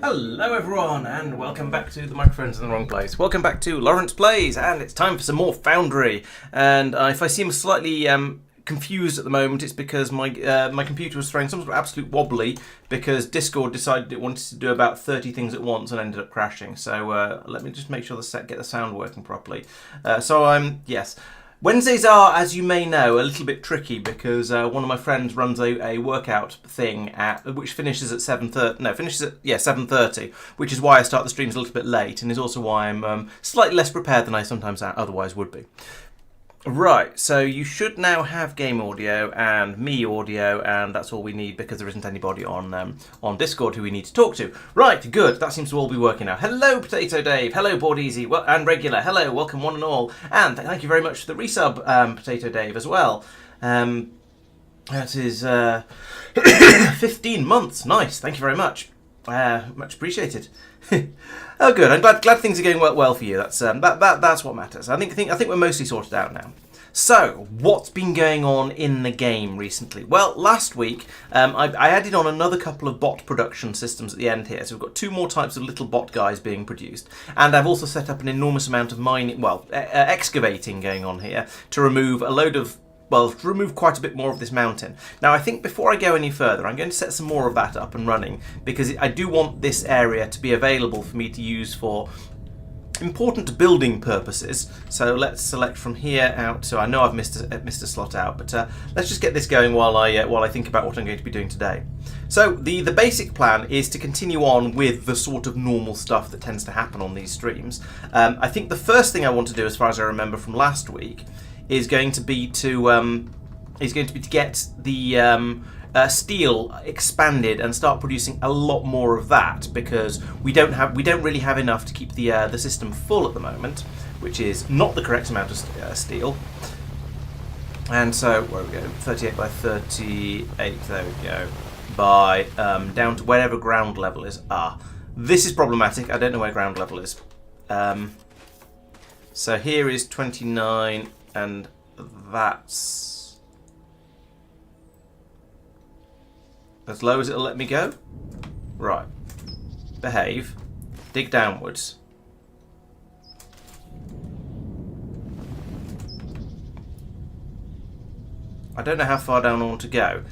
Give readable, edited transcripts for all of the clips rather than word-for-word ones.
Hello everyone, and welcome back to the microphone's in the wrong place. Welcome back to Laurence Plays, and it's time for some more Foundry. And if I seem slightly confused at the moment, it's because my computer was throwing some sort of absolute wobbly because Discord decided it wanted to do about 30 things at once and ended up crashing. So let me just make sure get the sound working properly. Yes. Wednesdays are, as you may know, a little bit tricky because one of my friends runs a workout thing which finishes at 7:30. No, finishes at 7:30, which is why I start the streams a little bit late, and is also why I'm slightly less prepared than I sometimes otherwise would be. Right, so you should now have game audio and me audio, and that's all we need because there isn't anybody on Discord who we need to talk to. Right, good. That seems to all be working now. Hello, Potato Dave. Hello, Board Easy. And Regular. Hello, welcome one and all. And thank you very much for the resub, Potato Dave, as well. That is 15 months. Nice. Thank you very much. Much appreciated. Oh, good. I'm glad things are going well for you. That's what matters. I think we're mostly sorted out now. So, what's been going on in the game recently? Well, last week I added on another couple of bot production systems at the end here. So we've got two more types of little bot guys being produced, and I've also set up an enormous amount of excavating going on here to remove remove quite a bit more of this mountain. Now, I think before I go any further, I'm going to set some more of that up and running because I do want this area to be available for me to use for important building purposes. So let's select from here out. So I know I've missed a slot out, but let's just get this going while I think about what I'm going to be doing today. So the basic plan is to continue on with the sort of normal stuff that tends to happen on these streams. I think the first thing I want to do, as far as I remember from last week, is going to be to get the steel expanded and start producing a lot more of that, because we don't really have enough to keep the system full at the moment, which is not the correct amount of steel. And so where we go, 38 by 38. There we go. By down to wherever ground level is. This is problematic. I don't know where ground level is. So here is 29. And that's as low as it'll let me go. Right. Behave. Dig downwards. I don't know how far down I want to go.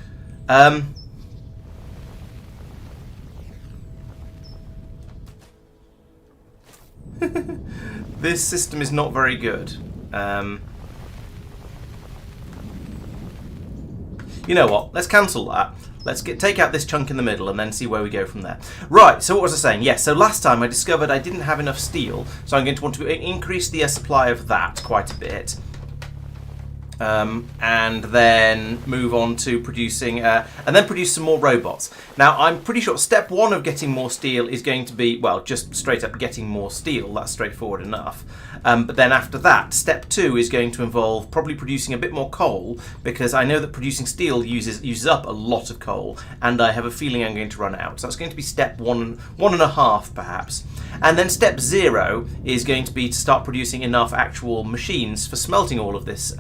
This system is not very good. You know what? Let's cancel that. Let's take out this chunk in the middle and then see where we go from there. Right, so what was I saying? Yes, so last time I discovered I didn't have enough steel, so I'm going to want to increase the supply of that quite a bit. And then move on to producing, and then produce some more robots. Now, I'm pretty sure step one of getting more steel is going to be, well, just straight up getting more steel. That's straightforward enough. But then after that, step two is going to involve probably producing a bit more coal, because I know that producing steel uses up a lot of coal, and I have a feeling I'm going to run out. So that's going to be step one and a half, perhaps. And then step zero is going to be to start producing enough actual machines for smelting all of this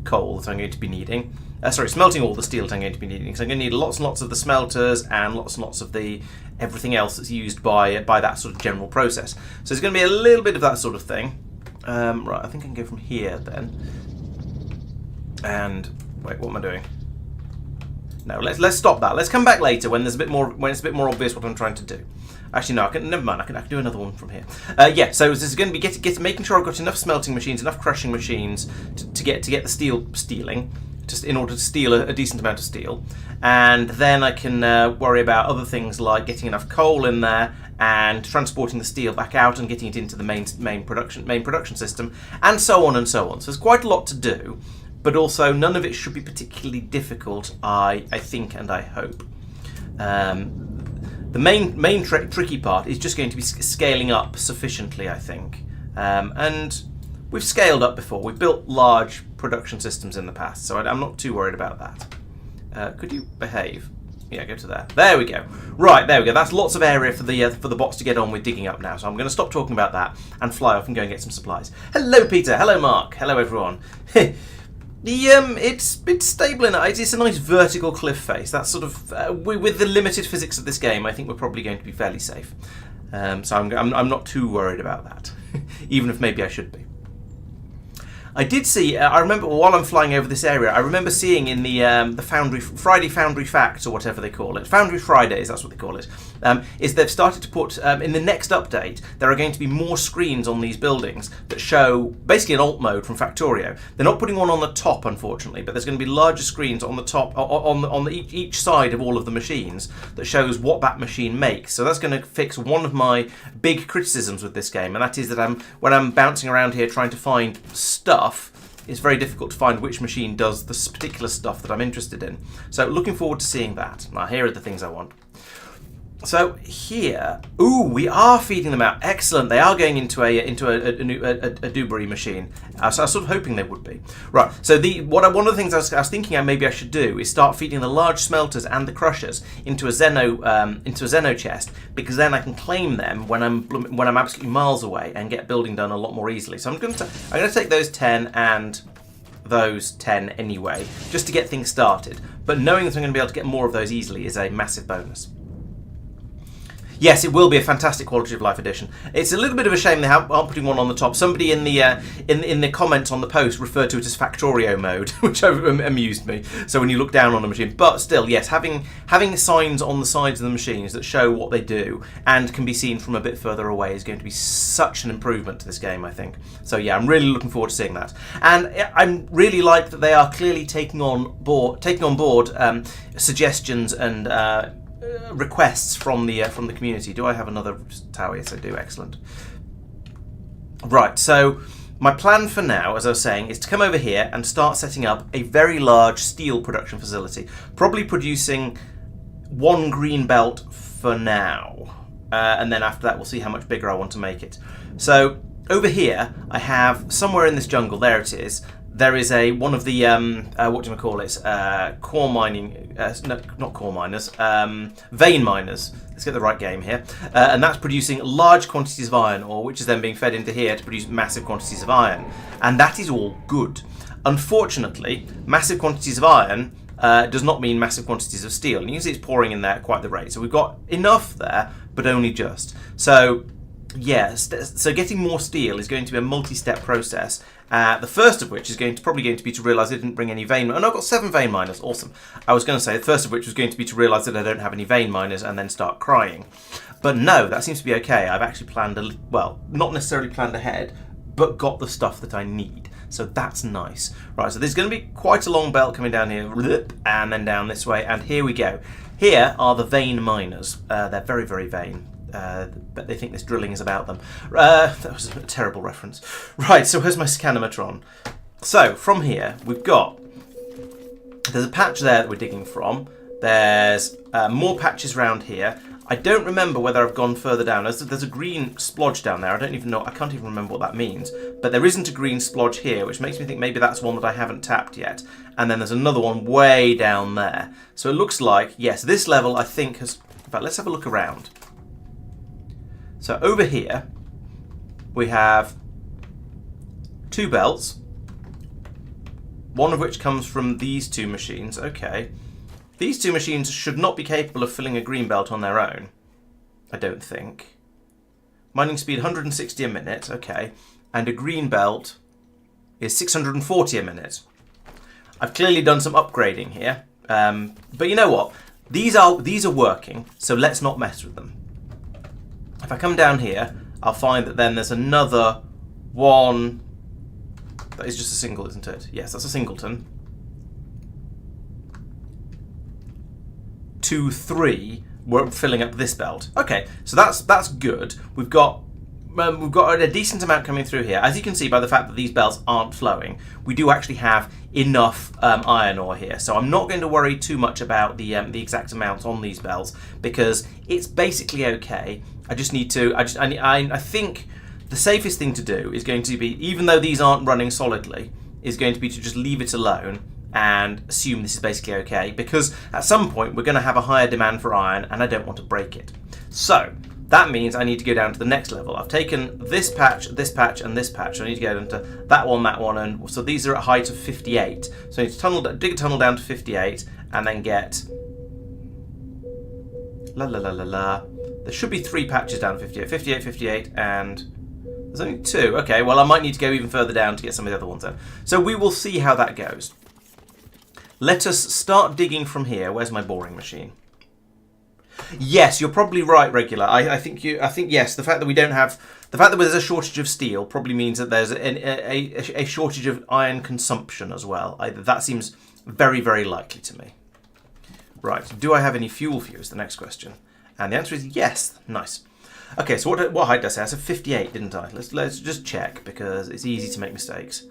coal that I'm going to be needing. Smelting all the steel that I'm going to be needing, because I'm going to need lots and lots of the smelters and lots of the everything else that's used by that sort of general process. So there's going to be a little bit of that sort of thing. Right, I think I can go from here then. And wait, what am I doing? No, let's stop that. Let's come back later when it's a bit more obvious what I'm trying to do. Actually, no, never mind. I can do another one from here. So this is going to be making sure I've got enough smelting machines, enough crushing machines to get the steel stealing, just in order to steal a decent amount of steel, and then I can worry about other things like getting enough coal in there and transporting the steel back out and getting it into the main production system, and so on and so on. So there's quite a lot to do, but also none of it should be particularly difficult. I think and I hope. The main tricky part is just going to be scaling up sufficiently, I think. And we've scaled up before. We've built large production systems in the past, so I'm not too worried about that. Could you behave? Yeah, go to there. There we go. Right, there we go. That's lots of area for the bots to get on with digging up now. So I'm going to stop talking about that and fly off and go and get some supplies. Hello, Peter. Hello, Mark. Hello, everyone. It's stable enough. It's a nice vertical cliff face. That's sort of with the limited physics of this game. I think we're probably going to be fairly safe. So I'm not too worried about that, even if maybe I should be. I did see. I remember while I'm flying over this area, I remember seeing in the Foundry Foundry Facts or whatever they call it, Foundry Fridays, that's what they call it. Is they've started to put in the next update there are going to be more screens on these buildings that show basically an alt mode from Factorio. They're not putting one on the top, unfortunately, but there's going to be larger screens on the top on each side of all of the machines that shows what that machine makes. So that's going to fix one of my big criticisms with this game, and that is that when I'm bouncing around here trying to find stuff, it's very difficult to find which machine does this particular stuff that I'm interested in. So looking forward to seeing that. Now here are the things I want. So here, we are feeding them out. Excellent. They are going into a Dewberry machine. So I was sort of hoping they would be. Right. So one of the things I was thinking maybe I should do is start feeding the large smelters and the crushers into a Xeno chest, because then I can claim them when I'm absolutely miles away and get building done a lot more easily. So I'm going to take those 10 and those 10 anyway, just to get things started. But knowing that I'm going to be able to get more of those easily is a massive bonus. Yes, it will be a fantastic quality of life edition. It's a little bit of a shame they aren't putting one on the top. Somebody in the comments on the post referred to it as Factorio mode, which amused me. So when you look down on a machine, but still, yes, having signs on the sides of the machines that show what they do and can be seen from a bit further away is going to be such an improvement to this game, I think. So yeah, I'm really looking forward to seeing that, and I really like that they are clearly taking on board suggestions and requests from the community. Do I have another tower? Yes, I do. Excellent. Right, so my plan for now, as I was saying, is to come over here and start setting up a very large steel production facility, probably producing one green belt for now, and then after that we'll see how much bigger I want to make it. So over here I have, somewhere in this jungle, there it is, there is one of the what do you call it? Core mining, no, not core miners, vein miners. Let's get the right game here, and that's producing large quantities of iron ore, which is then being fed into here to produce massive quantities of iron, and that is all good. Unfortunately, massive quantities of iron does not mean massive quantities of steel, and you can see it's pouring in there at quite the rate. So we've got enough there, but only just. So yeah, so getting more steel is going to be a multi-step process. The first of which is probably going to be to realise I didn't bring any vein. Oh no, I've got 7 vein miners. Awesome. I was going to say the first of which was going to be to realise that I don't have any vein miners and then start crying. But no, that seems to be okay. I've actually planned not necessarily planned ahead, but got the stuff that I need. So that's nice. Right, so there's going to be quite a long belt coming down here, and then down this way, and here we go. Here are the vein miners. They're very, very vain. But they think this drilling is about them. That was a terrible reference. Right, so where's my scanometron? So, from here, there's a patch there that we're digging from. There's more patches around here. I don't remember whether I've gone further down. There's a green splodge down there. I can't even remember what that means. But there isn't a green splodge here, which makes me think maybe that's one that I haven't tapped yet. And then there's another one way down there. So it looks like, yes, this level I think has... In fact, let's have a look around. So over here, we have 2 belts, one of which comes from these 2 machines. Okay. These 2 machines should not be capable of filling a green belt on their own, I don't think. Mining speed 160 a minute, okay. And a green belt is 640 a minute. I've clearly done some upgrading here, but you know what? These are working, so let's not mess with them. If I come down here, I'll find that then there's another one. That is just a single, isn't it? Yes, that's a singleton. 2, 3, we're filling up this belt. Okay, so that's good. We've got a decent amount coming through here. As you can see by the fact that these belts aren't flowing, we do actually have enough iron ore here. So I'm not going to worry too much about the exact amounts on these belts, because it's basically okay. I just need to. I think the safest thing to do is going to be, even though these aren't running solidly, is going to be to just leave it alone and assume this is basically okay, because at some point we're going to have a higher demand for iron, and I don't want to break it. So That means I need to go down to the next level. I've taken this patch, and this patch. I need to go into that one, and so these are at height of 58. So I need to dig a tunnel down to 58, and then get... There should be 3 patches down to 58. 58, 58, and... There's only 2. Okay, well, I might need to go even further down to get some of the other ones then. So we will see how that goes. Let us start digging from here. Where's my boring machine? Yes, you're probably right, Regular. I think yes. The fact that there's a shortage of steel probably means that there's a shortage of iron consumption as well. That seems very, very likely to me. Right. Do I have any fuel for you? Is the next question, and the answer is yes. Nice. Okay. So what height did I say? I said 58, didn't I? Let's just check because it's easy to make mistakes.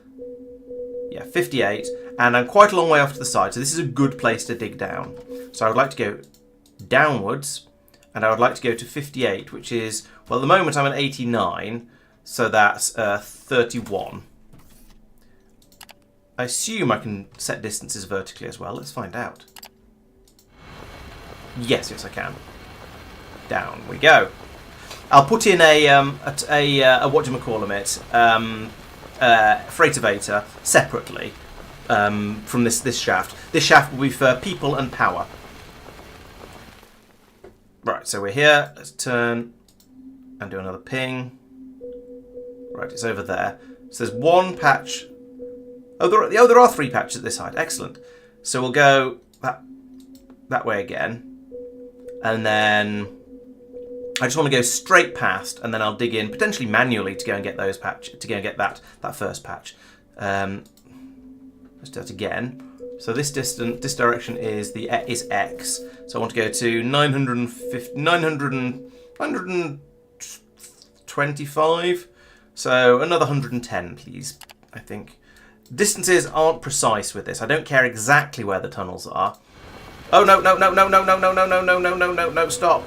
Yeah, 58, and I'm quite a long way off to the side, so this is a good place to dig down. So I would like to go downwards, and I would like to go to 58, which is, well, at the moment I'm at 89, so that's 31. I assume I can set distances vertically as well. Let's find out. Yes, I can. Down we go. I'll put in a whatchamacallit, freight elevator separately from this shaft. This shaft will be for people and power. Right, so we're here. Let's turn and do another ping. Right, it's over there. So there's 1 patch. Oh, there are 3 patches at this height. Excellent. So we'll go that way again, and then I just want to go straight past, and then I'll dig in potentially manually to go and get those that first patch. Let's do that again. So this direction is X. So I want to go to 925. So another 110, please. I think distances aren't precise with this. I don't care exactly where the tunnels are. Oh no! Stop!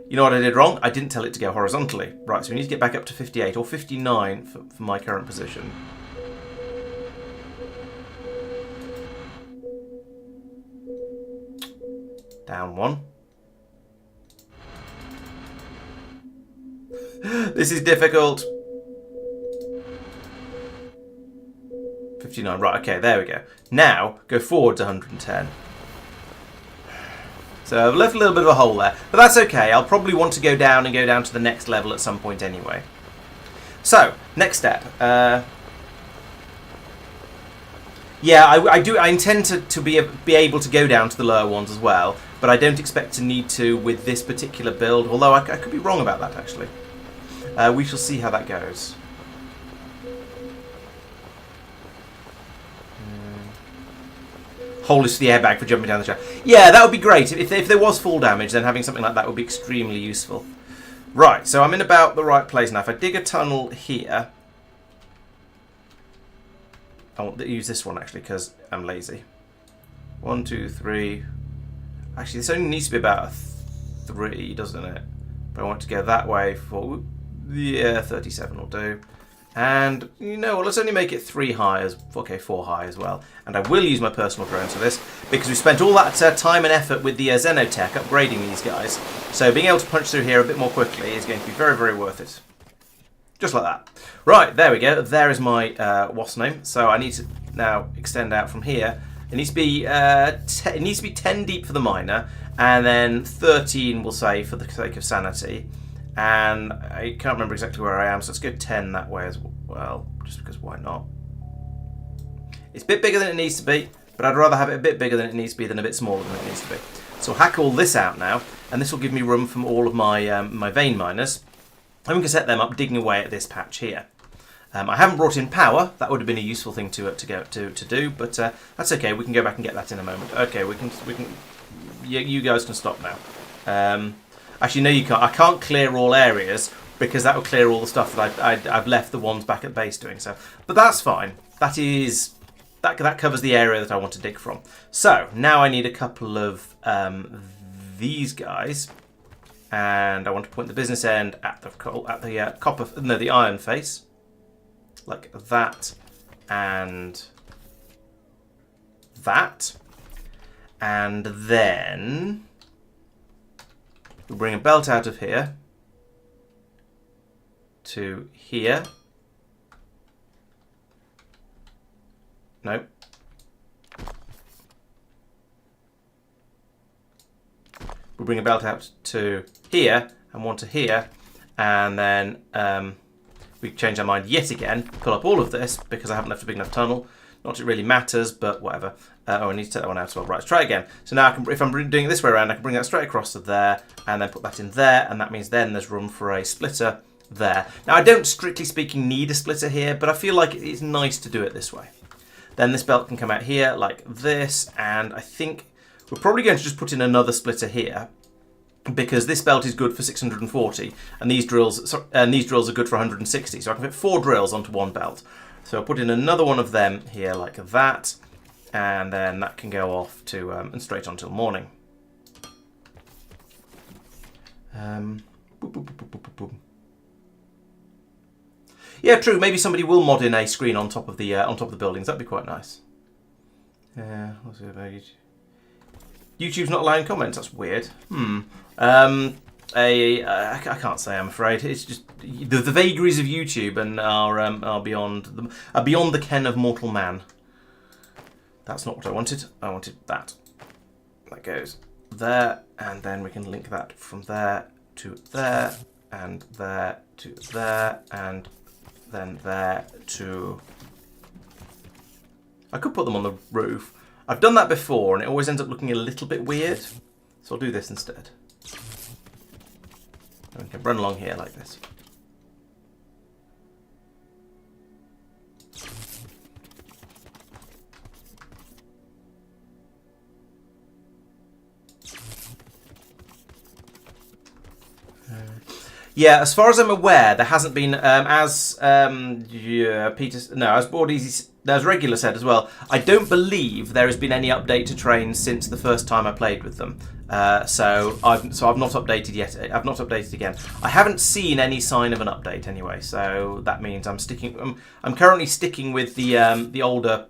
You know what I did wrong? I didn't tell it to go horizontally. Right, so we need to get back up to 58 or 59 for my current position. Down 1. This is difficult. 59. Right, okay, there we go. Now, go forward to 110. So I've left a little bit of a hole there, but that's okay. I'll probably want to go down to the next level at some point anyway. So, next step. Yeah, I intend to be able to go down to the lower ones as well, but I don't expect to need to with this particular build, although I could be wrong about that, actually. We shall see how that goes. Hole is for the airbag for jumping down the shaft. Yeah, that would be great. If there was fall damage, then having something like that would be extremely useful. Right, so I'm in about the right place now. If I dig a tunnel here... I want to use this one, actually, because I'm lazy. 1, 2, 3... Actually, this only needs to be about a 3, doesn't it? But I want to go that way for... Yeah, 37 will do. And, you know, well, let's only make it 3 high, okay, 4 high as well. And I will use my personal drones for this, because we spent all that time and effort with the Xeno Tech upgrading these guys. So being able to punch through here a bit more quickly is going to be very, very worth it. Just like that. Right, there we go. There is my wasp name. So I need to now extend out from here. It needs to be 10 deep for the miner, and then 13, we'll say, for the sake of sanity. And I can't remember exactly where I am, so let's go 10 that way as well, just because why not? It's a bit bigger than it needs to be, but I'd rather have it a bit bigger than it needs to be than a bit smaller than it needs to be. So I'll hack all this out now, and this will give me room from all of my my vein miners. And we can set them up digging away at this patch here. I haven't brought in power. That would have been a useful thing to do, but that's okay. We can go back and get that in a moment. Okay, we can. You guys can stop now. Actually, no, you can't. I can't clear all areas because that will clear all the stuff that I've left the ones back at base doing. So, but that's fine. That covers the area that I want to dig from. So now I need a couple of these guys, and I want to point the business end at the iron face, like that, and that, and then We'll bring a belt out of here to here. Nope. We'll bring a belt out to here and one to here, and then we change our mind yet again, pull up all of this because I haven't left a big enough tunnel. Not that it really matters, but whatever. Oh, I need to take that one out as well. Right, let's try again. So now, if I'm doing it this way around, I can bring that straight across to there, and then put that in there, and that means then there's room for a splitter there. Now, I don't, strictly speaking, need a splitter here, but I feel like it's nice to do it this way. Then this belt can come out here like this, and I think we're probably going to just put in another splitter here, because this belt is good for 640, and these drills are good for 160. So I can fit 4 drills onto one belt. So I'll put in another one of them here like that, and then that can go off to and straight on till morning. Boop, boop, boop, boop, boop, boop. Yeah, true. Maybe somebody will mod in a screen on top of the buildings. That'd be quite nice. What's it about YouTube? YouTube's not allowing comments. That's weird. I can't say. I'm afraid it's just the vagaries of YouTube and are beyond the ken of mortal man. That's not what I wanted. I wanted that. That goes there, and then we can link that from there to there, and there to there, and then there to... I could put them on the roof. I've done that before, and it always ends up looking a little bit weird. So I'll do this instead. And we can run along here like this. Yeah, as far as I'm aware, there hasn't been, as Regular said as well, I don't believe there has been any update to trains since the first time I played with them. So I've not updated yet. I've not updated again. I haven't seen any sign of an update anyway, so that means I'm sticking. I'm currently sticking with the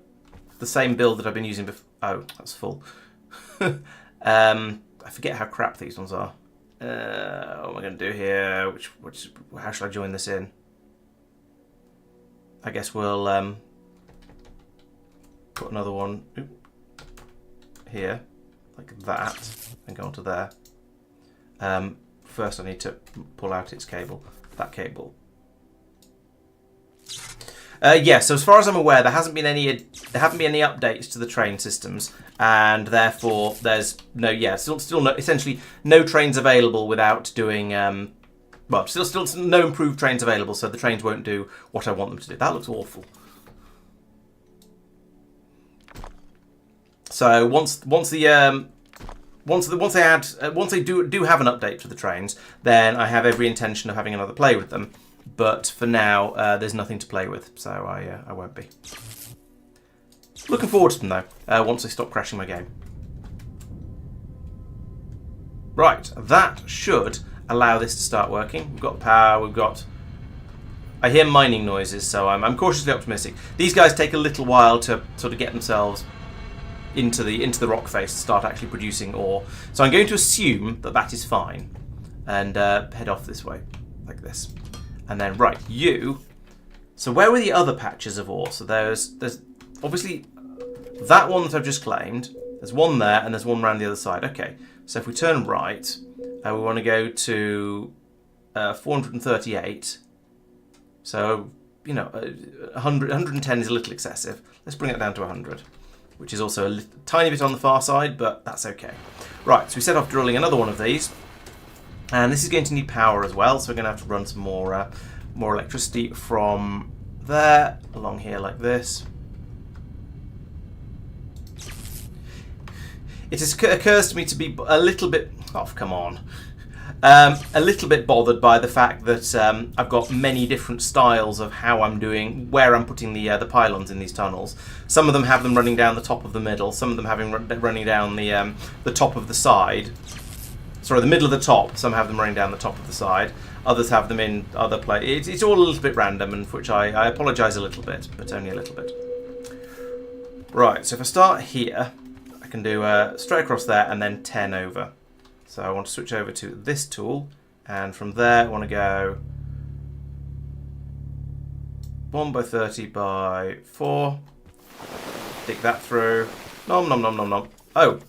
same build that I've been using before. Oh, that's full. I forget how crap these ones are. What am I going to do here? How should I join this in? I guess we'll put another one here, like that, and go onto there. First, I need to pull out its cable. That cable. Yeah. So as far as I'm aware, there haven't been any updates to the train systems, and therefore there's still no, essentially no trains available without doing still no improved trains available. So the trains won't do what I want them to do. That looks awful. So once they do have an update for the trains, then I have every intention of having another play with them. But for now, there's nothing to play with, so I won't be. Looking forward to them though, once they stop crashing my game. Right, that should allow this to start working. We've got power, we've got... I hear mining noises, so I'm cautiously optimistic. These guys take a little while to sort of get themselves into the rock face to start actually producing ore. So I'm going to assume that that is fine, and head off this way, like this. And then, right, you... So where were the other patches of ore? So there's obviously that one that I've just claimed. There's one there, and there's one around the other side. Okay, so if we turn right, we want to go to 438. So, 110 is a little excessive. Let's bring it down to 100, which is also a tiny bit on the far side, but that's okay. Right, so we set off drilling another one of these. And this is going to need power as well, so we're going to have to run some more electricity from there along here like this. It occurs to me to be a little bit... Oh, come on. A little bit bothered by the fact that I've got many different styles of how I'm doing, where I'm putting the pylons in these tunnels. Some of them have them running down the top of the middle, some of them running down the top of the side. Sorry, the middle of the top. Some have them running down the top of the side. Others have them in other places. It's all a little bit random, and for which I apologise a little bit, but only a little bit. Right, so if I start here, I can do straight across there and then 10 over. So I want to switch over to this tool, and from there I want to go 1 by 30 by 4. Dig that through. Nom nom nom nom nom. Oh,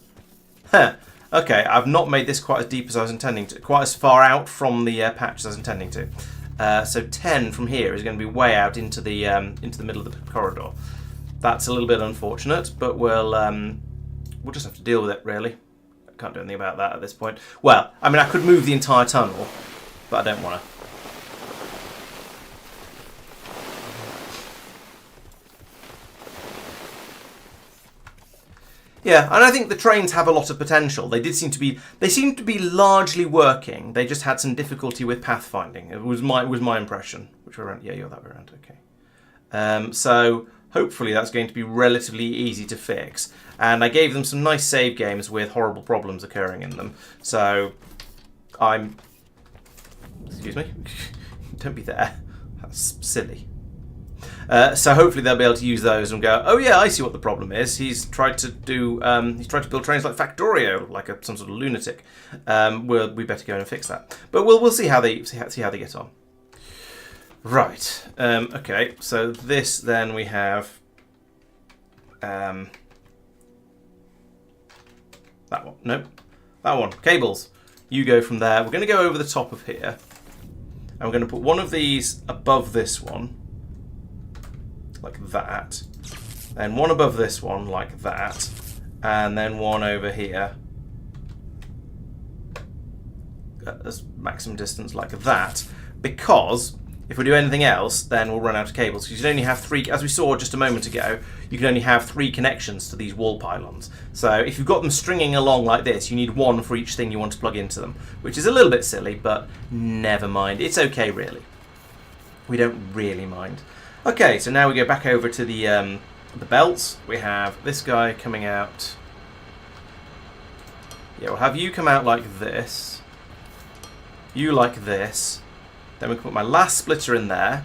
huh. Okay, I've not made this quite as deep as I was intending to, quite as far out from the patch as I was intending to. So 10 from here is going to be way out into the middle of the corridor. That's a little bit unfortunate, but we'll just have to deal with it, really. I can't do anything about that at this point. Well, I mean, I could move the entire tunnel, but I don't want to. Yeah, and I think the trains have a lot of potential. They seem to be largely working. They just had some difficulty with pathfinding. It was my impression. Which way around? Yeah, you're that way around. Okay. So hopefully that's going to be relatively easy to fix. And I gave them some nice save games with horrible problems occurring in them. So excuse me. Don't be there. That's silly. So hopefully they'll be able to use those and go, oh yeah, I see what the problem is. He's tried to build trains like Factorio, like some sort of lunatic. We better go and fix that. But we'll see how they get on. Right. Okay. So this then we have that one. Nope. That one. Cables. You go from there. We're going to go over the top of here, and we're going to put one of these above this one. Like that, then one above this one like that, and then one over here at this maximum distance like that, because if we do anything else then we'll run out of cables, because you can only have 3, as we saw just a moment ago, you can only have 3 connections to these wall pylons. So if you've got them stringing along like this, you need 1 for each thing you want to plug into them, which is a little bit silly, but never mind, it's okay really. We don't really mind. Okay, so now we go back over to the belts. We have this guy coming out. Yeah, we'll have you come out like this. You like this. Then we can put my last splitter in there.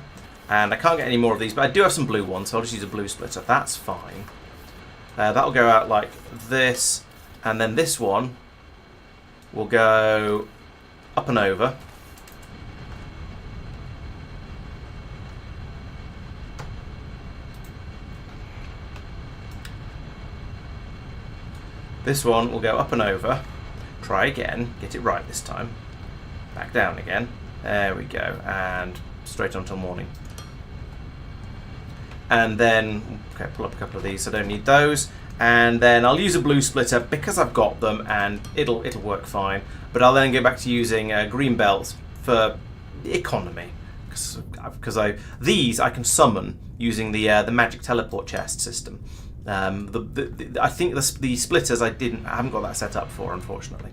And I can't get any more of these, but I do have some blue ones, so I'll just use a blue splitter. That's fine. That'll go out like this. And then this one will go up and over. This one will go up and over. Try again. Get it right this time. Back down again. There we go. And straight on till morning. And then, okay, pull up a couple of these. So I don't need those. And then I'll use a blue splitter because I've got them, and it'll work fine. But I'll then go back to using green belts for economy. Because these I can summon using the magic teleport chest system. I think the splitters I haven't got that set up for, unfortunately.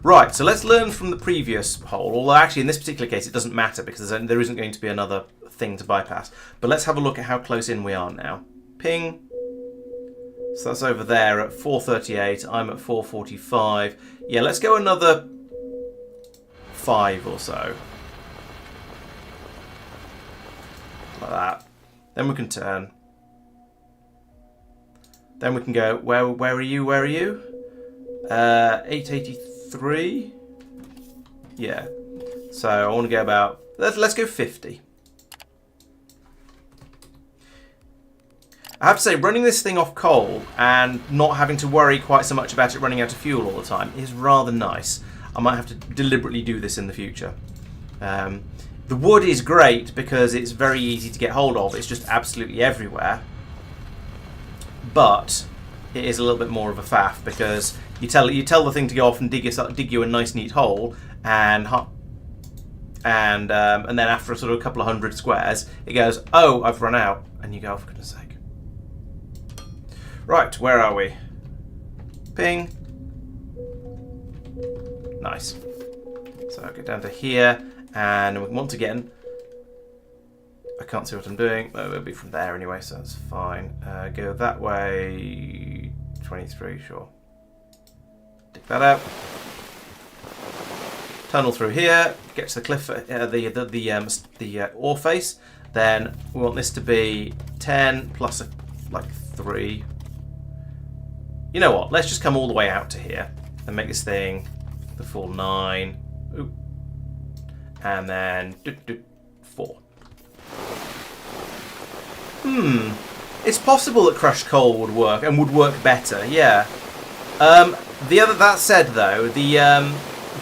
Right, so let's learn from the previous hole, although actually in this particular case it doesn't matter because there isn't going to be another thing to bypass. But let's have a look at how close in we are now. Ping. So that's over there at 438, I'm at 445. Yeah, let's go another 5 or so. Like that. Then we can turn. Then we can go, where are you? 883? Yeah. So I want to go about, let's go 50. I have to say, running this thing off coal and not having to worry quite so much about it running out of fuel all the time is rather nice. I might have to deliberately do this in the future. The wood is great because it's very easy to get hold of. It's just absolutely everywhere. But it is a little bit more of a faff because you tell the thing to go off and dig you a nice neat hole, and then after sort of a couple of 100 squares, it goes, oh, I've run out, and you go, oh, for goodness sake. Right, where are we? Ping. Nice. So I'll get down to here, and once again, I can't see what I'm doing. Oh, it'll be from there anyway, so that's fine. Go that way. 23, sure. Dig that out. Tunnel through here. Get to the cliff, the ore face. Then we want this to be 10 plus like 3. You know what? Let's just come all the way out to here and make this thing the full 9. Ooh. And then 4. It's possible that crushed coal would work and would work better. Yeah. That said, though, the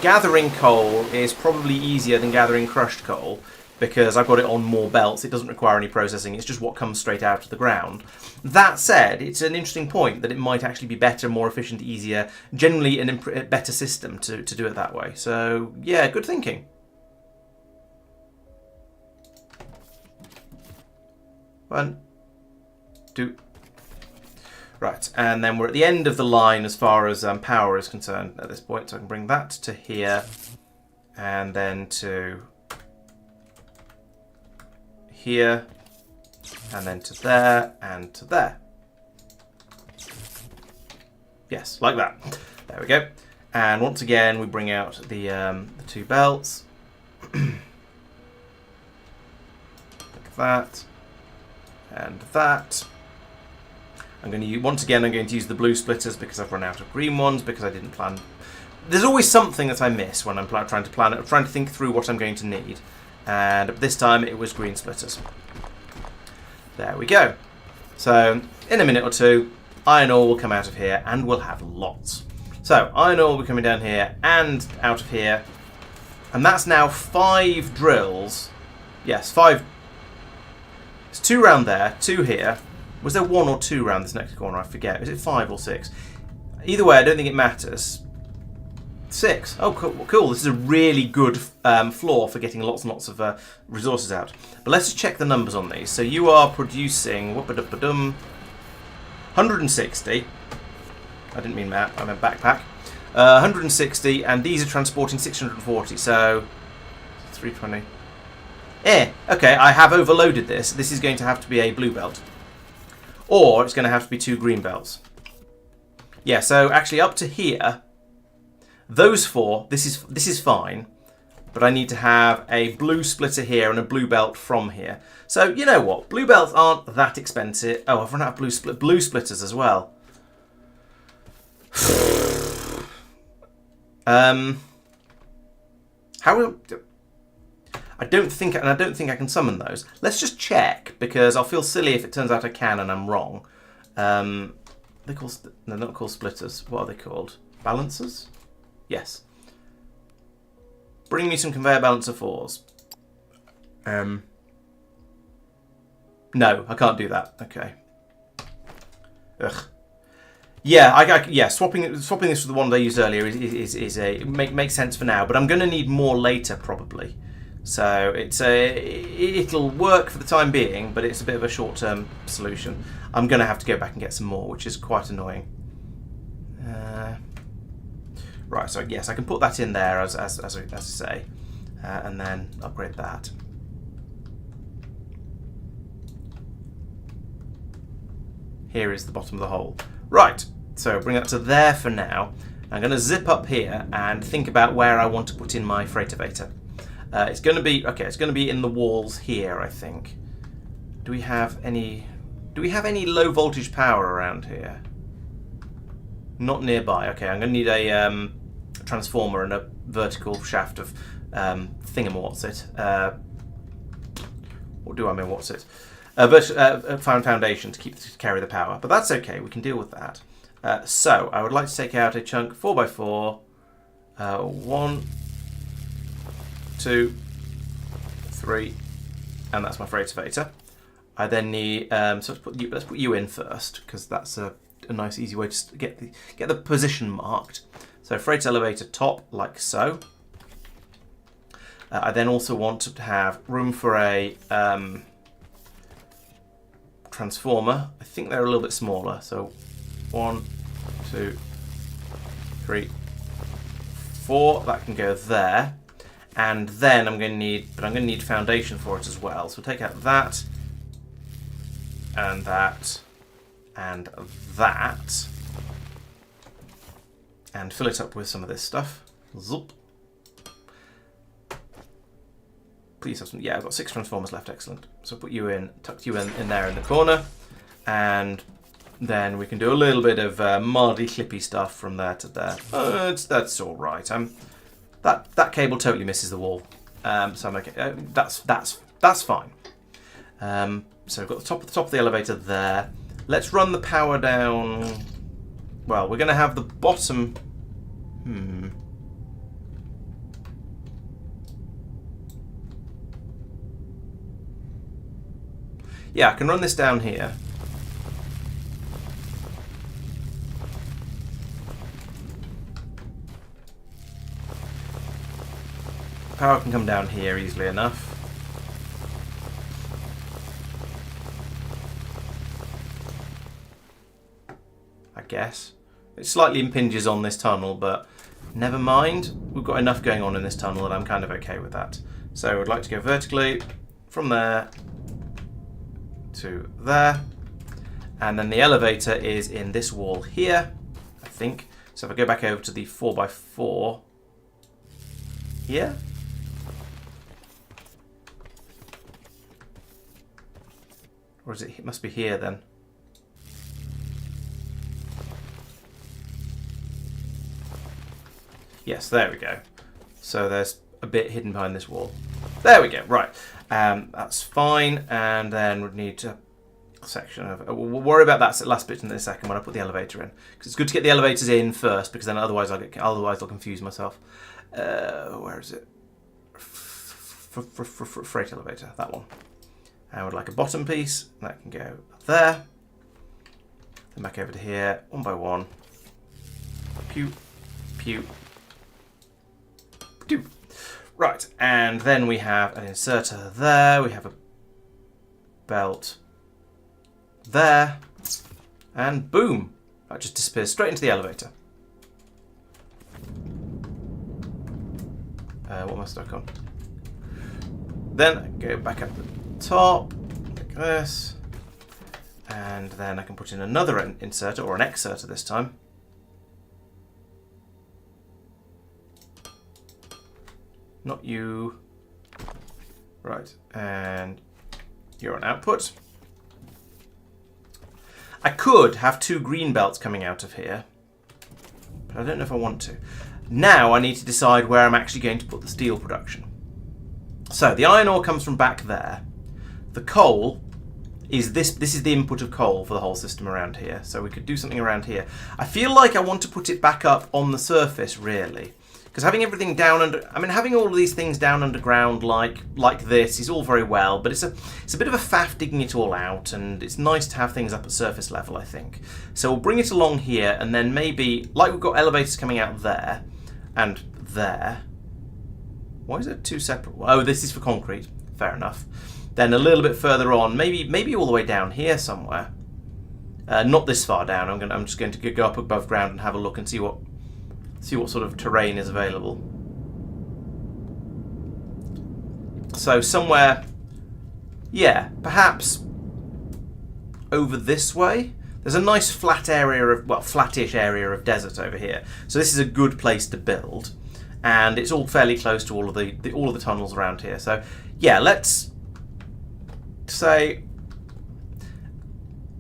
gathering coal is probably easier than gathering crushed coal because I've got it on more belts. It doesn't require any processing. It's just what comes straight out of the ground. That said, it's an interesting point that it might actually be better, more efficient, easier, generally a better system to do it that way. So, yeah, good thinking. One, 2. Right, and then we're at the end of the line as far as power is concerned at this point. So I can bring that to here, and then to here, and then to there, and to there. Yes, like that. There we go. And once again, we bring out the 2 belts. Like that. And that. I'm going to once again. I'm going to use the blue splitters because I've run out of green ones because I didn't plan. There's always something that I miss when I'm trying to plan it, trying to think through what I'm going to need. And this time it was green splitters. There we go. So in a minute or two, iron ore will come out of here, and we'll have lots. So iron ore will be coming down here and out of here, and that's now 5 drills. Yes, 5. It's 2 round there, 2 here. Was there 1 or 2 round this next corner? I forget. Is it 5 or 6? Either way, I don't think it matters. 6. Oh, cool. This is a really good floor for getting lots and lots of resources out. But let's just check the numbers on these. So you are producing 160. I didn't mean that. I meant backpack. 160, and these are transporting 640. So 320. Okay, I have overloaded this. This is going to have to be a blue belt. Or it's going to have to be 2 green belts. Yeah, so actually up to here, those 4, this is fine. But I need to have a blue splitter here and a blue belt from here. So, you know what? Blue belts aren't that expensive. Oh, I've run out of blue splitters as well. I don't think I can summon those. Let's just check, because I'll feel silly if it turns out I can and I'm wrong. They're not called splitters. What are they called? Balancers? Yes. Bring me some conveyor balancer 4s. No, I can't do that. Okay. Ugh. Yeah, yeah. Swapping this with the one that I used earlier makes sense for now, but I'm going to need more later probably. So it'll work for the time being, but it's a bit of a short-term solution. I'm going to have to go back and get some more, which is quite annoying. Right, so yes, I can put that in there as I say, and then upgrade that. Here is the bottom of the hole. Right, so bring that to there for now. I'm going to zip up here and think about where I want to put in my freight elevator. It's going to be It's going to be in the walls here, I think. Do we have any low voltage power around here? Not nearby. Okay, I'm going to need a transformer and a vertical shaft of foundation to carry the power. But that's okay. We can deal with that. So I would like to take out a chunk 4x4. 1, 2, 3, and that's my freight elevator. I then need so let's put you in first, because that's a nice easy way to get the position marked. So freight elevator top, like so. I then also want to have room for a transformer. I think they're a little bit smaller. So 1, 2, 3, 4. That can go there. And then I'm going to need foundation for it as well. So we'll take out that, and that, and that, and fill it up with some of this stuff. Zoop. Please have some. Yeah, I've got 6 transformers left. Excellent. So put you in, tuck you in there in the corner, and then we can do a little bit of mildly clippy stuff from there to there. That's all right. That cable totally misses the wall. So I'm okay. That's fine. So we've got the top of the elevator there. Let's run the power down. Well, we're going to have the bottom. Yeah, I can run this down here. Power can come down here easily enough. I guess. It slightly impinges on this tunnel, but never mind. We've got enough going on in this tunnel that I'm kind of okay with that. So I'd like to go vertically from there to there. And then the elevator is in this wall here, I think. So if I go back over to the 4x4 here. Or is it must be here then? Yes, there we go. So there's a bit hidden behind this wall. There we go, right. That's fine. And then we'd need to section of. We'll worry about that last bit in a second when I put the elevator in, because it's good to get the elevators in first, because then otherwise I'll confuse myself. Where is it? Freight elevator, that one. I would like a bottom piece. That can go there. Then back over to here, one by one. Pew, pew, pew. Right, and then we have an inserter there. We have a belt there. And boom! That just disappears straight into the elevator. What am I stuck on? Then go back up the top, like this. And then I can put in another inserter, or an exerter this time. Not you. Right, and you're on output. I could have two green belts coming out of here, but I don't know if I want to. Now I need to decide where I'm actually going to put the steel production. So the iron ore comes from back there. The coal is this. This is the input of coal for the whole system around here. So we could do something around here. I feel like I want to put it back up on the surface, really. Because having everything down under, I mean, having all of these things down underground like this is all very well, but it's a bit of a faff digging it all out, and it's nice to have things up at surface level, I think. So we'll bring it along here, and then maybe, like we've got elevators coming out there and there. Why is it two separate? Oh, this is for concrete. Fair enough. Then a little bit further on, maybe all the way down here somewhere. Not this far down. I'm just going to go up above ground and have a look and see what sort of terrain is available. So somewhere, yeah, perhaps over this way. There's a nice flat area of, well, flattish area of desert over here. So this is a good place to build, and it's all fairly close to all of the tunnels around here. So yeah, let's say.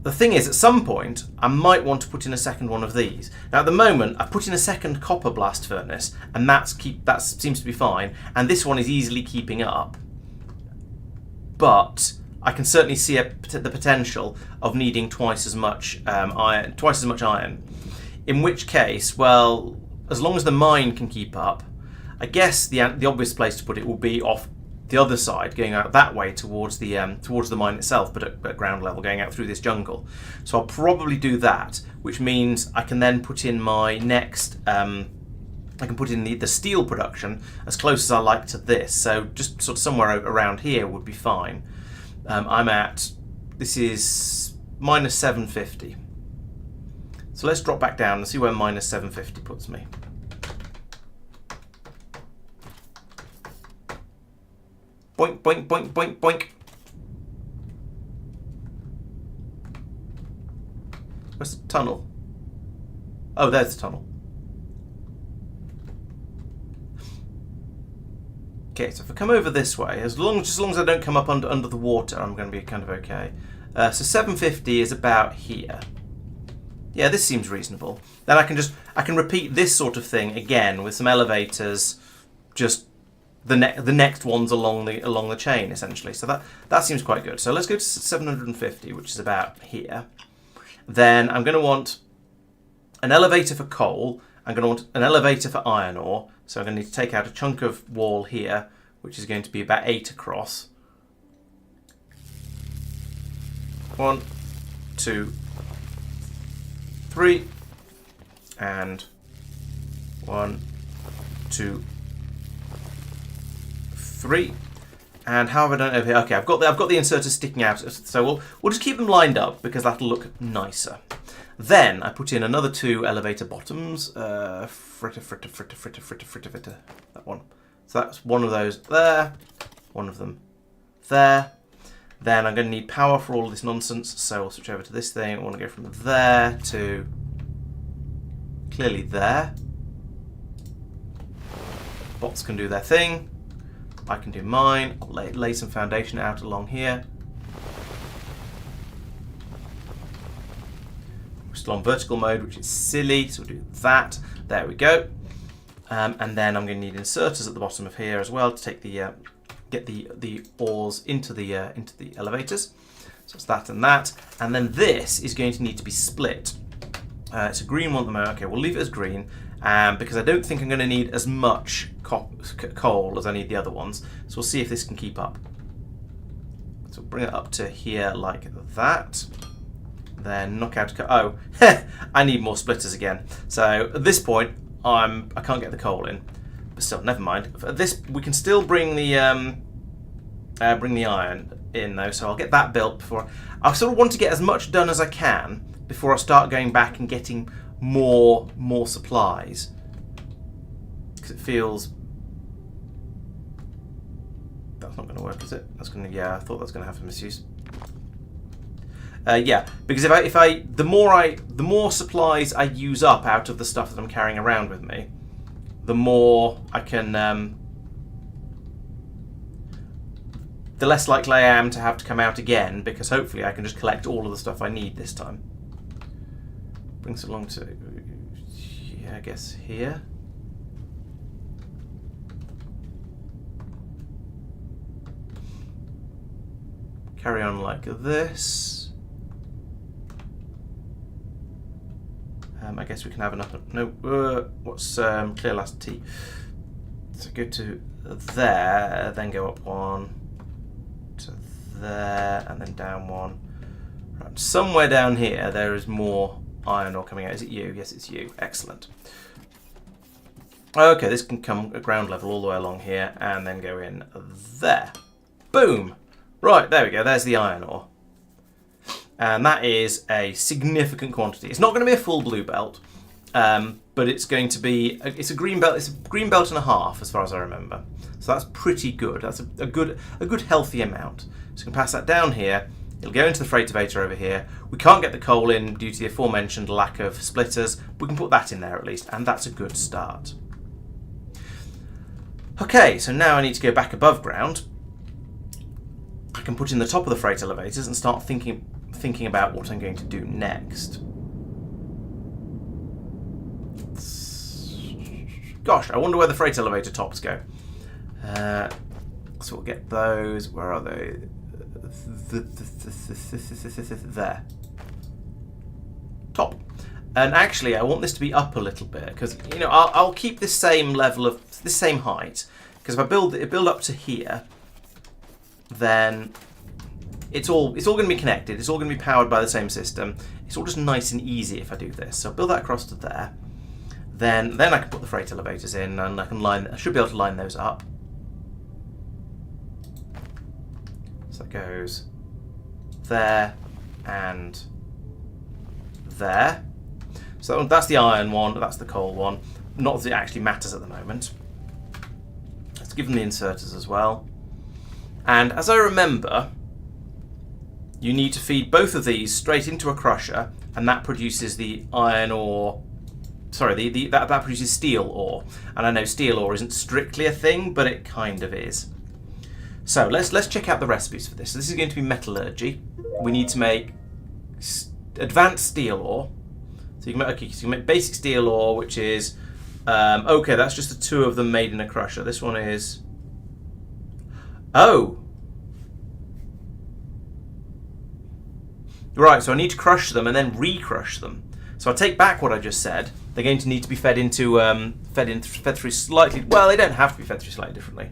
The thing is, at some point, I might want to put in a second one of these. Now, at the moment, I've put in a second copper blast furnace, and that seems to be fine. And this one is easily keeping up. But I can certainly see the potential of needing twice as much iron. In which case, well, as long as the mine can keep up, I guess the obvious place to put it will be off the other side, going out that way towards the mine itself, but at ground level, going out through this jungle. So I'll probably do that, which means I can then put in my next. I can put in the steel production as close as I like to this. So just sort of somewhere around here would be fine. This is minus 750. So let's drop back down and see where minus 750 puts me. Boink, boink, boink, boink, boink. Where's the tunnel? Oh, there's the tunnel. Okay, so if I come over this way, as long as I don't come up under the water, I'm going to be kind of okay. So 750 is about here. Yeah, this seems reasonable. Then I can repeat this sort of thing again with some elevators just the next ones along the chain, essentially. So that seems quite good. So let's go to 750, which is about here. Then I'm going to want an elevator for coal. I'm going to want an elevator for iron ore. So I'm going to need to take out a chunk of wall here, which is going to be about 8 across. 1, 2, 3, and 1, 2, 3. And how have I done it over here? Okay, I've got the inserters sticking out, so we'll just keep them lined up because that'll look nicer. Then I put in another 2 elevator bottoms. Fritter, that one. So that's one of those there, one of them there. Then I'm going to need power for all of this nonsense, so we'll switch over to this thing. I want to go from there to clearly there. Bots can do their thing. I can do mine. I'll lay some foundation out along here. We're still on vertical mode, which is silly, so we'll do that. There we go. And then I'm going to need inserters at the bottom of here as well to take the get the ores into the elevators. So it's that and that. And then this is going to need to be split. It's a green one at the moment. Okay, we'll leave it as green because I don't think I'm going to need as much coal as I need the other ones. So we'll see if this can keep up. So bring it up to here like that. Then knock out. Oh, I need more splitters again. So at this point, I can't get the coal in. But still, never mind. For this, we can still bring the iron in though. So I'll get that built before. I sort of want to get as much done as I can before I start going back and getting more supplies. Because it feels that's not going to work, is it? That's going to. Yeah, I thought that was going to have some misuse. Yeah, because the more supplies I use up out of the stuff that I'm carrying around with me, the more I can, the less likely I am to have to come out again, because hopefully I can just collect all of the stuff I need this time. Brings it along to, yeah, I guess here. Carry on like this. I guess we can have enough. No, what's clear last T? So go to there, then go up 1 to there, and then down 1. Right, somewhere down here there is more iron ore coming out. Is it you? Yes, it's you. Excellent. Okay, this can come at ground level all the way along here, and then go in there. Boom. Right, there we go. There's the iron ore. And that is a significant quantity. It's not going to be a full blue belt, but it's going to be. It's a green belt. It's a green belt and a half, as far as I remember. So that's pretty good. That's a good healthy amount. So we can pass that down here. It'll go into the freight elevator over here. We can't get the coal in due to the aforementioned lack of splitters. But we can put that in there at least, and that's a good start. Okay, so now I need to go back above ground. I can put in the top of the freight elevators and start thinking about what I'm going to do next. Gosh, I wonder where the freight elevator tops go. So we'll get those. Where are they? There. Top. And actually, I want this to be up a little bit because I'll keep this same level of this same height because if I build up to here, then it's all going to be connected. It's all going to be powered by the same system. It's all just nice and easy if I do this. So build that across to there. Then I can put the freight elevators in, and I should be able to line those up. So that goes there and there. So that's the iron one. That's the coal one. Not that it actually matters at the moment. Let's give them the inserters as well. And as I remember, you need to feed both of these straight into a crusher, and that produces the iron ore. Sorry, that produces steel ore. And I know steel ore isn't strictly a thing, but it kind of is. So let's check out the recipes for this. So this is going to be metallurgy. We need to make advanced steel ore. So you can make basic steel ore, which is Okay, that's just the two of them made in a crusher. This one is... Oh! Right, so I need to crush them and then re-crush them. So I take back what I just said. They're going to need to be fed into, fed through slightly... Well, they don't have to be fed through slightly differently.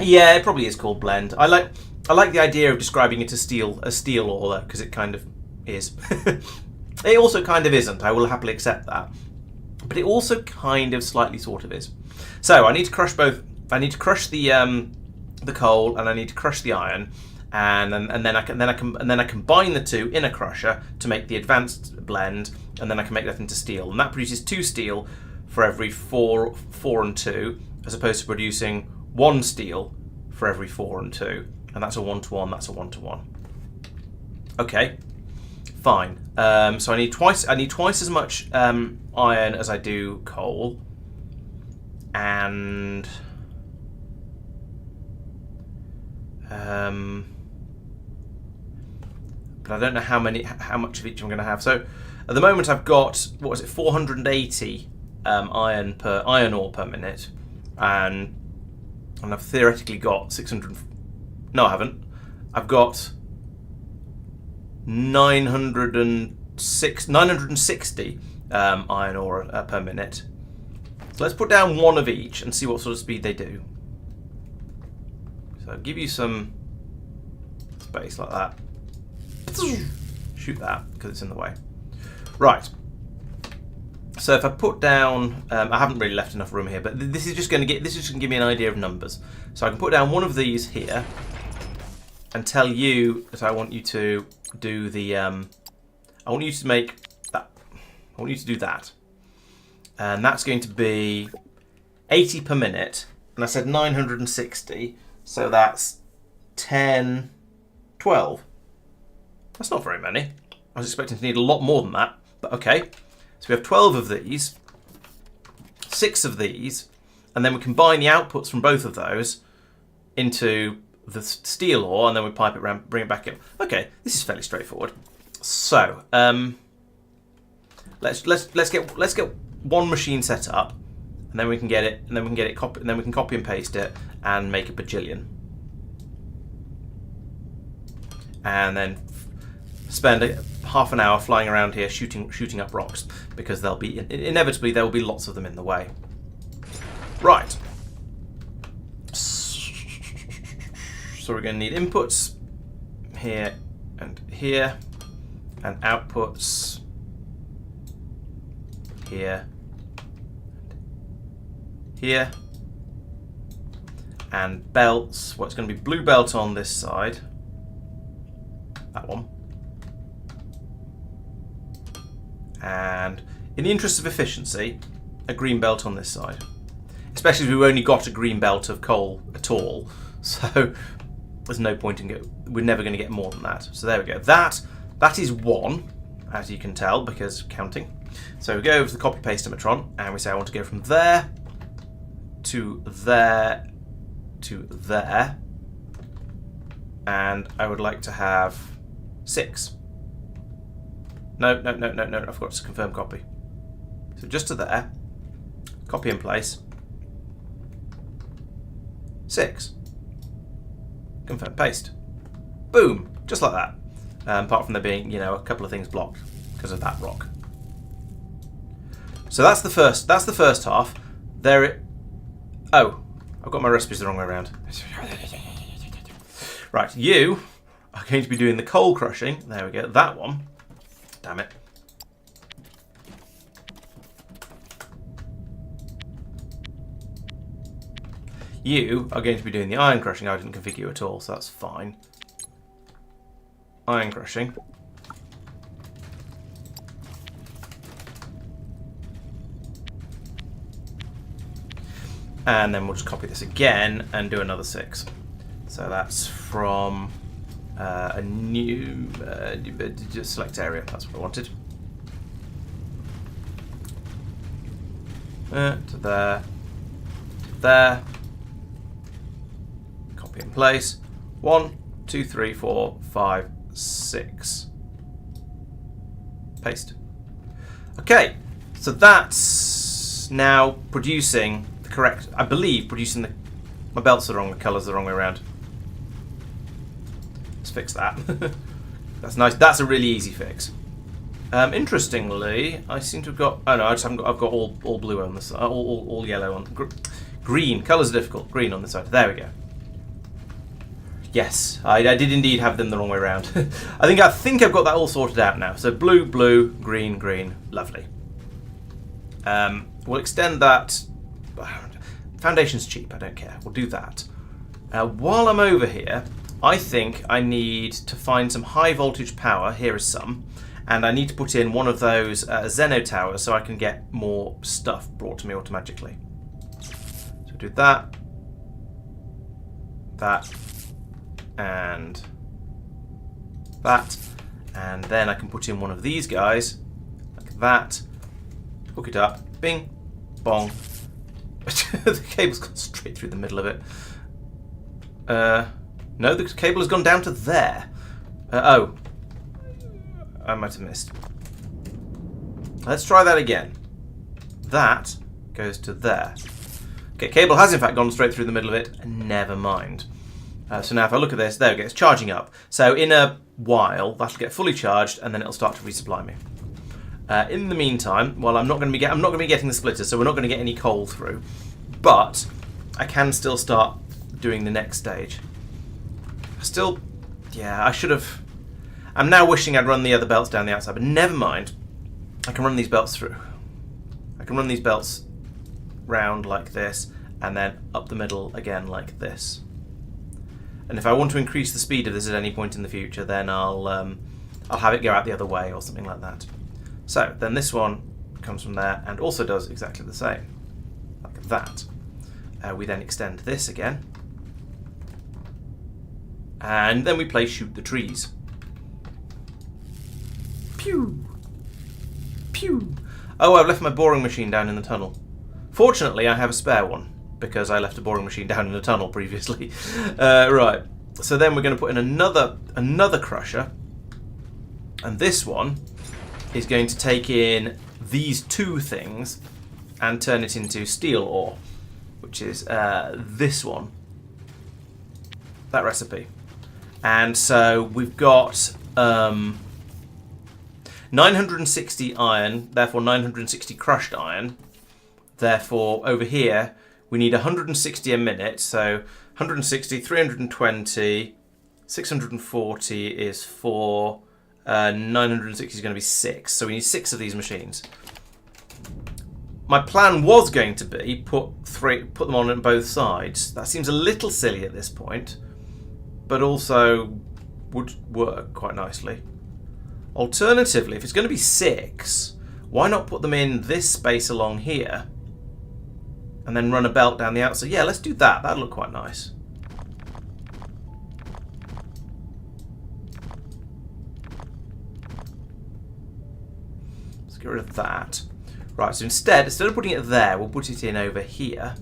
Yeah, it probably is called blend. I like the idea of describing it as steel ore, because it kind of is. It also kind of isn't. I will happily accept that, but it also kind of slightly sort of is. So I need to crush both. I need to crush the coal, and I need to crush the iron, and then I combine the two in a crusher to make the advanced blend, and then I can make that into steel, and that produces 2 steel for every 4 and 2, as opposed to producing 1 steel for every 4 and 2, and that's a 1-to-1. That's a 1-to-1. Okay, fine. So I need twice as much iron as I do coal, and but I don't know how much of each I'm going to have. So at the moment I've got, what was it, 480 iron ore per minute, and I've theoretically got 600. No, I haven't. I've got 960 iron ore per minute. So let's put down 1 of each and see what sort of speed they do. So I'll give you some space like that. Shoot that because it's in the way. Right. So if I put down, I haven't really left enough room here, but this is just going to give me an idea of numbers. So I can put down 1 of these here and tell you that I want you to do the, I want you to make that. I want you to do that, and that's going to be 80 per minute. And I said 960, so that's 10, 12. That's not very many. I was expecting to need a lot more than that, but okay. So we have 12 of these, 6 of these, and then we combine the outputs from both of those into the steel ore, and then we pipe it around, bring it back in. Okay, this is fairly straightforward. So let's get one machine set up, and then we can get it, and then we can copy and paste it and make a bajillion, and then spend half an hour flying around here shooting up rocks, because inevitably there will be lots of them in the way. Right. So we're going to need inputs here and here, and outputs here, here, and belts. Well, it's going to be blue belt on this side, that one. And in the interest of efficiency, a green belt on this side. Especially if we've only got a green belt of coal at all. So there's no point in we're never going to get more than that. So there we go. That is 1, as you can tell, because counting. So we go over to the copy paste animatron, and we say I want to go from there to there to there. And I would like to have 6. No, I forgot to confirm copy. So just to there, copy in place, 6, confirm paste, boom, just like that. Apart from there being, a couple of things blocked because of that rock. So that's the first half. Oh, I've got my recipes the wrong way around. Right, you are going to be doing the coal crushing. There we go, that one. Damn it. You are going to be doing the iron crushing. I didn't configure you at all, so that's fine. Iron crushing. And then we'll just copy this again and do another 6. So that's from a new select area. That's what I wanted. To there. To there. Copy in place. 1, 2, 3, 4, 5, 6. Paste. Okay, so that's now producing the correct, I believe, producing the, my belts are wrong, the colours are the wrong way around. Let's fix that. That's nice, that's a really easy fix. Interestingly, I seem to have got, oh no, I just haven't got, I've got all blue on this side, all yellow on, green, colours are difficult, green on this side, there we go. Yes, I did indeed have them the wrong way around. I think I've got that all sorted out now. So blue, blue, green, green, lovely. We'll extend that. Foundation's cheap, I don't care. We'll do that. While I'm over here, I think I need to find some high voltage power. Here is some. And I need to put in one of those Xeno towers so I can get more stuff brought to me automatically. So do that. That. And that, and then I can put in one of these guys like that, hook it up, bing, bong. The cable's gone straight through the middle of it. No, the cable has gone down to there. Oh, I might have missed. Let's try that again. That goes to there. Okay, cable has in fact gone straight through the middle of it. Never mind. So now if I look at this, there it goes, charging up. So in a while, that'll get fully charged, and then it'll start to resupply me. In the meantime, well, I'm not going to be getting the splitters, so we're not going to get any coal through. But I can still start doing the next stage. Yeah, I should have. I'm now wishing I'd run the other belts down the outside, but never mind. I can run these belts through. I can run these belts round like this, and then up the middle again like this. And if I want to increase the speed of this at any point in the future, then I'll have it go out the other way or something like that. So then this one comes from there and also does exactly the same, like that. We then extend this again, and then we play shoot the trees. Pew, pew. Oh, I've left my boring machine down in the tunnel. Fortunately, I have a spare one, because I left a boring machine down in a tunnel previously. Right, so then we're going to put in another crusher, and this one is going to take in these two things and turn it into steel ore, which is this one, that recipe. And so we've got 960 iron, therefore 960 crushed iron, therefore over here we need 160 a minute, so 160, 320, 640 is 4, 960 is going to be 6, so we need 6 of these machines. My plan was going to be put them on both sides. That seems a little silly at this point, but also would work quite nicely. Alternatively, if it's going to be 6, why not put them in this space along here and then run a belt down the outside? Yeah, let's do that. That'll look quite nice. Let's get rid of that. Right, so instead of putting it there, we'll put it in over here.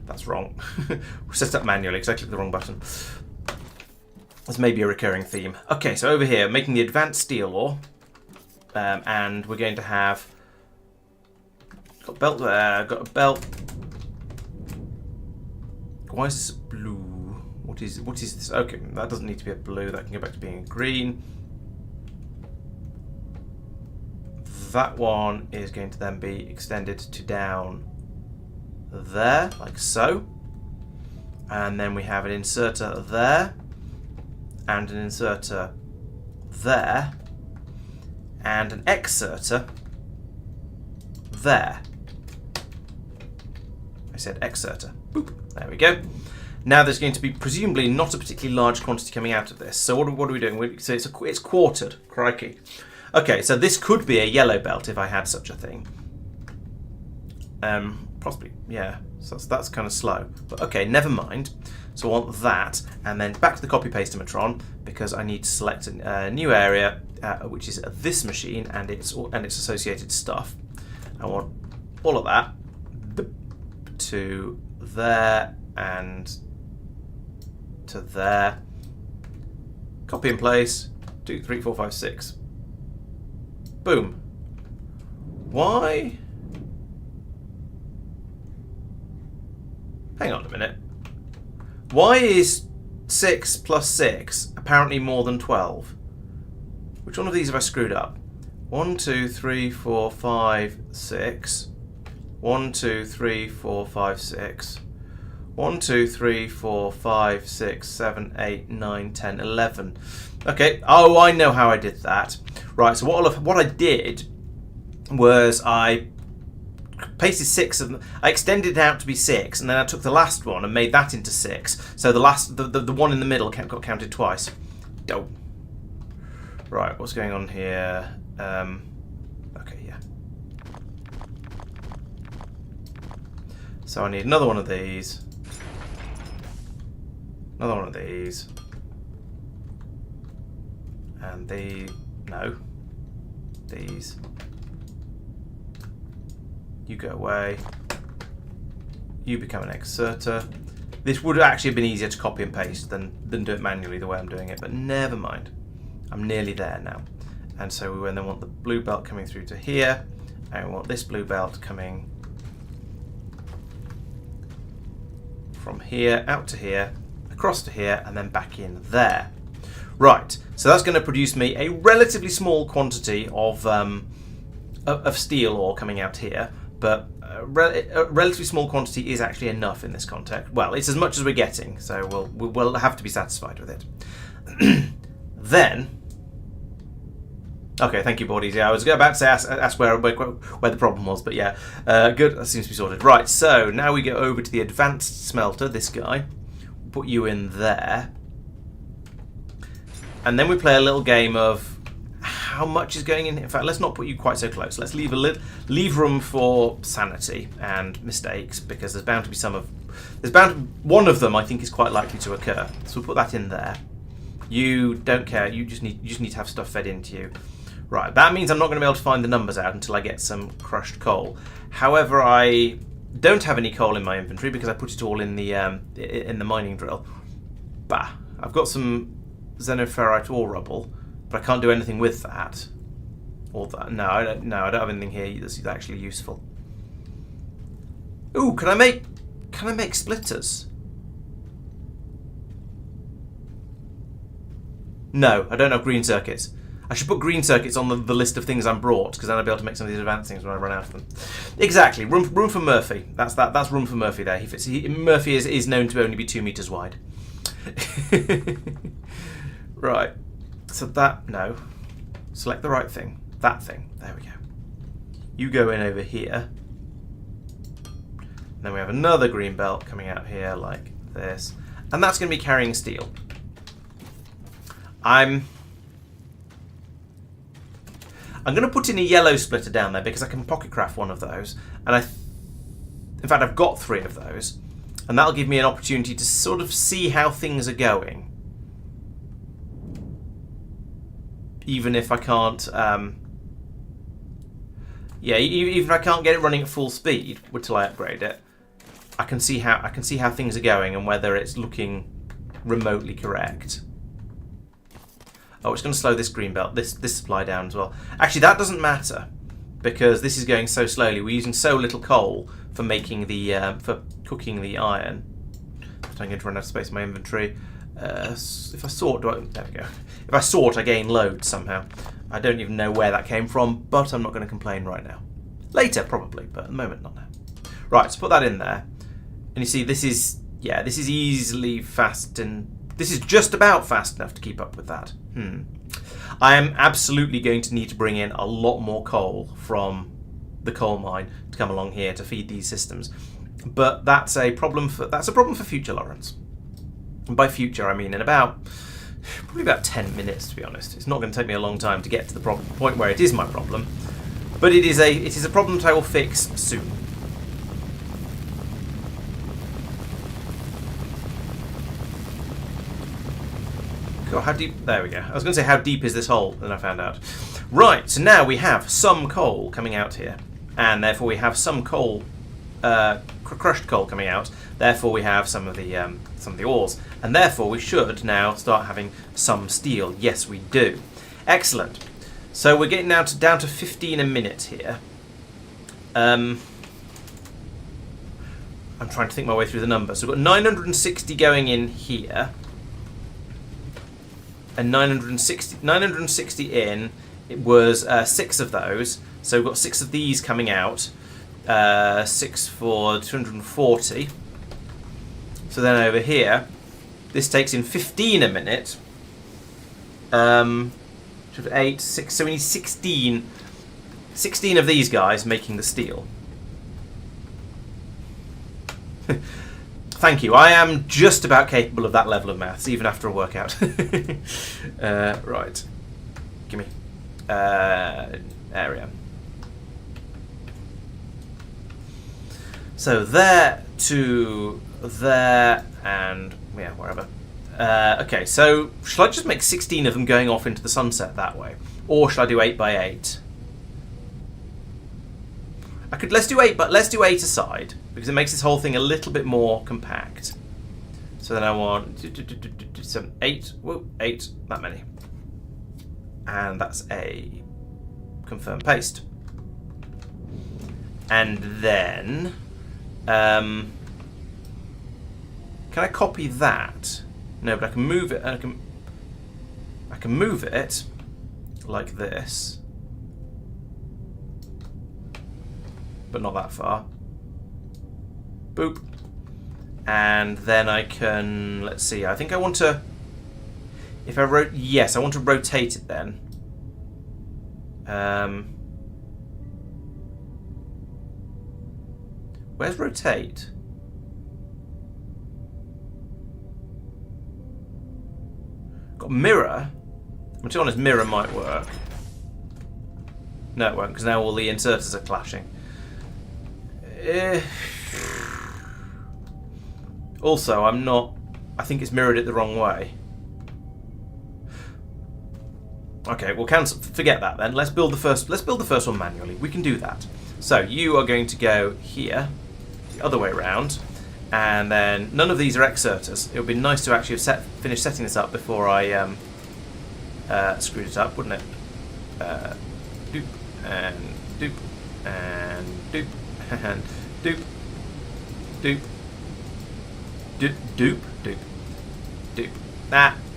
That's wrong. We'll set it up manually because I clicked the wrong button. There's maybe a recurring theme. Okay, so over here, making the advanced steel ore. And we're going to have... Got a belt there, got a belt. Why is this blue? What is this? Okay, that doesn't need to be a blue. That can go back to being a green. That one is going to then be extended to down there, like so. And then we have an inserter there, and an inserter there, and an exerter there. I said exerter. Boop. There we go. Now there's going to be presumably not a particularly large quantity coming out of this. So what are we doing? So it's quartered. Crikey. Okay, so this could be a yellow belt if I had such a thing. Possibly, yeah. So that's kind of slow. But okay, never mind. So I want that, and then back to the copy paste-o-matron because I need to select a new area, which is this machine and its associated stuff. I want all of that to there and to there Copy and place. 2, 3, 4, 5, 6. Boom. Why? Hang on a minute. Why is 6 plus 6 apparently more than 12? Which one of these have I screwed up? 1, 2, 3, 4, 5, 6. 1, 2, 3, 4, 5, 6. 1, 2, 3, 4, 5, 6, 7, 8, 9, 10, 11. Okay, oh, I know how I did that. Right, so what I did was I pasted 6 of them. I extended it out to be 6, and then I took the last one and made that into 6. So the one in the middle got counted twice. Dope. Right, what's going on here? Okay, yeah. So I need another one of these. Another one of these. And these. You go away. You become an exerter. This would actually have been easier to copy and paste than do it manually the way I'm doing it, but never mind. I'm nearly there now. And so we then want the blue belt coming through to here, and we want this blue belt coming from here out to here, across to here, and then back in there. Right, so that's going to produce me a relatively small quantity of steel ore coming out here, but a relatively small quantity is actually enough in this context. Well, it's as much as we're getting, so we'll have to be satisfied with it. Then, okay, thank you, Bodies. Yeah, I was about to say ask where the problem was, but yeah, good. That seems to be sorted. Right, so now we go over to the advanced smelter. This guy, put you in there, and then we play a little game of how much is going in. In fact, let's not put you quite so close. Let's leave room for sanity and mistakes, because there's bound to be one of them I think is quite likely to occur. So we'll put that in there. You don't care. You just need to have stuff fed into you. Right. That means I'm not going to be able to find the numbers out until I get some crushed coal. However, I don't have any coal in my inventory because I put it all in the mining drill. Bah. I've got some xenoferrite ore rubble, but I can't do anything with that. Or that. No, I don't have anything here that's actually useful. Ooh, can I make splitters? No, I don't have green circuits. I should put green circuits on the list of things I'm brought, because then I'll be able to make some of these advanced things when I run out of them. Exactly, room for Murphy. That's room for Murphy there. Murphy is known to only be 2 meters wide. Right. So no. Select the right thing. That thing. There we go. You go in over here. Then we have another green belt coming out here like this. And that's going to be carrying steel. I'm going to put in a yellow splitter down there because I can pocket craft one of those. And in fact, I've got 3 of those. And that'll give me an opportunity to sort of see how things are going. Even if I can't, even if I can't get it running at full speed until I upgrade it, I can see how things are going and whether it's looking remotely correct. Oh, it's going to slow this green belt, this supply down as well. Actually, that doesn't matter because this is going so slowly. We're using so little coal for making for cooking the iron. I'm going to run out of space in my inventory. If I sort, there we go. If I sort, I gain loads somehow. I don't even know where that came from, but I'm not going to complain right now. Later, probably, but at the moment, not now. Right, so put that in there. And you see, this is easily fast, and this is just about fast enough to keep up with that. I am absolutely going to need to bring in a lot more coal from the coal mine to come along here to feed these systems. But that's a problem for future, Laurence. And by future, I mean in probably about 10 minutes, to be honest. It's not going to take me a long time to get to the point where it is my problem. But it is a problem that I will fix soon. God, how deep? There we go. I was going to say, how deep is this hole? Then I found out. Right, so now we have some coal coming out here. And therefore we have some coal crushed coal coming out. Therefore, we have some of the ores, and therefore we should now start having some steel. Yes, we do. Excellent. So we're getting down to 15 a minute here. I'm trying to think my way through the numbers. So we've got 960 going in here, and 960 in. It was 6 of those. So we've got 6 of these coming out. 6 for 240. So then over here, this takes in 15 a minute. 8, 6, so we need 16 of these guys making the steel. Thank you. I am just about capable of that level of maths, even after a workout. Right. Give me. Area. So there to there and yeah, wherever. Okay, so shall I just make 16 of them going off into the sunset that way, or shall I do 8 by 8? I could let's do 8 aside because it makes this whole thing a little bit more compact. So then I want 7, 8, whoop, 8, that many, and that's a confirm paste, and then. Can I copy that? No, but I can move it. I can move it like this, but not that far. Boop, and then I can. Let's see. I think I want to. If I yes, I want to rotate it then. Where's rotate? Got mirror. I'm to be honest, mirror might work. No, it won't, because now all the inserters are clashing. Also, I'm not. I think it's mirrored it the wrong way. Okay, we'll cancel. Forget that then. Let's build the first. Let's build the first one manually. We can do that. So you are going to go here. The other way around, and then none of these are exerters. It would be nice to actually have finished setting this up before I screwed it up, wouldn't it? Doop and doop and doop and doop doop doop doop doop doop.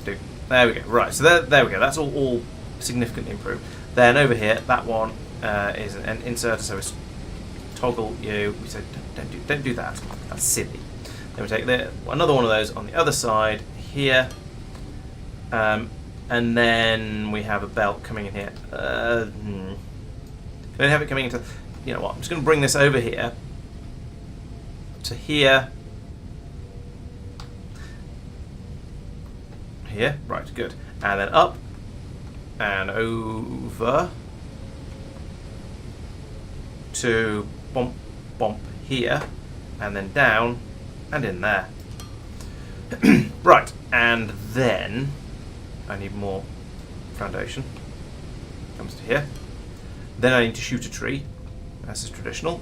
Doop. There we go. Right. So there we go. That's all significantly improved. Then over here, that one is an inserter. So it's toggle you. We said don't do that. That's silly. Then we take another one of those on the other side here, and then we have a belt coming in here. Then have it coming into. You know what? I'm just going to bring this over here to here. Here, right, good, and then up and over to bump here, and then down and in there. Right, and then I need more foundation. Comes to here. Then I need to shoot a tree. This is traditional.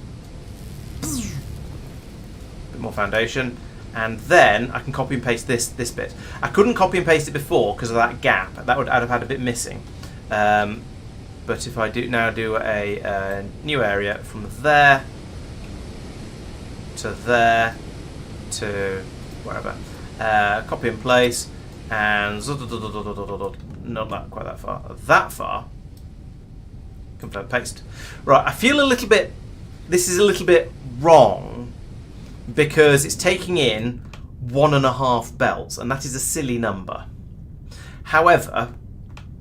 Bit more foundation. And then I can copy and paste this bit. I couldn't copy and paste it before because of that gap. I'd have had a bit missing. But if I do a new area from there to there to wherever, copy and place, and not that quite that far. That far. Confirm paste. Right. I feel a little bit. This is a little bit wrong, because it's taking in 1.5 belts, and that is a silly number. However,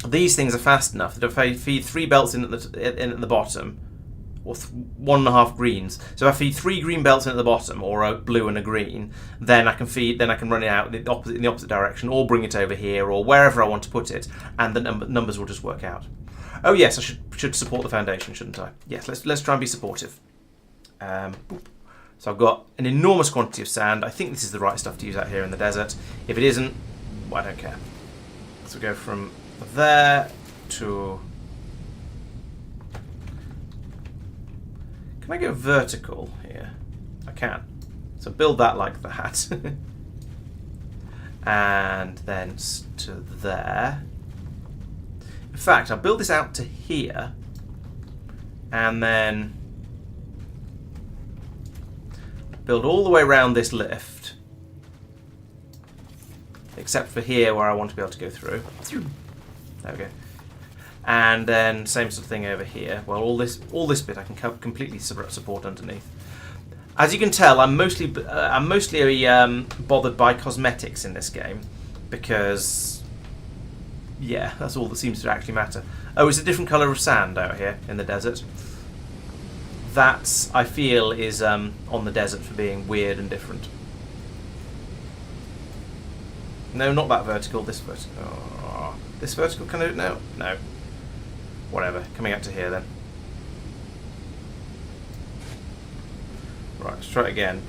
these things are fast enough that if I feed 3 belts in at the bottom, or 1.5 greens, so if I feed 3 green belts in at the bottom, or a blue and a green, then I can run it out in the opposite direction, or bring it over here, or wherever I want to put it, and the numbers will just work out. Oh yes, I should support the foundation, shouldn't I? Yes, let's try and be supportive. So I've got an enormous quantity of sand. I think this is the right stuff to use out here in the desert. If it isn't, well, I don't care. So we go from there to... Can I go vertical here? can. So build that like that. And then to there. In fact, I'll build this out to here. And then build all the way around this lift. Except for here where I want to be able to go through. There we go. And then same sort of thing over here. Well, all this bit I can completely support underneath. As you can tell, I'm mostly bothered by cosmetics in this game, because yeah, that's all that seems to actually matter. Oh, it's a different colour of sand out here in the desert. That, I feel, is on the desert for being weird and different. No, not that vertical. This vertical. Oh, this vertical. Can I do it now? No. Whatever. Coming out to here then. Right, let's try it again.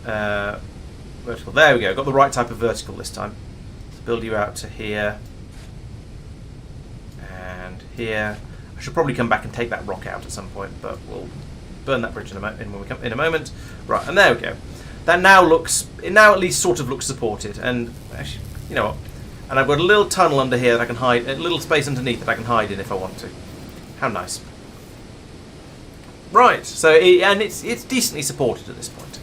Vertical. There we go. Got the right type of vertical this time. Let's build you out to here. And here. I should probably come back and take that rock out at some point, but we'll burn that bridge in a moment. Right, and there we go. That now looks... It now at least sort of looks supported. And actually, you know what? And I've got a little tunnel under here that I can hide... A little space underneath that I can hide in if I want to. How nice. Right, so it's decently supported at this point.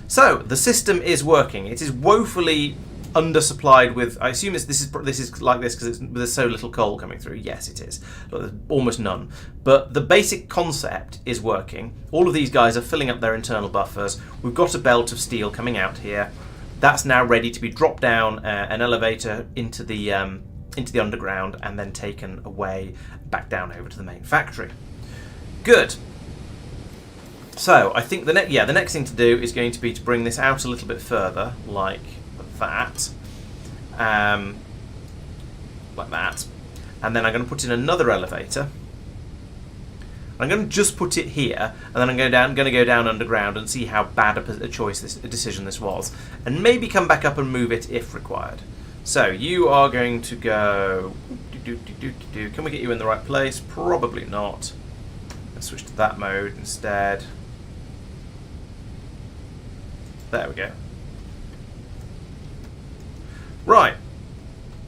So the system is working. It is woefully undersupplied with. I assume this is like this because there's so little coal coming through. Yes, it is. But there's almost none. But the basic concept is working. All of these guys are filling up their internal buffers. We've got a belt of steel coming out here. That's now ready to be dropped down an elevator into the underground and then taken away back down over to the main factory. Good. So I think the next thing to do is going to be to bring this out a little bit further, like that, and then I'm going to put in another elevator. I'm going to just put it here, and then I'm going to go down underground and see how bad a decision this was, and maybe come back up and move it if required. So you are going to go. Can we get you in the right place? Probably not. Let's switch to that mode instead. There we go. Right.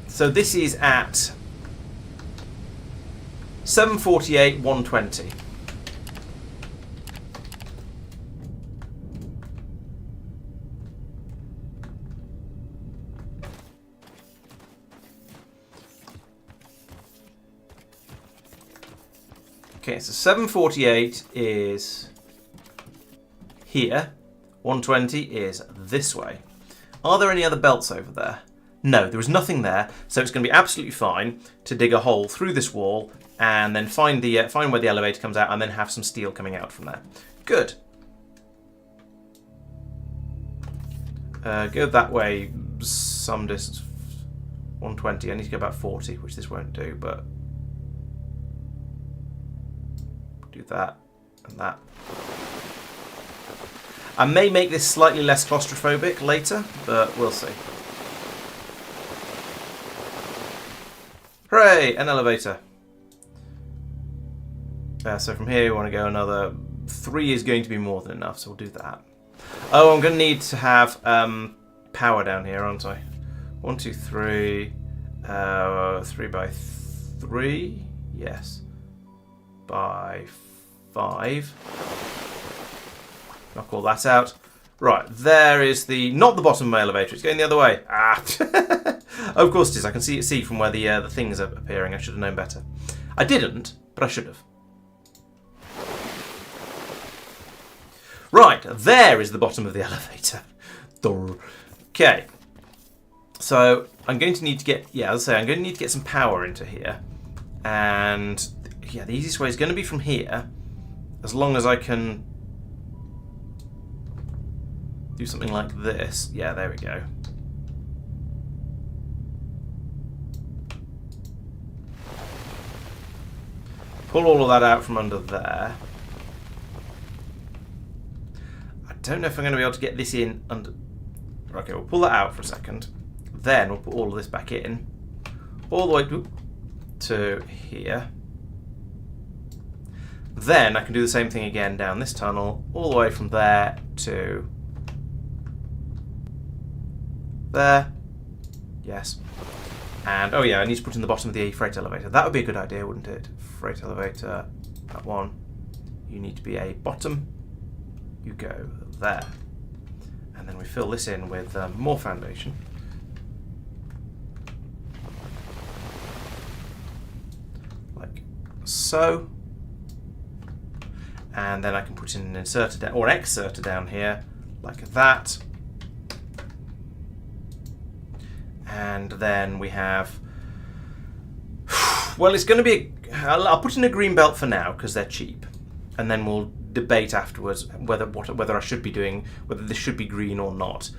So this is at 748, 120. Okay, so 748 is here. 120 is this way. Are there any other belts over there? No, there is nothing there, so it's going to be absolutely fine to dig a hole through this wall and then find where the elevator comes out and then have some steel coming out from there. Good. Go that way some distance. 120. I need to go about 40, which this won't do, but do that and that. I may make this slightly less claustrophobic later, but we'll see. Hooray! An elevator. So from here we want to go another 3 is going to be more than enough, so we'll do that. Oh, I'm going to need to have power down here, aren't I? 1, 2, 3. 3 by 3. Yes. By 5. Knock all that out. Right, there is the... Not the bottom of my elevator, it's going the other way. Ah! Oh, of course it is. I can see from where the things are appearing. I should have known better. I didn't, but I should have. Right, there is the bottom of the elevator. Okay. So, I'm going to need to get... Yeah, as I say, I'm going to need to get some power into here. And, yeah, the easiest way is going to be from here. As long as I can... do something like this. Yeah, there we go. Pull all of that out from under there. I don't know if I'm going to be able to get this in under... Okay, we'll pull that out for a second. Then we'll put all of this back in. All the way to here. Then I can do the same thing again down this tunnel, all the way from there to there. Yes. And, oh yeah, I need to put in the bottom of the freight elevator. That would be a good idea, wouldn't it? Freight elevator, that one. You need to be a bottom. You go there. And then we fill this in with more foundation. Like so. And then I can put in an inserter down, or an exerter down here, like that. And then we have, well, it's going to be, I'll put in a green belt for now because they're cheap, and then we'll debate afterwards whether I should be doing, whether this should be green or not.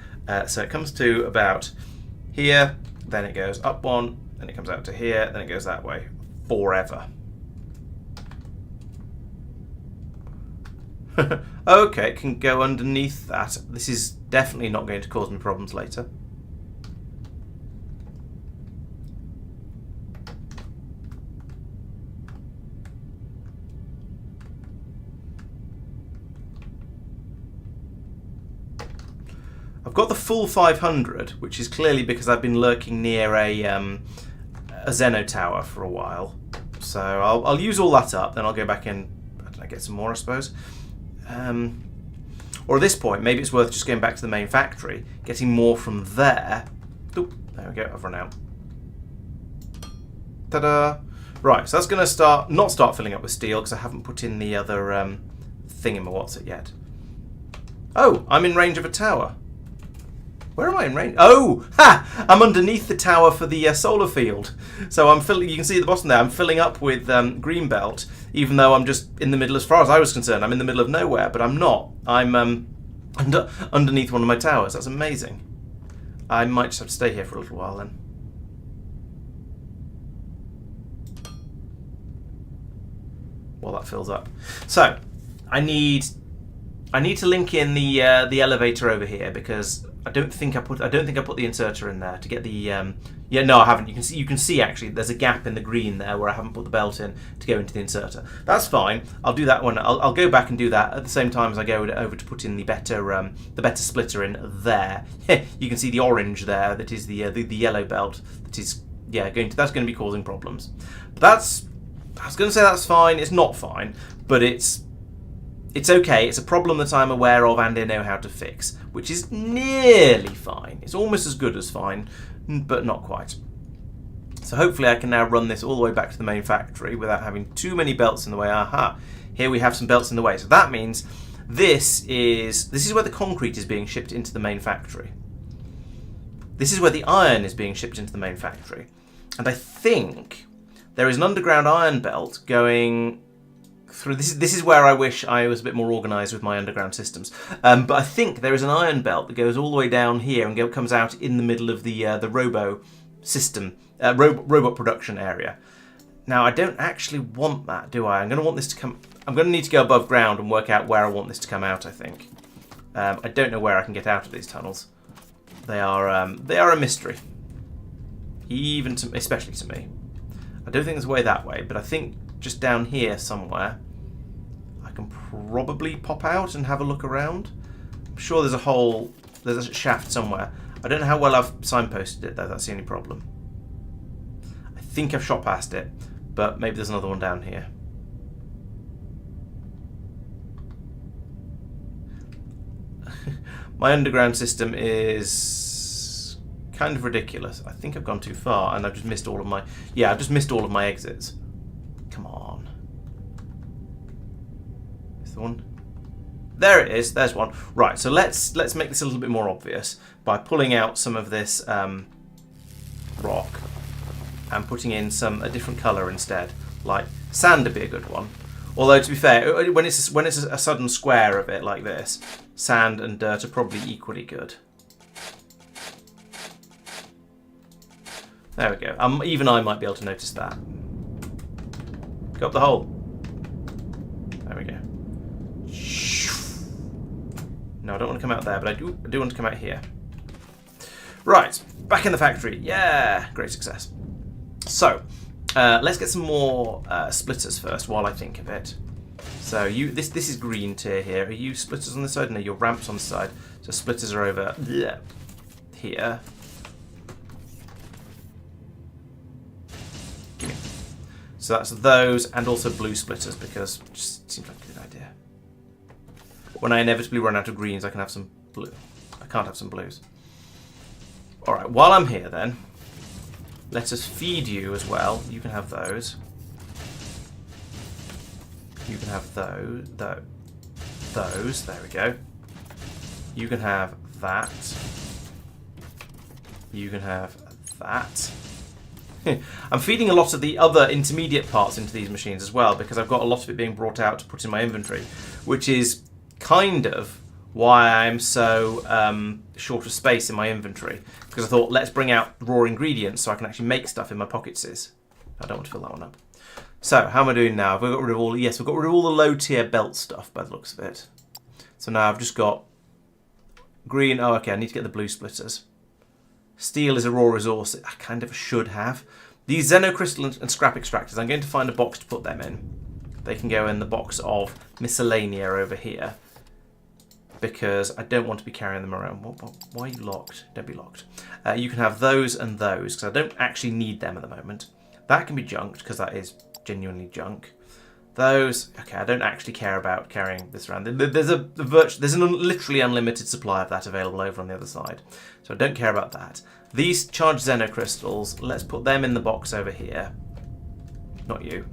So it comes to about here, then it goes up one, then it comes out to here, then it goes that way forever. Okay, can go underneath that. This is definitely not going to cause me problems later. I've got the full 500, which is clearly because I've been lurking near a Xeno tower for a while. So I'll use all that up, then I'll go back in, I don't know, get some more, I suppose. Or at this point, maybe it's worth just going back to the main factory, getting more from there. Oop, there we go, I've run out. Ta-da! Right, so that's going to not start filling up with steel, because I haven't put in the other thingamawhat's-it yet. Oh, I'm in range of a tower. Where am I in range? Oh, ha! I'm underneath the tower for the solar field. So I'm filling. You can see at the bottom there. I'm filling up with green belt, even though I'm just in the middle. As far as I was concerned, I'm in the middle of nowhere. But I'm not. I'm underneath one of my towers. That's amazing. I might just have to stay here for a little while then. While that fills up. So I need to link in the elevator over here because I don't think I put the inserter in there to get the yeah, no, I haven't. You can see actually there's a gap in the green there where I haven't put the belt in to go into the inserter. That's fine. I'll do that one. I'll go back and do that at the same time as I go over to put in the better splitter in there. You can see the orange there. That is the yellow belt. That is that's going to be causing problems. But I was going to say that's fine. It's not fine, but it's okay. It's a problem that I'm aware of and I know how to fix, which is nearly fine. It's almost as good as fine, but not quite. So hopefully I can now run this all the way back to the main factory without having too many belts in the way. Aha! Here we have some belts in the way. So that means this is where the concrete is being shipped into the main factory. This is where the iron is being shipped into the main factory. And I think there is an underground iron belt going through. This is where I wish I was a bit more organised with my underground systems. But I think there is an iron belt that goes all the way down here and comes out in the middle of the robo system, robot production area. Now I don't actually want that, do I? I'm going to want this to come. I'm going to need to go above ground and work out where I want this to come out. I think. I don't know where I can get out of these tunnels. They are a mystery, especially to me. I don't think there's a way that way, but I think just down here somewhere I can probably pop out and have a look around. I'm sure there's a shaft somewhere. I don't know how well I've signposted it though, that's the only problem. I think I've shot past it, but maybe there's another one down here. My underground system is kind of ridiculous. I think I've gone too far and I've just missed all of my... Yeah, I've just missed all of my exits. Come on. Is there one? There it is. There's one. Right, so let's make this a little bit more obvious by pulling out some of this rock and putting in a different colour instead. Like sand would be a good one. Although to be fair, when it's a sudden square of it like this, sand and dirt are probably equally good. There we go. Even I might be able to notice that. Go up the hole. There we go. No, I don't want to come out there, but I do want to come out here. Right, back in the factory. Yeah, great success. So, let's get some more splitters first while I think of it. So this is green tier here. Are you splitters on this side? No, your ramps on the side. So splitters are over here. Gimme. So that's those and also blue splitters because it just seems like a good idea. When I inevitably run out of greens, I can have some blue. I can't have some blues. Alright, while I'm here then, let us feed you as well. You can have those. You can have those. There we go. You can have that. You can have that. I'm feeding a lot of the other intermediate parts into these machines as well because I've got a lot of it being brought out to put in my inventory, which is kind of why I'm so short of space in my inventory, because I thought let's bring out raw ingredients so I can actually make stuff in my pocketses. I don't want to fill that one up. So how am I doing now? Have we got rid of all? Yes, we've got rid of all the low tier belt stuff by the looks of it. So now I've just got green. Oh, okay. I need to get the blue splitters. Steel is a raw resource. I kind of should have these Xeno crystal and scrap extractors. I'm going to find a box to put them in. They can go in the box of miscellanea over here because I don't want to be carrying them around. Why are you locked? Don't be locked. You can have those and those because I don't actually need them at the moment. That can be junked because that is genuinely junk. Those, okay, I don't actually care about carrying this around. There's an literally unlimited supply of that available over on the other side, so I don't care about that. These charged Xeno crystals, let's put them in the box over here. Not you.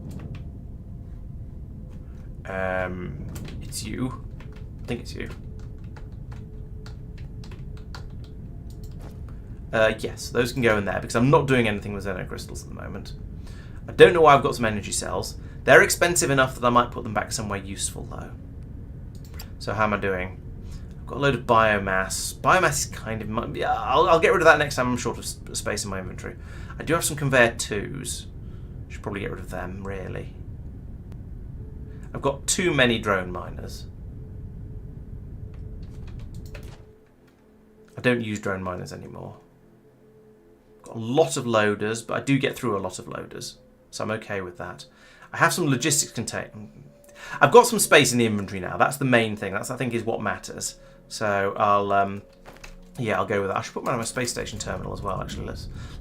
It's you. I think it's you. Yes, those can go in there because I'm not doing anything with Xeno crystals at the moment. I don't know why I've got some energy cells. They're expensive enough that I might put them back somewhere useful though. So how am I doing? I've got a load of biomass. Biomass is kind of... Yeah, I'll get rid of that next time I'm short of space in my inventory. I do have some conveyor 2s. Should probably get rid of them, really. I've got too many drone miners. I don't use drone miners anymore. I've got a lot of loaders, but I do get through a lot of loaders. So I'm okay with that. I have some logistics container. I've got some space in the inventory now. That's the main thing. That's, I think, is what matters. So I'll go with that. I should put my space station terminal as well. Actually,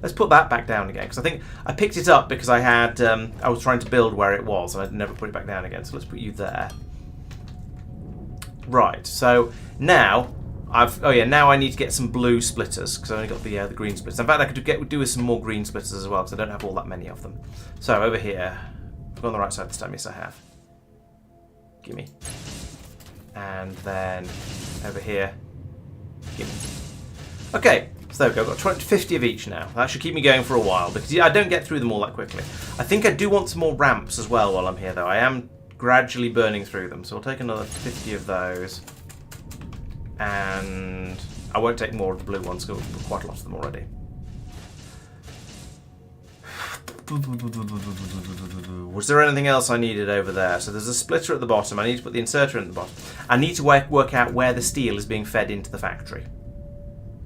let's put that back down again because I think I picked it up because I had I was trying to build where it was and I'd never put it back down again. So let's put you there. Right. So now now I need to get some blue splitters because I only got the green splitters. In fact, I could do with some more green splitters as well because I don't have all that many of them. So over here, I've gone on the right side this time. Yes, I have. Gimme. And then over here, gimme. Okay, so there we go. I've got 50 of each now. That should keep me going for a while because I don't get through them all that quickly. I think I do want some more ramps as well while I'm here, though. I am gradually burning through them, so I'll take another 50 of those. And I won't take more of the blue ones because we've got quite a lot of them already. Was there anything else I needed over there? So there's a splitter at the bottom. I need to put the inserter in the bottom. I need to work out where the steel is being fed into the factory.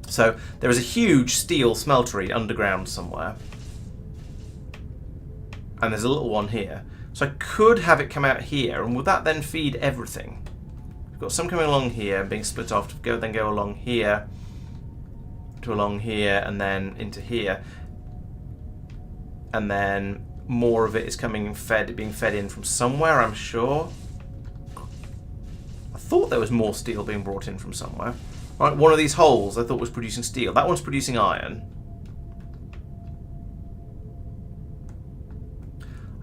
So there is a huge steel smeltery underground somewhere. And there's a little one here. So I could have it come out here, and would that then feed everything? We've got some coming along here and being split off to go along here, to along here, and then into here. And then more of it is being fed in from somewhere, I'm sure. I thought there was more steel being brought in from somewhere. Right, one of these holes I thought was producing steel. That one's producing iron.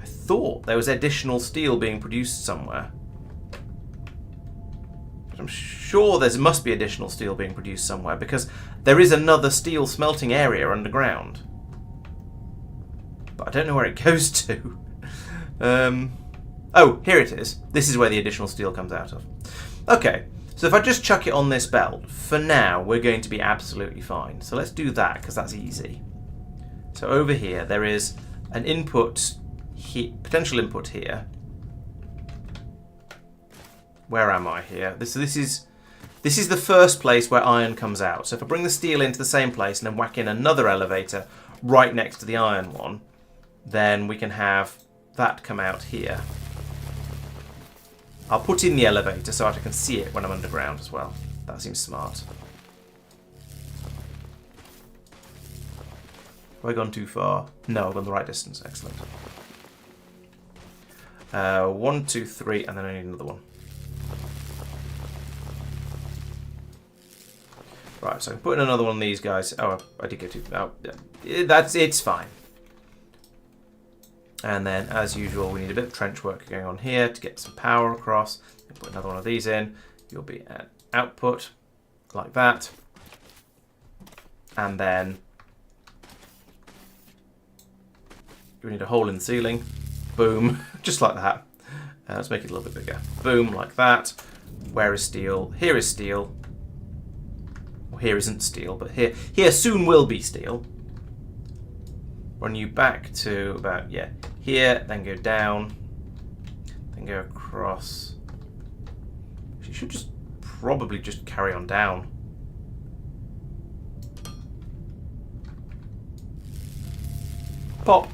I thought there was additional steel being produced somewhere. I'm sure there must be additional steel being produced somewhere because there is another steel smelting area underground. But I don't know where it goes to. Oh, here it is. This is where the additional steel comes out of. Okay, so if I just chuck it on this belt, for now we're going to be absolutely fine. So let's do that because that's easy. So over here there is an input, potential input here. Where am I here? This is the first place where iron comes out. So if I bring the steel into the same place and then whack in another elevator right next to the iron one, then we can have that come out here. I'll put in the elevator so I can see it when I'm underground as well. That seems smart. Have I gone too far? No, I've gone the right distance. Excellent. 1, 2, 3, and then I need another one. Right, so I'm putting another one of these guys. Oh, I did go too. Oh, it's fine. And then, as usual, we need a bit of trench work going on here to get some power across. Put another one of these in. You'll be at output like that, and then you need a hole in the ceiling. Boom, just like that. Let's make it a little bit bigger. Boom, like that. Where is steel? Here is steel. Well, here isn't steel, but here soon will be steel. Run you back to about, yeah, here, then go down, then go across. You should just probably just carry on down. Pop.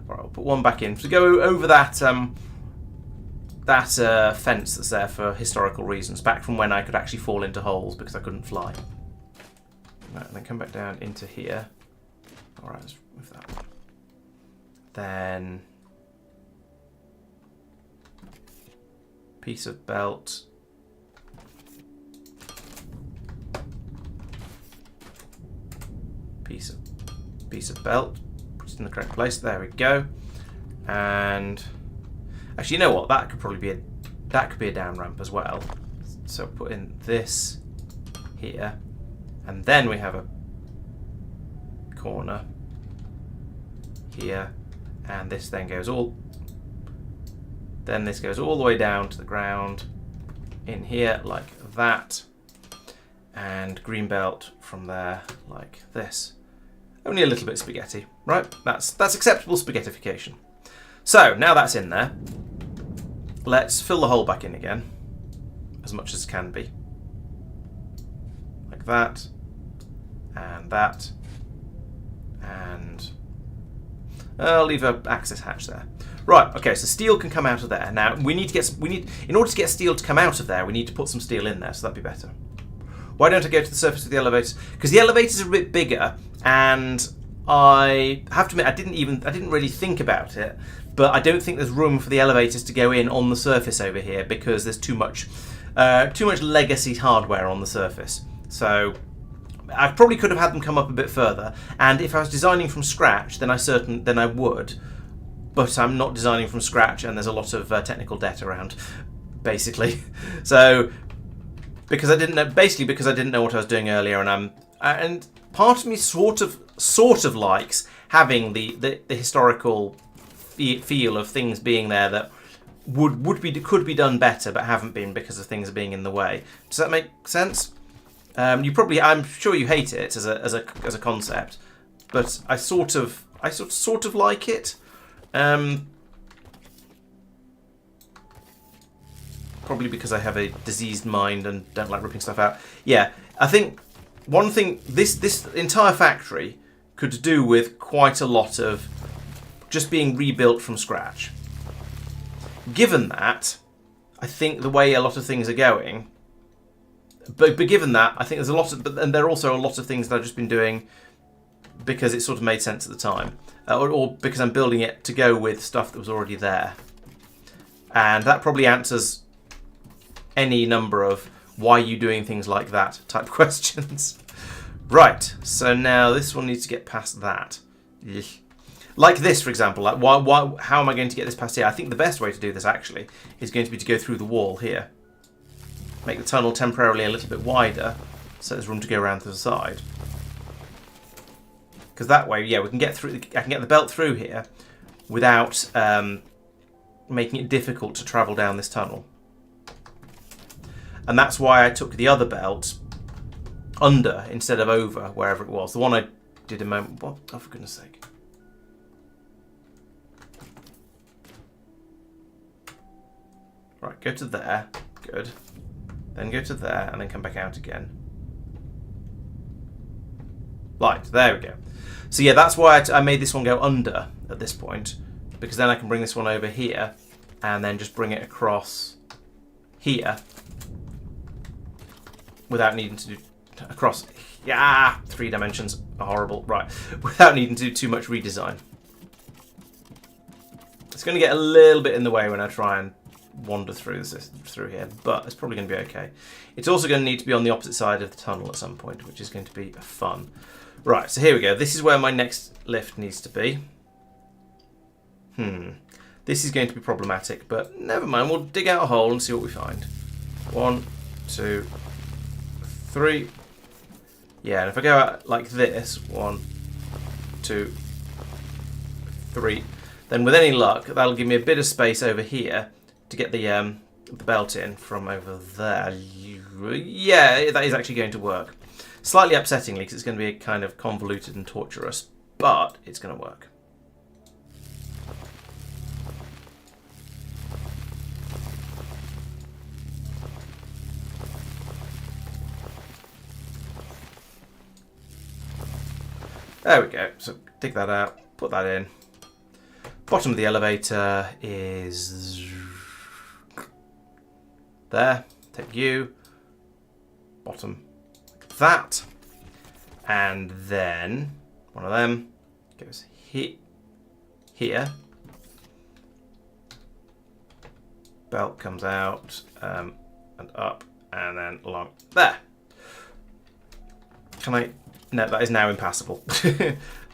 Alright, I'll put one back in. So go over that fence that's there for historical reasons, back from when I could actually fall into holes because I couldn't fly. Right, and then come back down into here. Alright, let's move that one. Then piece of belt. Piece of belt. Put it in the correct place. There we go. And actually, you know what? That could probably be a down ramp as well. So put in this here. And then we have a corner here, and this then goes this goes all the way down to the ground in here like that, and green belt from there like this. Only a little bit spaghetti, right? That's acceptable spaghettification. So now that's in there, let's fill the hole back in again as much as can be, like that. And that, and I'll leave an access hatch there. Right, okay, so steel can come out of there. Now in order to get steel to come out of there, we need to put some steel in there, so that'd be better. Why don't I go to the surface of the elevators? Because the elevators are a bit bigger, and I have to admit I didn't really think about it, but I don't think there's room for the elevators to go in on the surface over here because there's too much legacy hardware on the surface. So I probably could have had them come up a bit further, and if I was designing from scratch, then I would. But I'm not designing from scratch, and there's a lot of technical debt around, basically. So because I didn't know what I was doing earlier, and part of me sort of likes having the historical feel of things being there that could be done better, but haven't been because of things being in the way. Does that make sense? I'm sure you hate it as a concept, but I sort of like it. Probably because I have a diseased mind and don't like ripping stuff out. Yeah, I think one thing this entire factory could do with quite a lot of just being rebuilt from scratch. Given that, I think the way a lot of things are going. But given that, I think there's a lot of, and there are also a lot of things that I've just been doing because it sort of made sense at the time, or because I'm building it to go with stuff that was already there, and that probably answers any number of why are you doing things like that type questions. Right, so now this one needs to get past that. Like this, for example, like how am I going to get this past here? I think the best way to do this actually is going to be to go through the wall here. Make the tunnel temporarily a little bit wider so there's room to go around to the side. Because that way, yeah, we can get through. I can get the belt through here without making it difficult to travel down this tunnel. And that's why I took the other belt under instead of over, wherever it was. The one I did a moment. What? Oh, for goodness sake. Right, go to there. Good. Then go to there, and then come back out again. Right, there we go. So yeah, that's why I made this one go under at this point, because then I can bring this one over here and then just bring it across here without needing to do across. Yeah, 3 dimensions are horrible. Right, without needing to do too much redesign. It's going to get a little bit in the way when I try and wander through here, but it's probably going to be okay. It's also going to need to be on the opposite side of the tunnel at some point, which is going to be fun. Right, so here we go. This is where my next lift needs to be. This is going to be problematic, but never mind. We'll dig out a hole and see what we find. 1, 2, 3. Yeah, and if I go out like this, 1, 2, 3, then with any luck, that'll give me a bit of space over here to get the belt in from over there. Yeah, that is actually going to work. Slightly upsettingly, because it's going to be kind of convoluted and torturous, but it's going to work. There we go. So dig that out, put that in. Bottom of the elevator is there. Take you. Bottom like that. And then one of them goes here. Belt comes out and up and then along there. Can I? No, that is now impassable.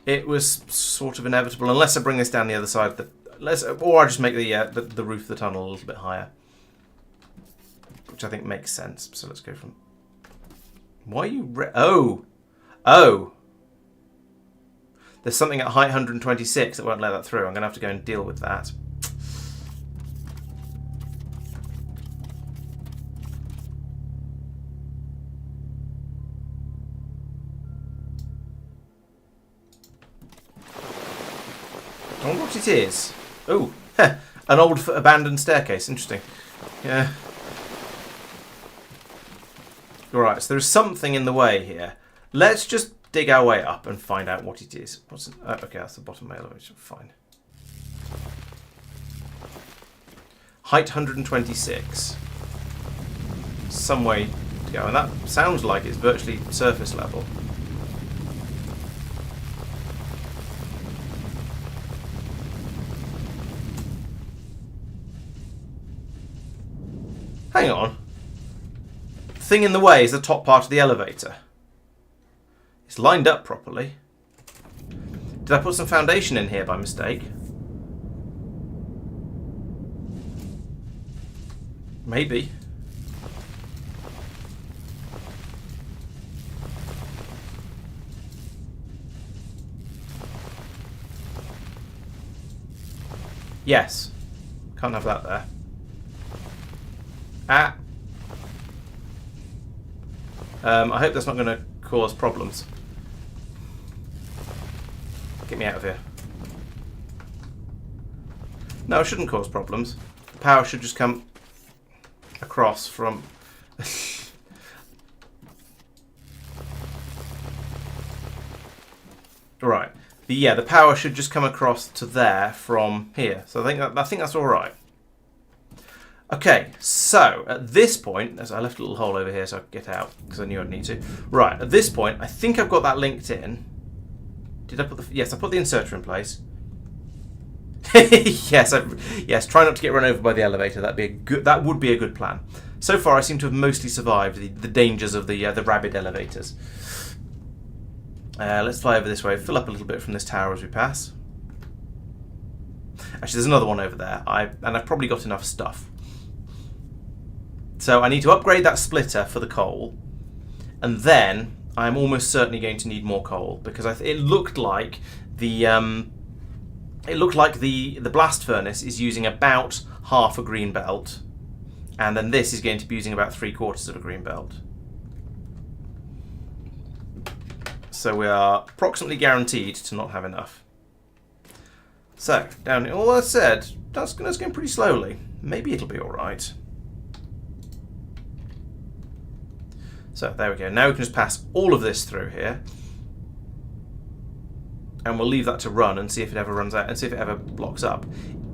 It was sort of inevitable, unless I bring this down the other side of the, or I just make the roof of the tunnel a little bit higher, which I think makes sense. So let's go from. Why are you? Oh. There's something at height 126 that won't let that through. I'm going to have to go and deal with that. I wonder what it is. Oh, an old abandoned staircase. Interesting. Yeah. Alright, so there's something in the way here. Let's just dig our way up and find out what it is. What's it? Okay, that's the bottom of my elevator. Fine. Height 126. Some way to go. And that sounds like it's virtually surface level. Hang on. The thing in the way is the top part of the elevator. It's lined up properly. Did I put some foundation in here by mistake? Maybe. Yes. Can't have that there. Ah. I hope that's not going to cause problems. Get me out of here. No, it shouldn't cause problems. The power should just come across from... Right. The power should just come across to there from here. So I think that's all right. Okay, so at this point, as I left a little hole over here so I could get out because I knew I'd need to. Right, at this point, I think I've got that linked in. Did I put the? Yes, I put the inserter in place. Yes, try not to get run over by the elevator. That would be a good plan. So far, I seem to have mostly survived the dangers of the rabid elevators. Let's fly over this way. Fill up a little bit from this tower as we pass. Actually, there's another one over there. I've probably got enough stuff. So I need to upgrade that splitter for the coal, and then I'm almost certainly going to need more coal because it looked like the blast furnace is using about half a green belt, and then this is going to be using about 3/4 of a green belt. So we are approximately guaranteed to not have enough. So down here, all that said, that's going pretty slowly. Maybe it'll be all right. So there we go. Now we can just pass all of this through here. and we'll leave that to run and see if it ever runs out and see if it ever blocks up.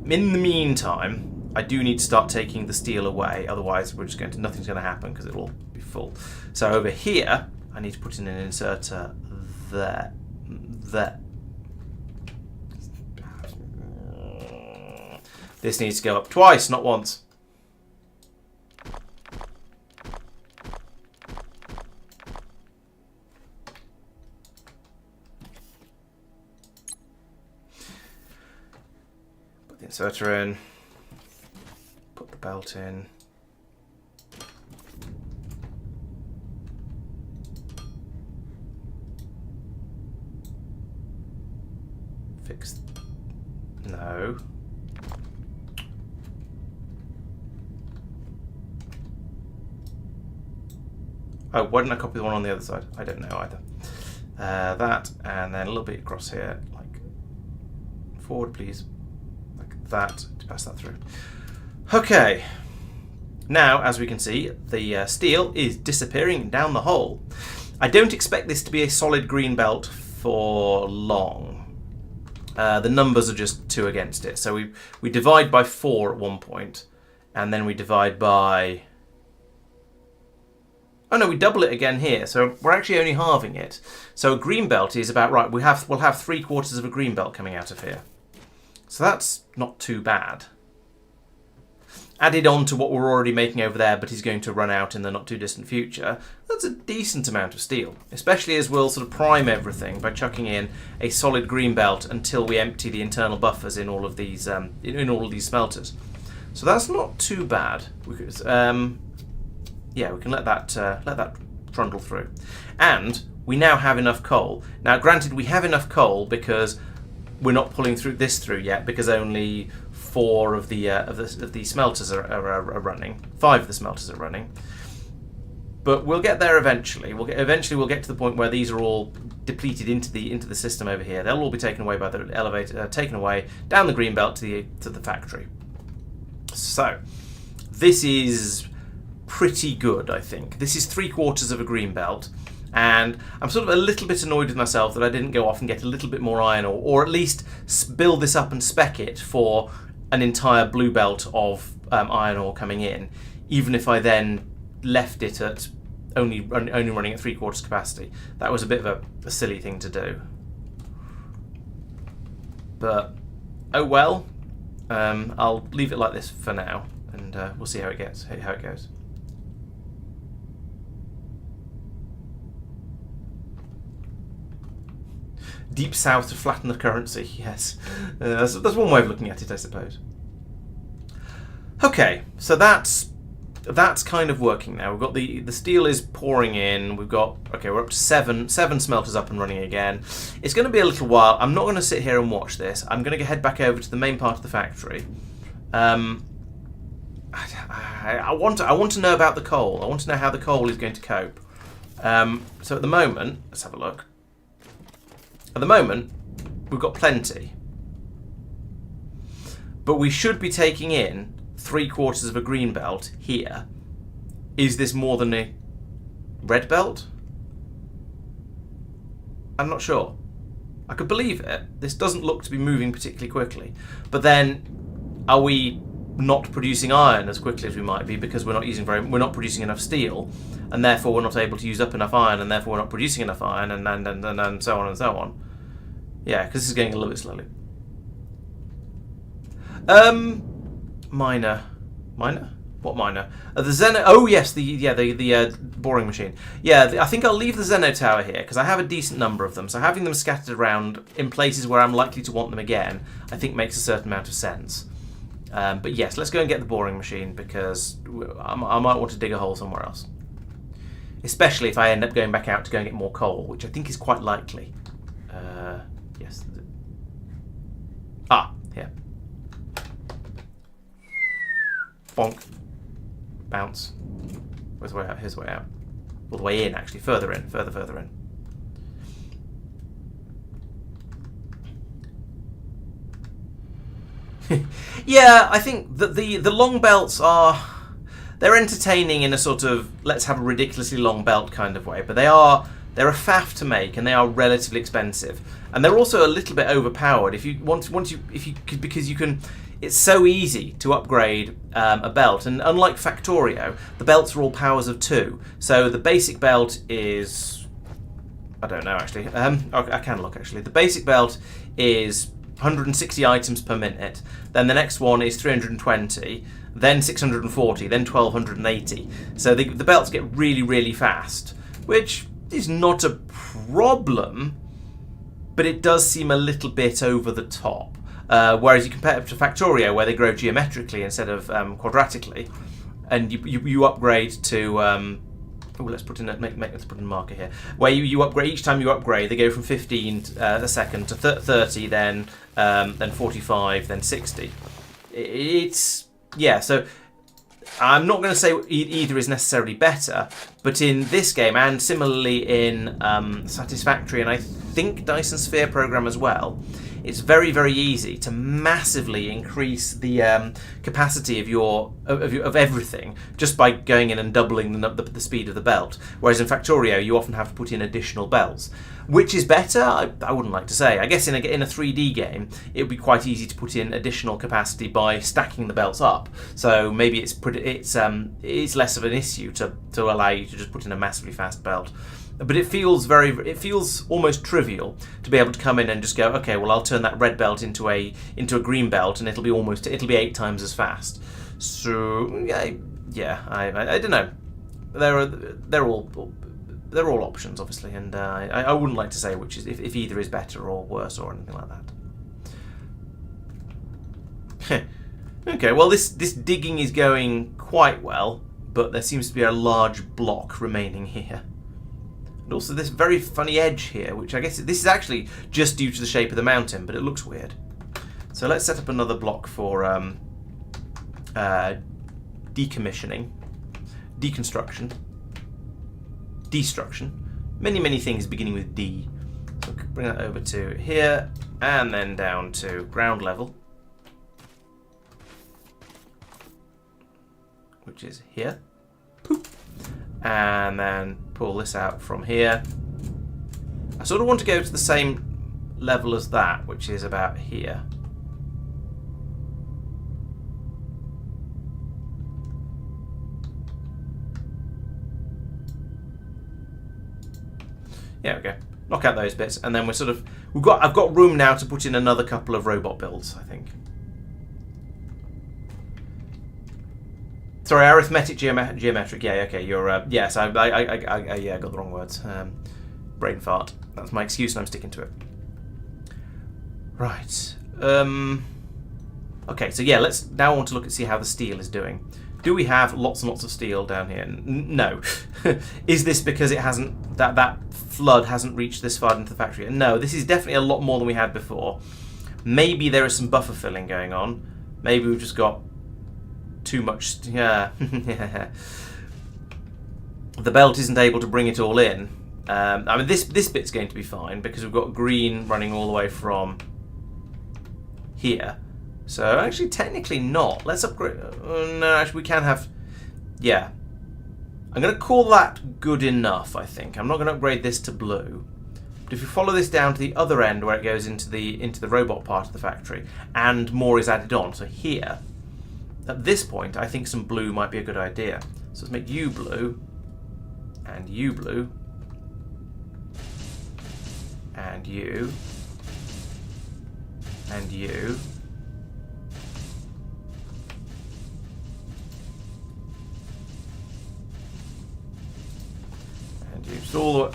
In the meantime, I do need to start taking the steel away, otherwise nothing's going to happen because it will be full. So over here, I need to put in an inserter there. This needs to go up twice, not once. Put the inserter in. Put the belt in. Fix. No. Oh, why didn't I copy the one on the other side? I don't know either. That, and then a little bit across here, like forward, please, like that, to pass that through. Okay. Now, as we can see, the steel is disappearing down the hole. I don't expect this to be a solid green belt for long. The numbers are just 2 against it. So we divide by 4 at one point, and then we divide by... Oh no, we double it again here, so we're actually only halving it. So a green belt is about right. We'll have 3/4 of a green belt coming out of here. So that's not too bad. Added on to what we're already making over there, but is going to run out in the not too distant future, that's a decent amount of steel. Especially as we'll sort of prime everything by chucking in a solid green belt until we empty the internal buffers in all of these in all of these smelters. So that's not too bad. We could, yeah, we can let that trundle through, and we now have enough coal. Now, granted, we have enough coal because we're not pulling this through yet, because only 4 of the smelters are running. 5 of the smelters are running, but we'll get there eventually. We'll get to the point where these are all depleted into the system over here. They'll all be taken away by the elevator, taken away down the green belt to the factory. So this is pretty good, I think. This is 3/4 of a green belt, and I'm sort of a little bit annoyed with myself that I didn't go off and get a little bit more iron ore, or at least build this up and spec it for an entire blue belt of iron ore coming in, even if I then left it at only running at 3/4 capacity. That was a bit of a silly thing to do, but oh well. I'll leave it like this for now, and we'll see how it goes. Deep south to flatten the currency, yes. That's one way of looking at it, I suppose. Okay, so that's kind of working now. We've got the steel is pouring in. We've got, okay, we're up to seven smelters up and running again. It's going to be a little while. I'm not going to sit here and watch this. I'm going to head back over to the main part of the factory. I want to know about the coal. I want to know how the coal is going to cope. So at the moment, let's have a look. At the moment, we've got plenty, but we should be taking in 3/4 of a green belt here. Is this more than a red belt? I'm not sure. I could believe it. This doesn't look to be moving particularly quickly. But then, are we not producing iron as quickly as we might be because we're not producing enough steel, and therefore we're not able to use up enough iron, and therefore we're not producing enough iron, and so on and so on. Yeah, because this is going a little bit slowly. Miner? What miner? The Xeno. Oh yes, the boring machine. Yeah, I think I'll leave the Xeno tower here because I have a decent number of them. So having them scattered around in places where I'm likely to want them again, I think makes a certain amount of sense. But yes, let's go and get the boring machine because I might want to dig a hole somewhere else. Especially if I end up going back out to go and get more coal, which I think is quite likely. Yes. Ah, here. Bonk. Bounce. Where's the way out? Here's the way out. All the way in, actually. Further in. Further in. Yeah, I think that the long belts they're entertaining in a sort of let's have a ridiculously long belt kind of way, but they are They're a faff to make, and they are relatively expensive, and they're also a little bit overpowered. If you want, because you can. It's so easy to upgrade a belt, and unlike Factorio, the belts are all powers of 2. So the basic belt is, I don't know actually. I can look actually. The basic belt is 160 items per minute. Then the next one is 320. Then 640. Then 1280. So the belts get really, really fast, which is not a problem, but it does seem a little bit over the top. Whereas you compare it to Factorio, where they grow geometrically instead of quadratically, and you upgrade to let's put in let's put in a marker here, where you upgrade each time you upgrade, they go from 15 a second to 30, then 45, then 60. It's so. I'm not going to say either is necessarily better, but in this game, and similarly in Satisfactory, and I think Dyson Sphere program as well, it's very, very easy to massively increase the capacity of everything just by going in and doubling the speed of the belt. Whereas in Factorio, you often have to put in additional belts. Which is better? I wouldn't like to say. I guess in a 3D game, it would be quite easy to put in additional capacity by stacking the belts up. So maybe it's less of an issue to allow you to just put in a massively fast belt. But it feels almost trivial to be able to come in and just go, okay, well, I'll turn that red belt into a green belt, and it'll be 8 times as fast. So yeah, I don't know. They're all options, obviously, and I wouldn't like to say which is if either is better or worse or anything like that. Okay, well, this digging is going quite well, but there seems to be a large block remaining here. And also this very funny edge here, which I guess this is actually just due to the shape of the mountain, but it looks weird. So let's set up another block for decommissioning, deconstruction, destruction. Many things beginning with D. So bring that over to here, and then down to ground level, which is here. Poop. And then pull this out from here. I sort of want to go to the same level as that, which is about here. Yeah, we go. Knock out those bits, and then I've got room now to put in another couple of robot builds, I think. Sorry, arithmetic, geometric. Yeah, okay, you're. Yes, I got the wrong words. Brain fart. That's my excuse, and I'm sticking to it. Right. Okay, so yeah, let's now want to look and see how the steel is doing. Do we have lots and lots of steel down here? No. Is this because it hasn't that flood hasn't reached this far into the factory? No, this is definitely a lot more than we had before. Maybe there is some buffer filling going on. Maybe we've just got too much. Yeah. The belt isn't able to bring it all in. I mean, this bit's going to be fine because we've got green running all the way from here. So actually, technically not. Let's upgrade. No, actually, we can have. Yeah, I'm going to call that good enough. I think I'm not going to upgrade this to blue. But if you follow this down to the other end where it goes into the robot part of the factory, and more is added on. So here, at this point, I think some blue might be a good idea. So let's make you blue, and you blue, and you, and you. Just all the way.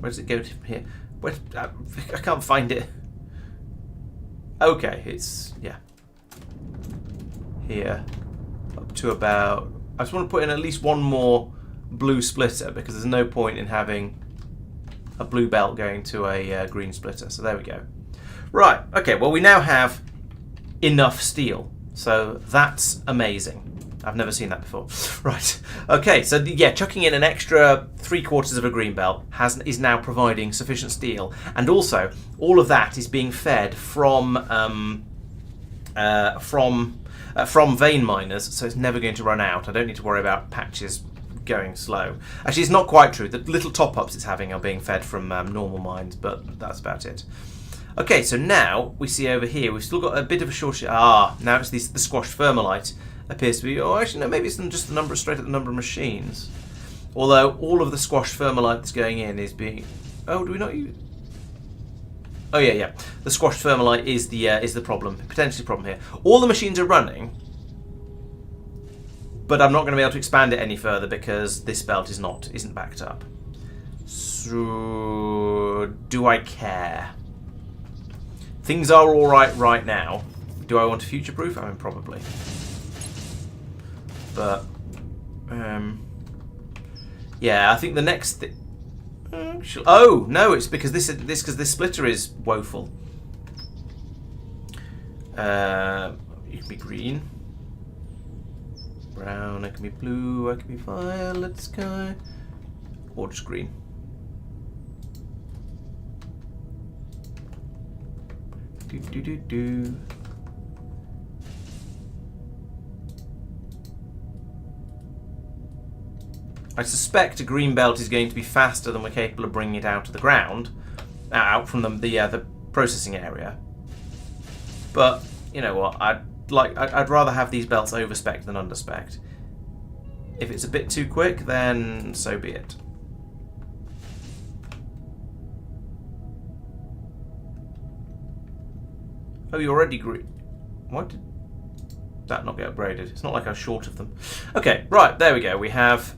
Where does it go to here? Where, I can't find it. Okay, it's yeah. Here, up to about. I just want to put in at least one more blue splitter because there's no point in having a blue belt going to a green splitter. So there we go. Right, okay, well we now have enough steel, so that's amazing. I've never seen that before. Right, okay, so yeah, chucking in an extra 3/4 of a green belt is now providing sufficient steel, and also all of that is being fed from from vein miners, so it's never going to run out. I don't need to worry about patches going slow. Actually, it's not quite true. The little top-ups it's having are being fed from normal mines, but that's about it. Okay, so now we see over here, we've still got a bit of a shortage. Now it's the squashed thermalite appears to be... Oh, actually, no, maybe it's just the number, straight at the number of machines. Although all of the squashed thermalite that's going in is being... Oh, do we not use... Oh, yeah. The squashed thermalite is the problem, potentially problem here. All the machines are running, but I'm not going to be able to expand it any further because this belt isn't backed up. So, do I care? Things are all right now. Do I want to future-proof? I mean, probably. But, yeah, I think the next thing... Oh no! It's because this splitter is woeful. It can be green, brown. It can be blue. It can be violet sky, or just green. Do. I suspect a green belt is going to be faster than we're capable of bringing it out of the ground, out from the processing area. But you know what? I'd rather have these belts overspec'd than underspec'd. If it's a bit too quick, then so be it. Oh, you're already green. What? Did that not get upgraded? It's not like I was short of them. Okay, right, there we go. We have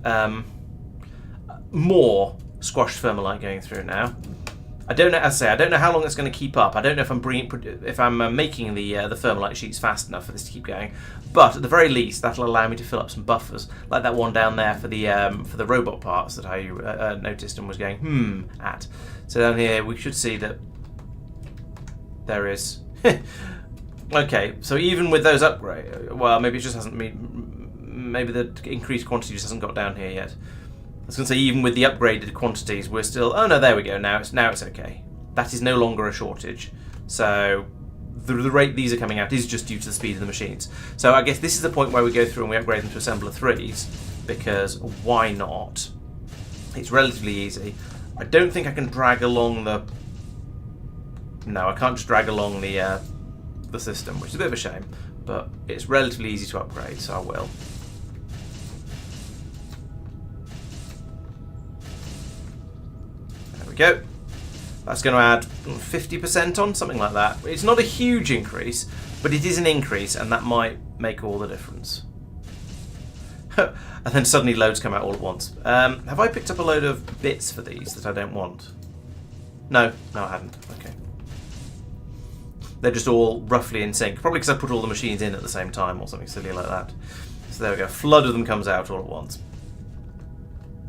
more squashed thermalite going through now. I don't know. As I say, I don't know how long it's going to keep up. I don't know if I'm making the thermalite sheets fast enough for this to keep going. But at the very least, that'll allow me to fill up some buffers, like that one down there for the robot parts that I noticed and was going at. So down here, we should see that there is. Okay, so even with those upgrades, well, maybe it just hasn't maybe the increased quantity just hasn't got down here yet. I was going to say, even with the upgraded quantities, we're still... Oh no, there we go. Now it's okay. That is no longer a shortage. So the rate these are coming out is just due to the speed of the machines. So I guess this is the point where we go through and we upgrade them to assembler 3s, because why not? It's relatively easy. I don't think I can drag along the... No, I can't just drag along the system, which is a bit of a shame, but it's relatively easy to upgrade, so I will. There we go. That's going to add 50% on, something like that. It's not a huge increase, but it is an increase, and that might make all the difference. And then suddenly loads come out all at once. Have I picked up a load of bits for these that I don't want? No, I haven't. Okay. They're just all roughly in sync. Probably because I put all the machines in at the same time or something silly like that. So there we go. Flood of them comes out all at once.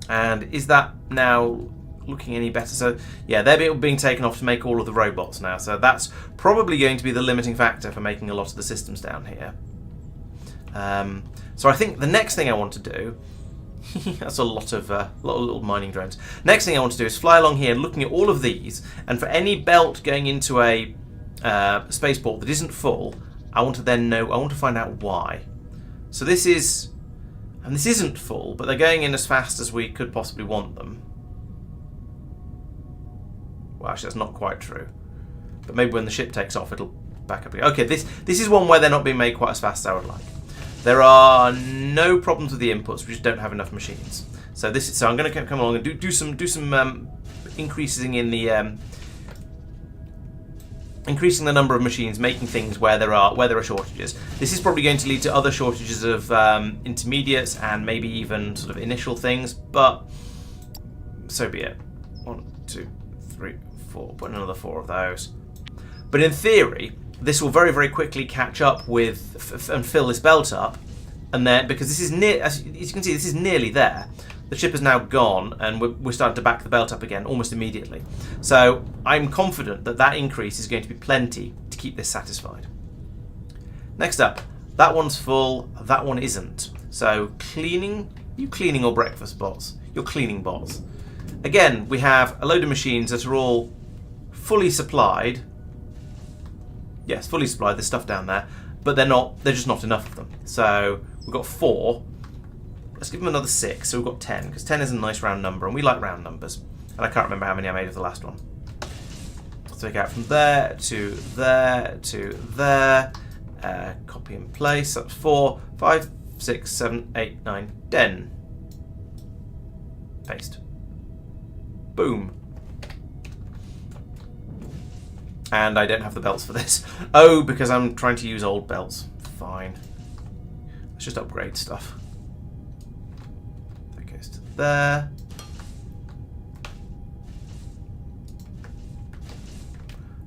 And is that now looking any better? So yeah, they're being taken off to make all of the robots now. So that's probably going to be the limiting factor for making a lot of the systems down here. So I think the next thing I want to do... That's a lot of little mining drones. Next thing I want to do is fly along here looking at all of these, and for any belt going into a spaceport that isn't full, I want to then know. I want to find out why. So this is, and this isn't full, but they're going in as fast as we could possibly want them. Well, actually, that's not quite true. But maybe when the ship takes off, it'll back up again. Okay, this is one where they're not being made quite as fast as I would like. There are no problems with the inputs. We just don't have enough machines. So so I'm going to come along and do some increasing in the. Increasing the number of machines, making things where there are shortages. This is probably going to lead to other shortages of intermediates and maybe even sort of initial things, but so be it. 1, 2, 3, 4. Put another 4 of those. But in theory, this will very, very quickly catch up with and fill this belt up, and then because this is near, as you can see, this is nearly there. The ship is now gone, and we're starting to back the belt up again almost immediately. So I'm confident that that increase is going to be plenty to keep this satisfied. Next up, that one's full, that one isn't. So cleaning, you cleaning or breakfast bots? You're cleaning bots. Again, we have a load of machines that are all fully supplied. Yes, fully supplied, there's stuff down there. but they're not. They're just not enough of them. So we've got 4. Let's give them another 6. So we've got 10, because 10 is a nice round number, and we like round numbers. And I can't remember how many I made of the last one. Let's take out from there to there to there. Copy and place. That's 4, 5, 6, 7, 8, 9, 10. Paste. Boom. And I don't have the belts for this. Oh, because I'm trying to use old belts. Fine. Let's just upgrade stuff. That goes to there.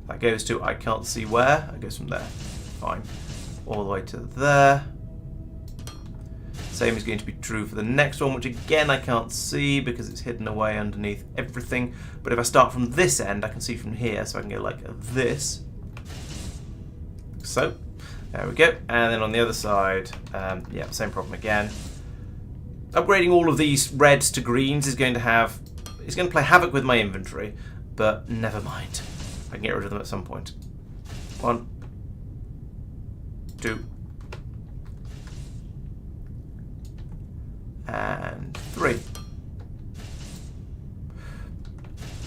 That goes to I can't see where. It goes from there. Fine. All the way to there. Same is going to be true for the next one, which again I can't see because it's hidden away underneath everything. But if I start from this end, I can see from here, so I can go like this. So, there we go. And then on the other side, yeah, same problem again. Upgrading all of these reds to greens is going to play havoc with my inventory, but never mind. I can get rid of them at some point. 1, 2, and 3.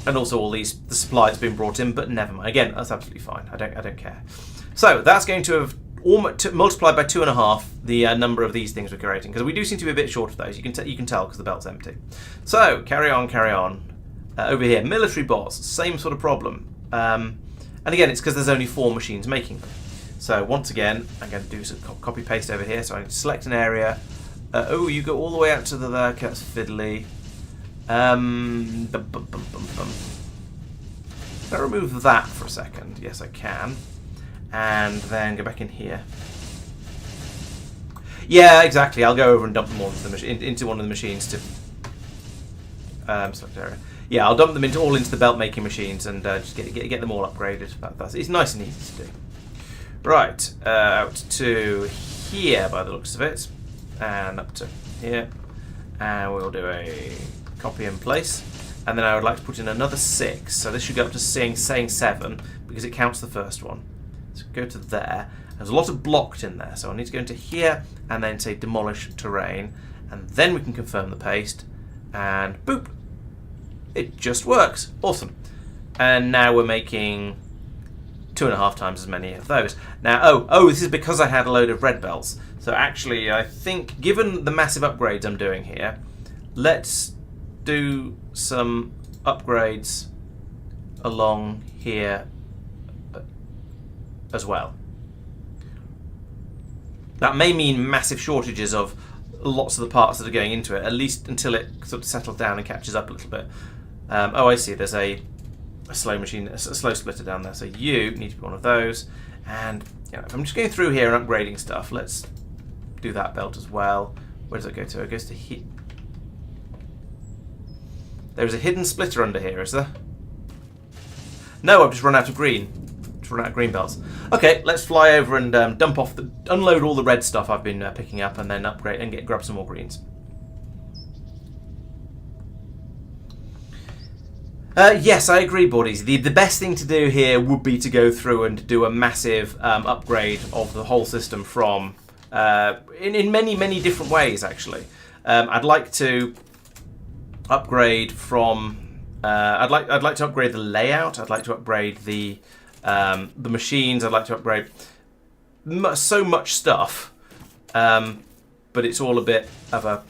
And also all the supply that's been brought in, but never mind. Again, that's absolutely fine. I don't care. So that's going to have almost multiplied by 2.5 the number of these things we're creating, because we do seem to be a bit short of those. You can tell because the belt's empty. So carry on, carry on. Over here, military bots, same sort of problem. And again, it's because there's only 4 machines making them. So once again, I'm going to do some copy paste over here. So I need to select an area. Oh, you go all the way out to the there. That's fiddly. Can I remove that for a second? Yes, I can. And then go back in here. Yeah, exactly. I'll go over and dump them all into one of the machines to select area. Yeah, I'll dump them all into the belt making machines and just get them all upgraded. It's nice and easy to do. Right, out to here by the looks of it, and up to here, and we'll do a copy and place. And then I would like to put in another 6, so this should go up to saying 7 because it counts the first one. So go to there. There's a lot of blocked in there, so I need to go into here and then say demolish terrain, and then we can confirm the paste, and boop, it just works. Awesome. And now we're making 2.5 times as many of those. Now, oh, this is because I had a load of red belts. So actually, I think, given the massive upgrades I'm doing here, let's do some upgrades along here as well. That may mean massive shortages of lots of the parts that are going into it, at least until it sort of settles down and catches up a little bit. Oh, I see. There's a slow machine, a slow splitter down there. So you need to be one of those. And if I'm just going through here and upgrading stuff, let's do that belt as well. Where does it go to? It goes to here. There's a hidden splitter under here, is there? No, I've just run out of green. Just run out of green belts. Okay, let's fly over and unload all the red stuff I've been picking up, and then upgrade and grab some more greens. Yes, I agree, buddies. The best thing to do here would be to go through and do a massive upgrade of the whole system from in many different ways. Actually, I'd like to upgrade from. I'd like to upgrade the layout. I'd like to upgrade the machines. I'd like to upgrade so much stuff, but it's all a bit of a.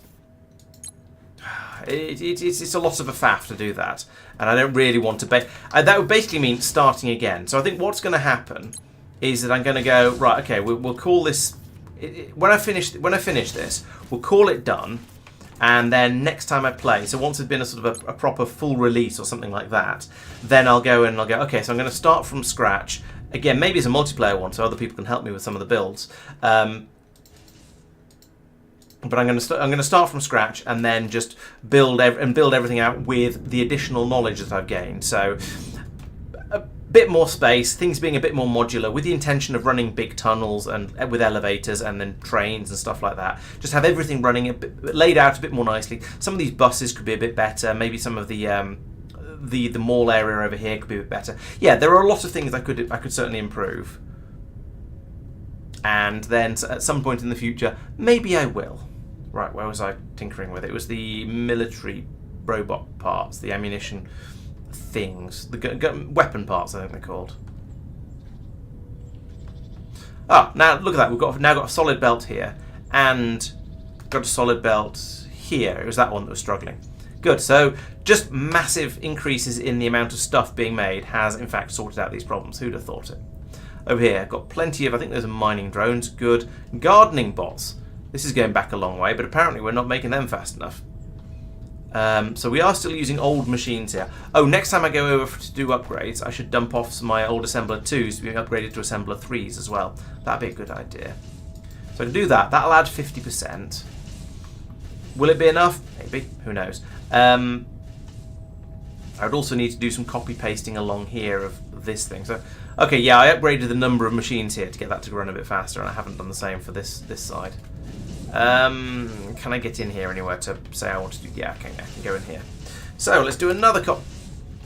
It's a lot of a faff to do that, and I don't really want to. That would basically mean starting again. So I think what's going to happen is that I'm going to go right. Okay, we'll call this. When I finish this, we'll call it done, and then next time I play. So once it's been a sort of a proper full release or something like that, then I'll go and I'll go. Okay, so I'm going to start from scratch again. Maybe it's a multiplayer one, so other people can help me with some of the builds. But I'm going to start from scratch and then just build everything out with the additional knowledge that I've gained. So a bit more space, things being a bit more modular, with the intention of running big tunnels and with elevators and then trains and stuff like that. Just have everything running laid out a bit more nicely. Some of these buses could be a bit better. Maybe some of the mall area over here could be a bit better. Yeah, there are a lot of things I could certainly improve. And then at some point in the future, maybe I will. Right, where was I tinkering with? It was the military robot parts, the ammunition things, the weapon parts, I think they're called. Ah, now look at that. We've now got a solid belt here, and got a solid belt here. It was that one that was struggling. Good. So just massive increases in the amount of stuff being made has, in fact, sorted out these problems. Who'd have thought it? Over here, got plenty of, I think those are mining drones. Good. Gardening bots. This is going back a long way, but apparently we're not making them fast enough. So we are still using old machines here. Oh, next time I go over to do upgrades, I should dump off some of my old Assembler 2s to be upgraded to Assembler 3s as well. That'd be a good idea. So I can do that. That'll add 50%. Will it be enough? Maybe. Who knows? I would also need to do some copy-pasting along here of this thing. So, okay, yeah, I upgraded the number of machines here to get that to run a bit faster, and I haven't done the same for this side. Can I get in here anywhere to say I want to do... Yeah, okay, I can go in here. So let's do another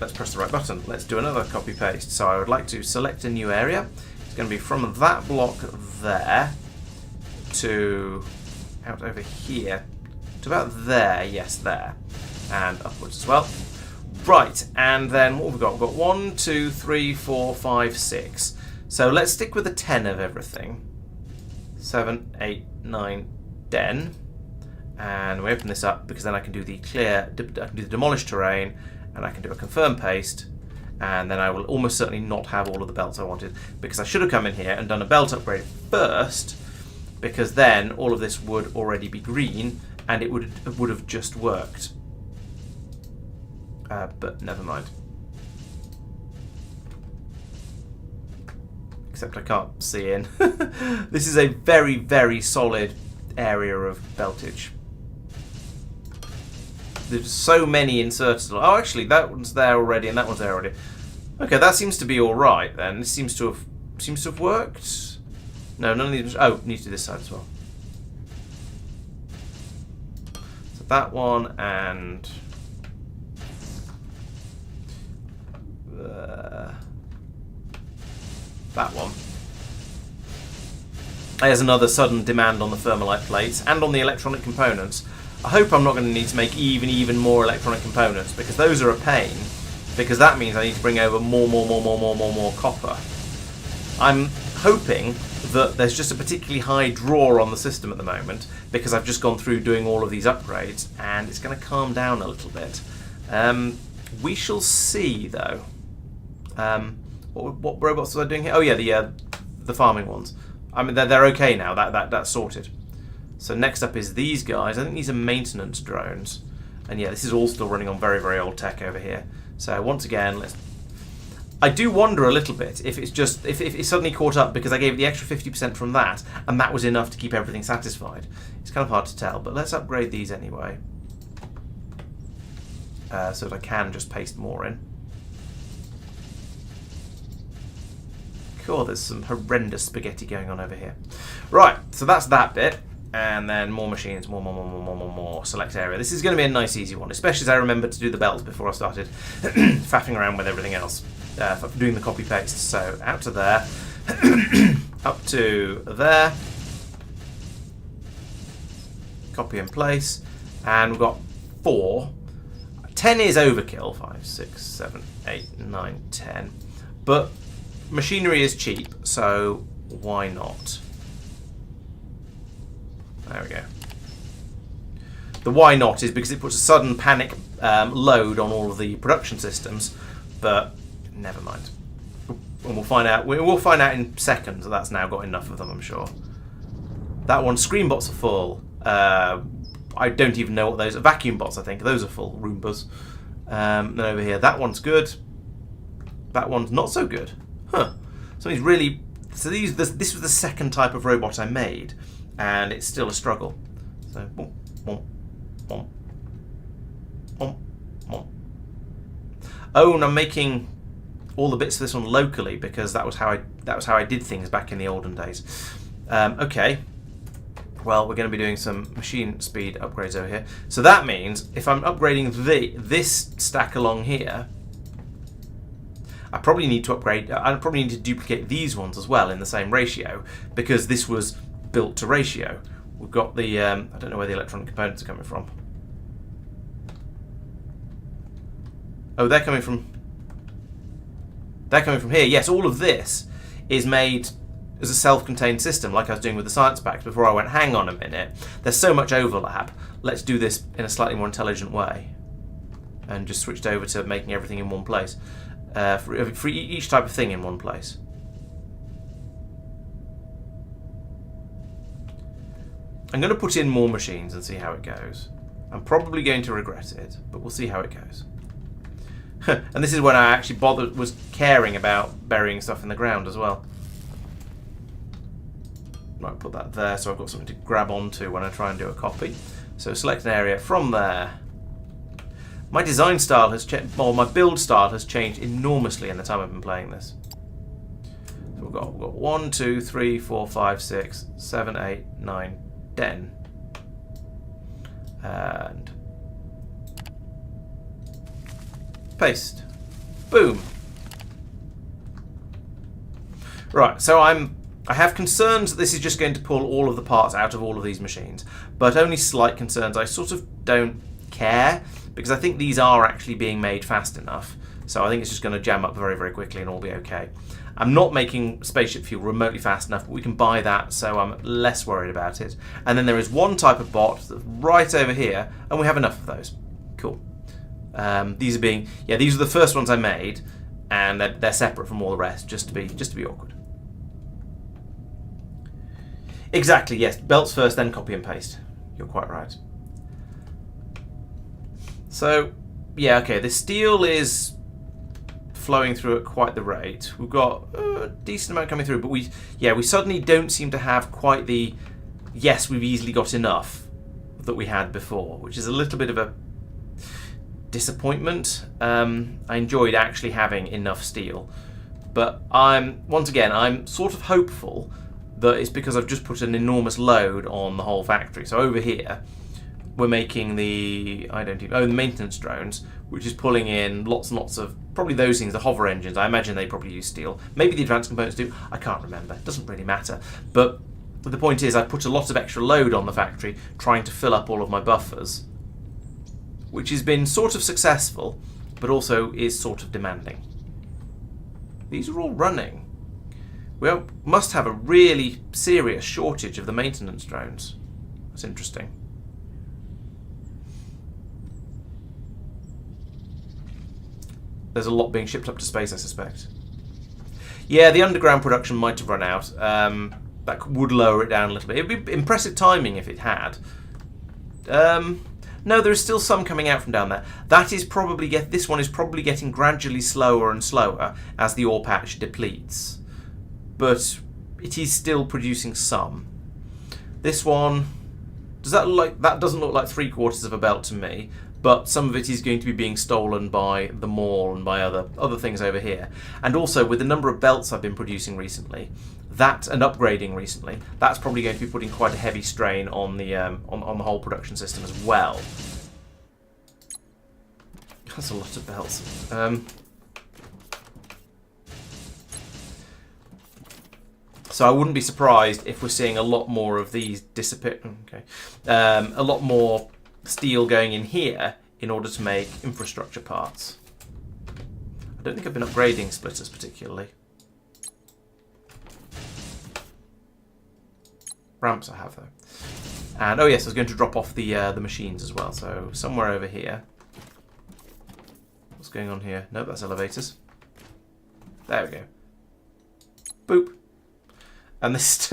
Let's press the right button. Let's do another copy-paste. So I would like to select a new area. It's going to be from that block there to out over here to about there. Yes, there. And upwards as well. Right, and then what have we got? We've got 1, 2, 3, 4, 5, 6. So let's stick with the 10 of everything. 7, 8, 9, 10. And we open this up because then I can do the I can do the demolish terrain, and I can do a confirm paste, and then I will almost certainly not have all of the belts I wanted, because I should have come in here and done a belt upgrade first, because then all of this would already be green and it would have just worked. But never mind. Except I can't see in. This is a very, very solid area of beltage. There's so many inserted. Oh, actually, that one's there already, and that one's there already. Okay, that seems to be all right then. This seems to have worked. No, none of these. Oh, need to do this side as well. So that one and that one. There's another sudden demand on the thermalite plates and on the electronic components. I hope I'm not going to need to make even more electronic components, because those are a pain, because that means I need to bring over more copper. I'm hoping that there's just a particularly high draw on the system at the moment, because I've just gone through doing all of these upgrades, and it's going to calm down a little bit. We shall see, though. What robots was I doing here? Oh yeah, the farming ones. I mean, they're okay now. That's sorted. So next up is these guys. I think these are maintenance drones, and yeah, this is all still running on very, very old tech over here. So once again, I do wonder a little bit if it's just if it suddenly caught up because I gave it the extra 50% from that, and that was enough to keep everything satisfied. It's kind of hard to tell, but let's upgrade these anyway, so that I can just paste more in. Cool, there's some horrendous spaghetti going on over here. Right, so that's that bit. And then more machines, more. Select area. This is going to be a nice, easy one, especially as I remembered to do the belts before I started faffing around with everything else, doing the copy-paste. So out to there, up to there, copy and place, and we've got 4. 10 is overkill, 5, 6, 7, 8, 9, 10. But machinery is cheap, so why not? There we go. The why not is because it puts a sudden panic load on all of the production systems, but never mind. And we'll find out. We'll find out in seconds that that's now got enough of them, I'm sure. That one, screen bots are full. I don't even know what those are. Vacuum bots, I think. Those are full. Roombas. Then over here, that one's good. That one's not so good. Huh. Somebody's really. So this was the second type of robot I made, and it's still a struggle. So, boom, boom, boom, boom, boom. Oh, and I'm making all the bits of this one locally because that was how I did things back in the olden days. Okay. Well, we're going to be doing some machine speed upgrades over here. So that means if I'm upgrading this stack along here, I probably need to upgrade. I probably need to duplicate these ones as well in the same ratio, because this was built to ratio. We've got the I don't know where the electronic components are coming from. Oh, they're coming from here. Yes, all of this is made as a self-contained system, like I was doing with the science packs before I went, hang on a minute, there's so much overlap, let's do this in a slightly more intelligent way. And just switched over to making everything in one place. For each type of thing in one place. I'm going to put in more machines and see how it goes. I'm probably going to regret it, but we'll see how it goes. And this is when I actually was caring about burying stuff in the ground as well. Might put that there so I've got something to grab onto when I try and do a copy. So select an area from there. My design style has changed, or my build style has changed enormously in the time I've been playing this. So we've got 1, 2, 3, 4, 5, 6, 7, 8, 9, 10. And paste. Boom. Right, so I have concerns that this is just going to pull all of the parts out of all of these machines, but only slight concerns. I sort of don't care, because I think these are actually being made fast enough. So I think it's just going to jam up very, very quickly and all be okay. I'm not making spaceship fuel remotely fast enough, but we can buy that, so I'm less worried about it. And then there is one type of bot that's right over here, and we have enough of those. Cool. These are the first ones I made, and they're separate from all the rest, just to be awkward. Exactly, yes. Belts first, then copy and paste. You're quite right. So, yeah, okay, the steel is flowing through at quite the rate. We've got a decent amount coming through, but we suddenly don't seem to have quite the, yes, we've easily got enough that we had before, which is a little bit of a disappointment. I enjoyed actually having enough steel, but I'm sort of hopeful that it's because I've just put an enormous load on the whole factory. So over here, we're making the maintenance drones, which is pulling in lots and lots of, probably those things, the hover engines. I imagine they probably use steel. Maybe the advanced components do. I can't remember. It doesn't really matter. But the point is, I put a lot of extra load on the factory trying to fill up all of my buffers, which has been sort of successful, but also is sort of demanding. These are all running. We must have a really serious shortage of the maintenance drones. That's interesting. There's a lot being shipped up to space, I suspect. Yeah, the underground production might have run out. That would lower it down a little bit. It would be impressive timing if it had. No, there is still some coming out from down there. That is probably this one is probably getting gradually slower and slower as the ore patch depletes. But it is still producing some. This one, that doesn't look like 3/4 of a belt to me, but some of it is going to be being stolen by the mall and by other things over here. And also with the number of belts I've been producing recently, and upgrading recently, that's probably going to be putting quite a heavy strain on the whole production system as well. That's a lot of belts. So I wouldn't be surprised if we're seeing a lot more of these disappear. Okay, a lot more steel going in here in order to make infrastructure parts. I don't think I've been upgrading splitters particularly. Ramps I have though. And oh yes, I was going to drop off the machines as well. So somewhere over here. What's going on here? Nope, that's elevators. There we go. Boop. And it's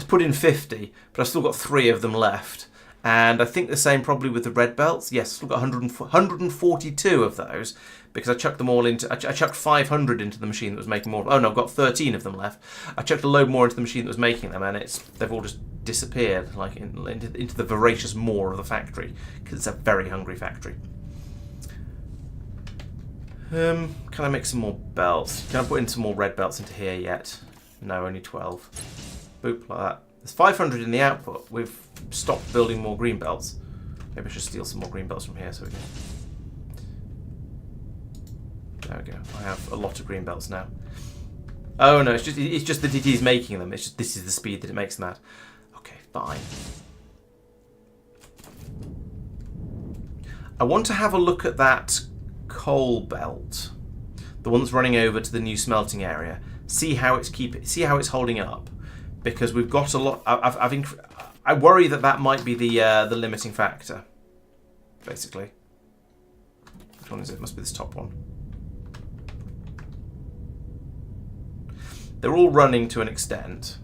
put in 50, but I've still got 3 of them left. And I think the same probably with the red belts. Yes, I've still got 142 of those because I chucked them all into. I chucked 500 into the machine that was making more. Oh no, I've got 13 of them left. I chucked a load more into the machine that was making them, and they've all just disappeared like into the voracious maw of the factory because it's a very hungry factory. Can I make some more belts? Can I put in some more red belts into here yet? No, only 12. Boop, like that. There's 500 in the output. We've stopped building more green belts. Maybe I should steal some more green belts from here so we can... There we go. I have a lot of green belts now. Oh no, it's just that it is making them. It's just this is the speed that it makes them at. Okay, fine. I want to have a look at that coal belt, the one that's running over to the new smelting area. See how it's holding up, because we've got a lot. I worry that might be the limiting factor, basically. Which one is it? It must be this top one. They're all running to an extent.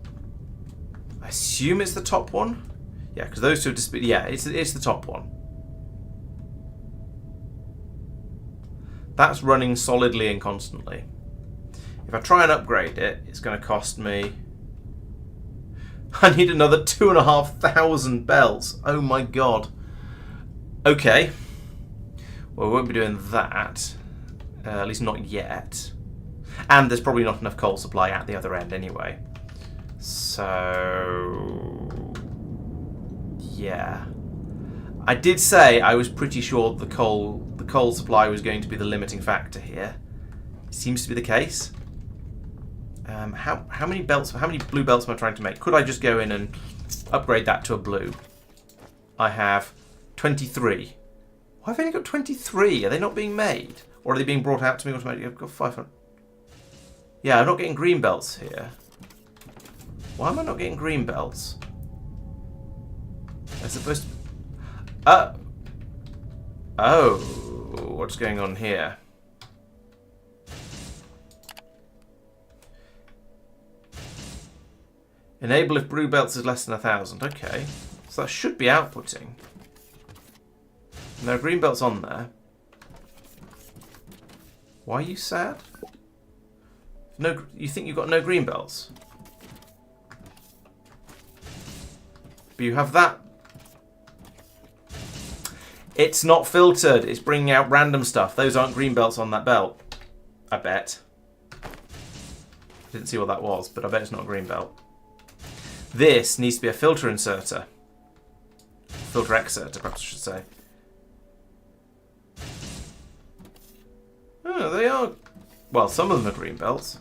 I assume it's the top one. Yeah, because those two are yeah, it's the top one. That's running solidly and constantly. If I try and upgrade it, it's going to cost me... I need another 2,500 belts. Oh my god. Okay. Well, we won't be doing that. At least not yet. And there's probably not enough coal supply at the other end anyway. So... yeah. I did say I was pretty sure the coal supply was going to be the limiting factor here. It seems to be the case. How many belts? How many blue belts am I trying to make? Could I just go in and upgrade that to a blue? I have 23. Why have I only got 23? Are they not being made, or are they being brought out to me automatically? I've got 500. Yeah, I'm not getting green belts here. Why am I not getting green belts? They're supposed to... oh, what's going on here? Enable if blue belts is less than 1,000. Okay, so that should be outputting. And there are green belts on there. Why are you sad? No, you think you've got no green belts? But you have that. It's not filtered. It's bringing out random stuff. Those aren't green belts on that belt. I bet. I didn't see what that was, but I bet it's not a green belt. This needs to be a filter inserter. Filter exerter, perhaps I should say. Oh, they are... well, some of them are green belts.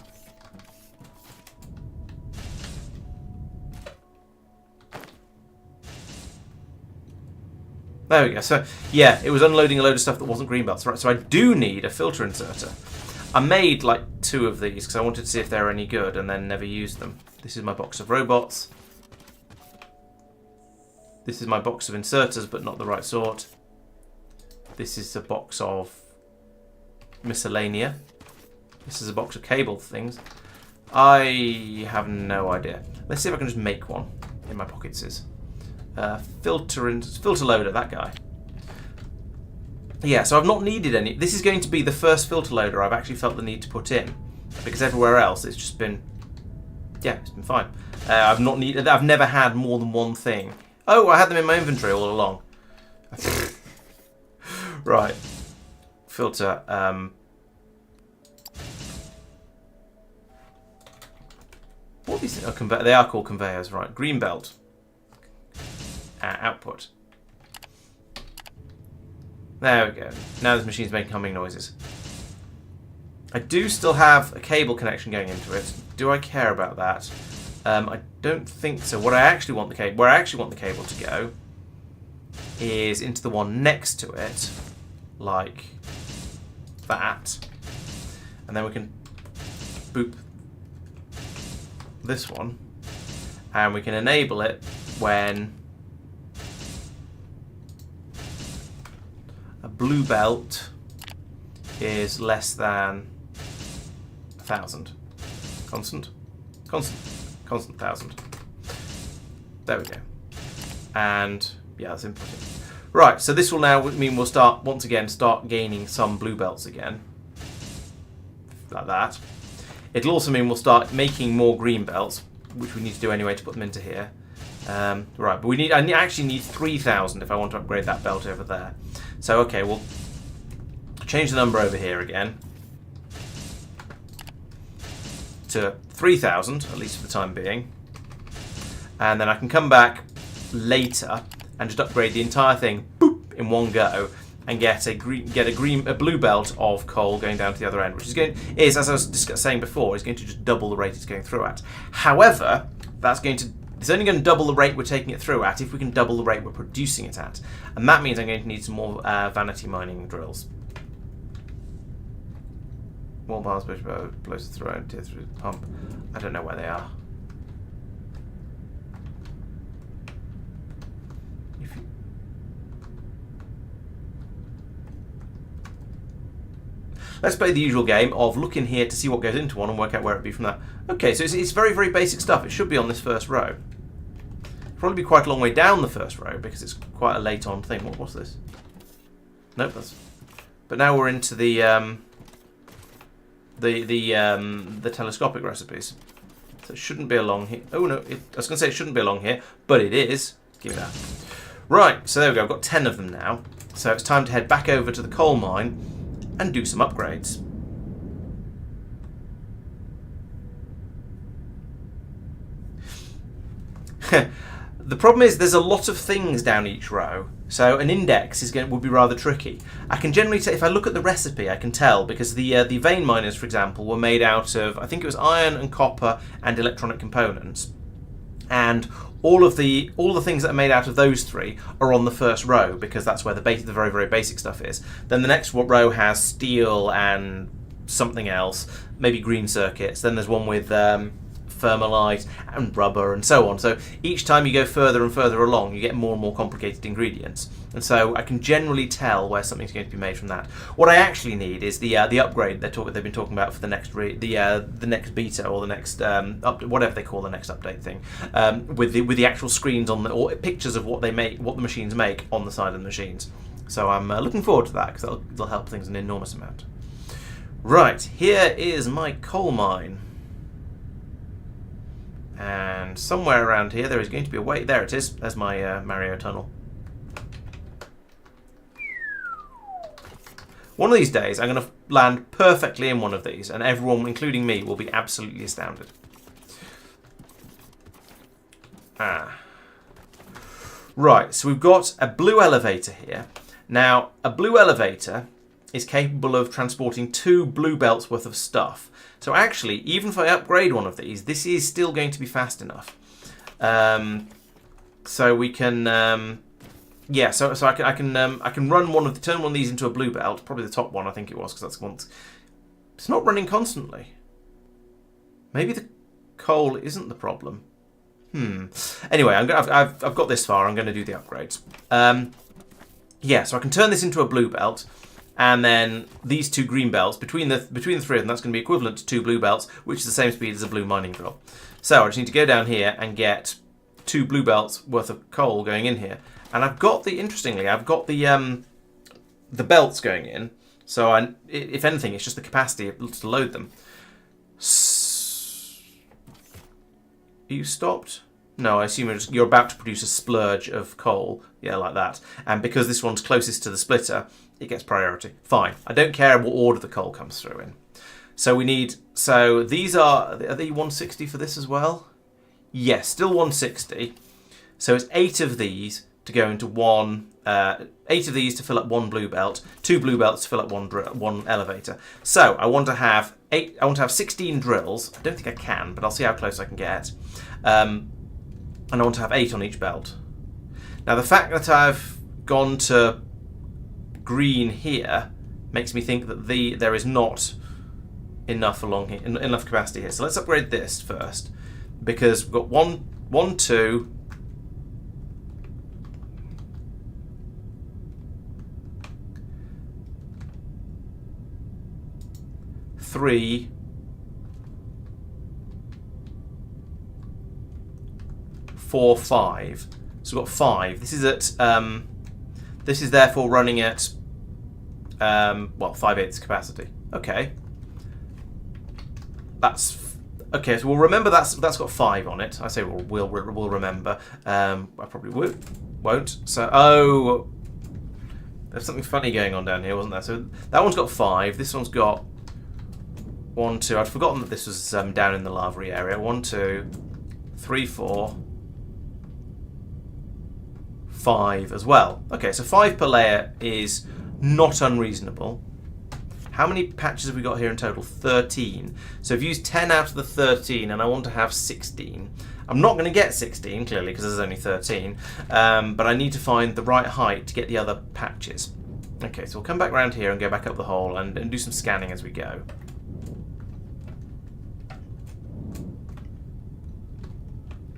There we go. So, yeah, it was unloading a load of stuff that wasn't green belts. Right, so I do need a filter inserter. I made, like, 2 of these because I wanted to see if they were any good and then never used them. This is my box of robots. This is my box of inserters, but not the right sort. This is a box of miscellanea. This is a box of cable things. I have no idea. Let's see if I can just make one in my pockets. Filter loader, that guy. Yeah, so I've not needed any. This is going to be the first filter loader I've actually felt the need to put in, because everywhere else it's just been, yeah, it's been fine. I've never had more than one thing. Oh, I had them in my inventory all along. Right, filter. What are these things? Oh, they are called conveyors, right? Green belt. Output. There we go. Now this machine's making humming noises. I do still have a cable connection going into it. Do I care about that? I don't think so. What I actually want where I actually want the cable to go is into the one next to it, like that, and then we can boop this one, and we can enable it when a blue belt is less than 1,000. Constant 1,000. There we go. And yeah, that's inputting. Right, so this will now mean we'll start gaining some blue belts again, like that. It'll also mean we'll start making more green belts, which we need to do anyway to put them into here. Right, but I actually need 3,000 if I want to upgrade that belt over there. So okay, we'll change the number over here again to 3,000, at least for the time being. And then I can come back later and just upgrade the entire thing, boop, in one go, and get a blue belt of coal going down to the other end, which is as I was saying before, is going to just double the rate it's going through at. However, it's only going to double the rate we're taking it through at if we can double the rate we're producing it at, and that means I'm going to need some more vanity mining drills. More bars blows through the pump. I don't know where they are. Let's play the usual game of look in here to see what goes into one and work out where it'd be from that. Okay, so it's very, very basic stuff. It should be on this first row. Probably be quite a long way down the first row because it's quite a late on thing. What's this? Nope, that's. But now we're into the telescopic recipes. So it shouldn't be along here. Oh no, I was going to say it shouldn't be along here, but it is. Give me that. Right, so there we go. I've got 10 of them now. So it's time to head back over to the coal mine and do some upgrades. The problem is there's a lot of things down each row, so an index would be rather tricky. I can generally tell, if I look at the recipe, I can tell, because the vein miners, for example, were made out of, I think it was iron and copper and electronic components, and all the things that are made out of those three are on the first row because that's where the very, very basic stuff is. Then the next row has steel and something else, maybe green circuits. Then there's one with thermalite and rubber and so on. So each time you go further and further along, you get more and more complicated ingredients. And so I can generally tell where something's going to be made from that. What I actually need is the upgrade they've been talking about for the next the next beta or the next whatever they call the next update thing, with the actual screens on or pictures of what the machines make on the side of the machines. So I'm looking forward to that because that'll help things an enormous amount. Right, here is my coal mine. And somewhere around here there is going to be a way. There it is. There's my Mario tunnel. One of these days I'm going to land perfectly in one of these and everyone, including me, will be absolutely astounded. Right, so we've got a blue elevator here. Now, a blue elevator is capable of transporting 2 blue belts worth of stuff. So actually, even if I upgrade one of these, this is still going to be fast enough. So we can, yeah. So I can run turn one of these into a blue belt, probably the top one, I think it was, because that's the one. It's not running constantly. Maybe the coal isn't the problem. Anyway, I've got this far. I'm going to do the upgrades. Yeah, so I can turn this into a blue belt. And then these 2 green belts, between the 3 of them, that's going to be equivalent to 2 blue belts, which is the same speed as a blue mining drill. So I just need to go down here and get 2 blue belts worth of coal going in here. And interestingly, I've got the belts going in. So if anything, it's just the capacity to load them. Are you stopped? No, I assume you're about to produce a splurge of coal. Yeah, like that. And because this one's closest to the splitter, it gets priority. Fine. I don't care what order the coal comes through in. So these are they 160 for this as well? Yes, still 160. So it's 8 of these to go into 8 of these to fill up 1 blue belt, 2 blue belts to fill up 1 elevator. So I want to have 16 drills. I don't think I can, but I'll see how close I can get. And I want to have 8 on each belt. Now the fact that I've gone to green here makes me think that there is not enough along here, enough capacity here. So let's upgrade this first, because we've got 1, 2, 3, 4, 5. So we've got 5. This is at this is therefore running at 5/8 capacity. Okay. That's okay. So we'll remember that's got 5 on it. I say we'll remember. I probably won't. So there's something funny going on down here, wasn't there? So that one's got 5. This one's got 1, 2. I'd forgotten that this was down in the lavary area. 1, 2, 3, 4, 5 as well. Okay, so 5 per layer is Not unreasonable. How many patches have we got here in total? 13. So I've used 10 out of the 13, and I want to have 16. I'm not going to get 16, clearly, because there's only 13. But I need to find the right height to get the other patches. Okay, so we'll come back around here and go back up the hole and do some scanning as we go.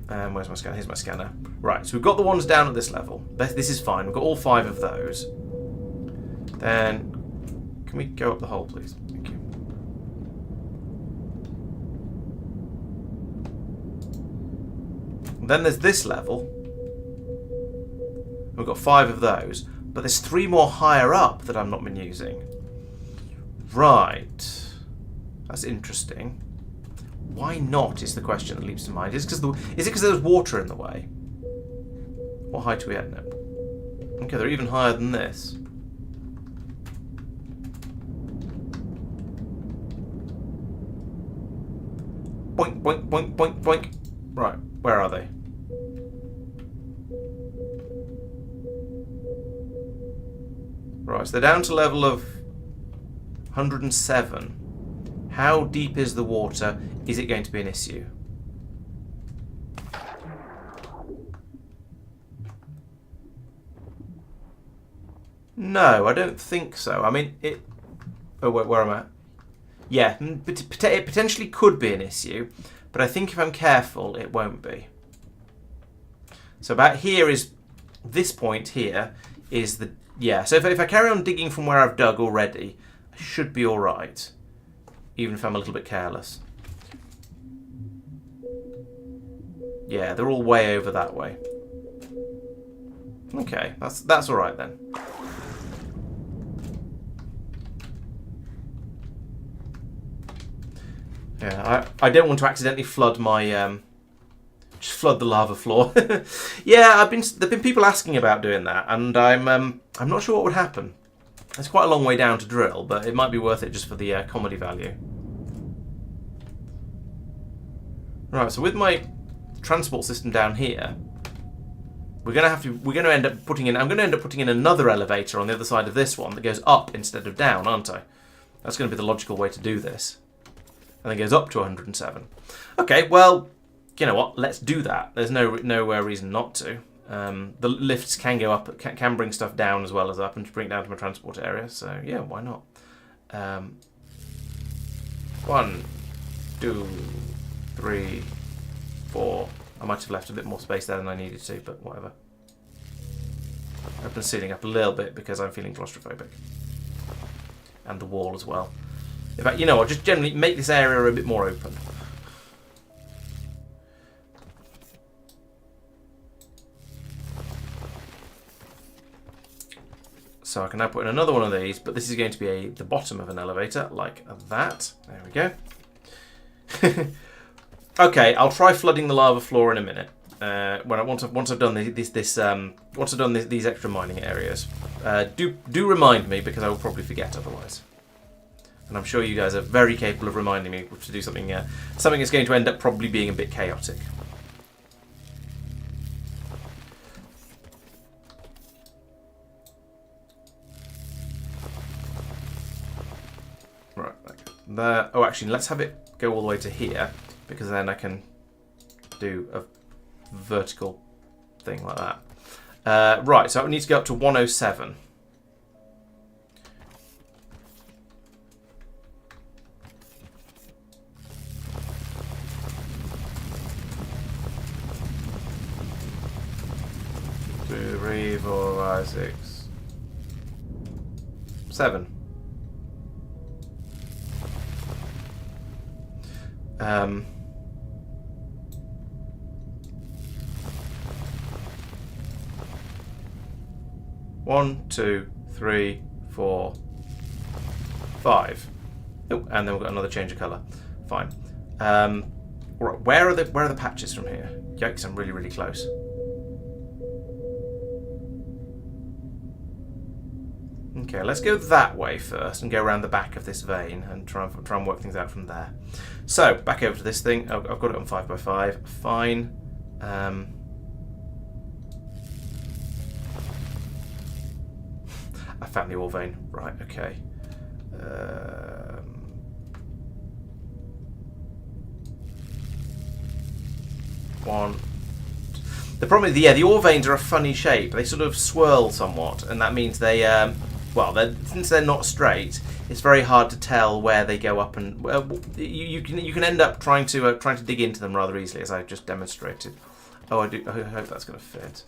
Where's my scanner? Here's my scanner. Right, so we've got the ones down at this level. This is fine. We've got all 5 of those. Then, can we go up the hole, please? Thank you. Then there's this level. We've got 5 of those, but there's 3 more higher up that I've not been using. Right. That's interesting. Why not is the question that leaps to mind. Is it because there's water in the way? What height are we at now? Okay, they're even higher than this. Boink, boink, boink, boink, boink. Right, where are they? Right, so they're down to level of 107. How deep is the water? Is it going to be an issue? No, I don't think so. I mean, it... Oh, where am I? Yeah, it potentially could be an issue, but I think if I'm careful, it won't be. So about here is... This point here is the... Yeah, so if I carry on digging from where I've dug already, I should be alright. Even if I'm a little bit careless. Yeah, they're all way over that way. Okay, that's alright then. Yeah, I don't want to accidentally flood my just flood the lava floor. Yeah, there've been people asking about doing that, and I'm not sure what would happen. It's quite a long way down to drill, but it might be worth it just for the comedy value. Right, so with my transport system down here, I'm going to end up putting in another elevator on the other side of this one that goes up instead of down, aren't I? That's going to be the logical way to do this. And then goes up to 107. Okay, well, you know what? Let's do that. There's no reason not to. The lifts can go up, can bring stuff down as well as up, and bring it down to my transport area. So yeah, why not? 1, 2, 3, 4. I might have left a bit more space there than I needed to, but whatever. Open the ceiling up a little bit because I'm feeling claustrophobic, and the wall as well. In fact, you know what? Just generally make this area a bit more open. So I can now put in another one of these, but this is going to be the bottom of an elevator, like that. There we go. Okay, I'll try flooding the lava floor in a minute. Once I've done these extra mining areas. Do remind me, because I will probably forget otherwise. And I'm sure you guys are very capable of reminding me to do something. Something that's going to end up probably being a bit chaotic. Right, there. Oh, actually, let's have it go all the way to here, because then I can do a vertical thing like that. Right, so I need to go up to 107. Two, 3, 4, 5, 6, 7. 1, 2, 3, 4, 5. Oh, and then we've got another change of colour. Fine. Right, where are the patches from here? Yikes! I'm really, really close. Okay, let's go that way first and go around the back of this vein and try and work things out from there. So, back over to this thing. I've got it on 5x5. Fine. I found the ore vein. Right, okay. One. The problem is, yeah, the ore veins are a funny shape. They sort of swirl somewhat, and that means they, well, since they're not straight, it's very hard to tell where they go up, and you can end up trying to dig into them rather easily, as I just demonstrated. Oh, I hope that's going to fit.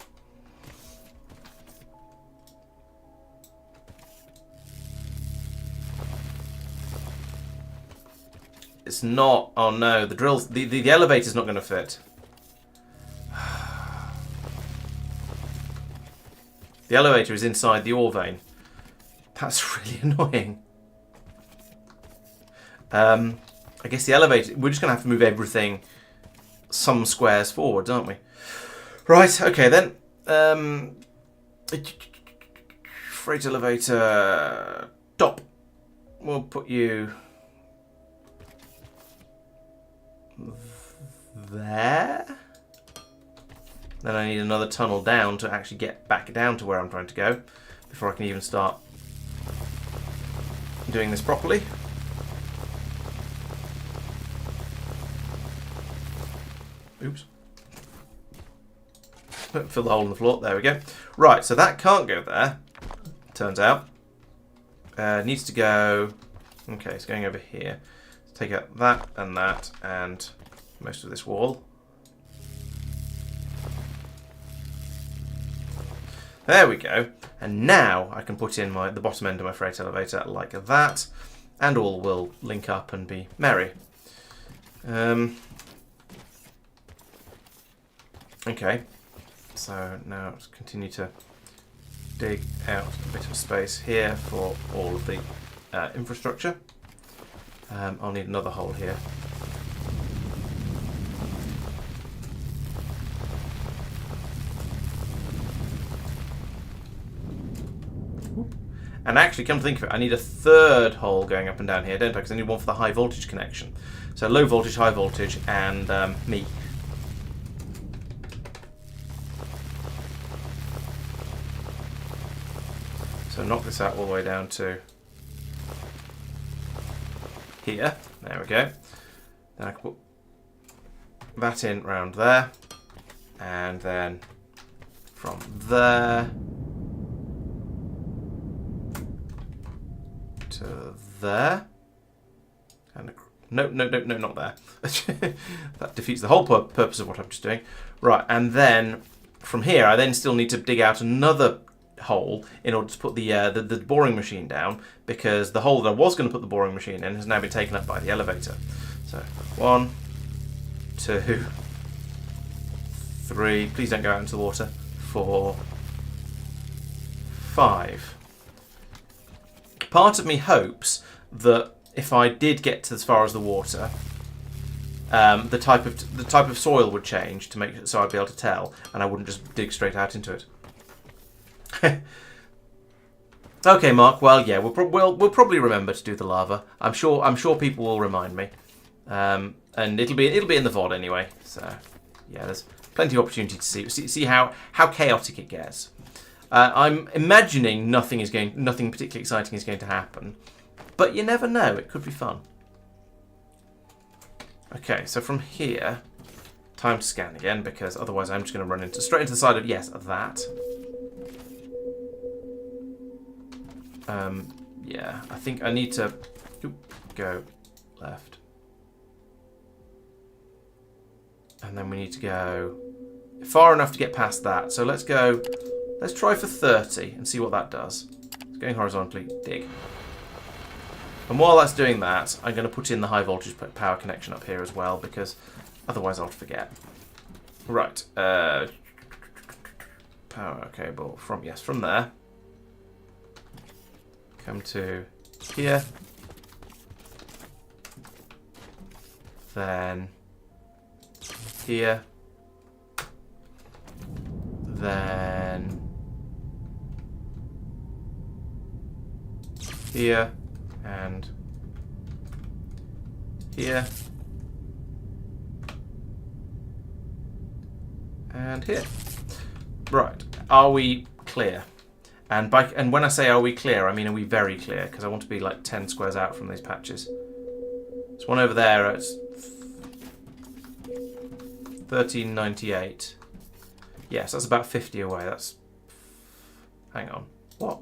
It's not. Oh no, the drills, the elevator's not going to fit. The elevator is inside the ore vein. That's really annoying. I guess the elevator, we're just going to have to move everything some squares forward, aren't we? Right, okay then. Freight elevator top. We'll put you there. Then I need another tunnel down to actually get back down to where I'm trying to go before I can even start doing this properly. Oops. Fill the hole in the floor. There we go. Right, so that can't go there, turns out. Needs to go... Okay, it's going over here. Let's take out that and most of this wall. There we go. And now I can put in the bottom end of my freight elevator like that, and all will link up and be merry. Okay, so now let's continue to dig out a bit of space here for all of the infrastructure. I'll need another hole here. And actually, come to think of it, I need a third hole going up and down here, don't I? Because I need one for the high voltage connection. So low voltage, high voltage, and me. So knock this out all the way down to here. There we go. Then I can put that in round there. And then from there to there. And no, not there. That defeats the whole purpose of what I'm just doing. Right, and then from here, I then still need to dig out another hole in order to put the boring machine down, because the hole that I was going to put the boring machine in has now been taken up by the elevator. So 1, 2, 3. Please don't go out into the water. 4, 5. Part of me hopes that if I did get to as far as the water, the type of soil would change to make it so I'd be able to tell, and I wouldn't just dig straight out into it. Okay, Mark. Well, yeah, we'll probably remember to do the lava. I'm sure people will remind me, and it'll be in the VOD anyway. So yeah, there's plenty of opportunity to see how chaotic it gets. I'm imagining nothing particularly exciting is going to happen, but you never know. It could be fun. Okay, so from here, time to scan again, because otherwise I'm just going to run straight into the side of that. Yeah, I think I need to go left. And then we need to go far enough to get past that. So let's try for 30 and see what that does. It's going horizontally, dig. And while that's doing that, I'm going to put in the high voltage power connection up here as well, because otherwise I'll forget. Right. Power cable from there. Come to here, then here, then here, and here, and here. Right, are we clear? And when I say are we clear, I mean are we very clear? Because I want to be like 10 squares out from these patches. There's one over there at 1398. Yes, that's about 50 away. That's... Hang on. What?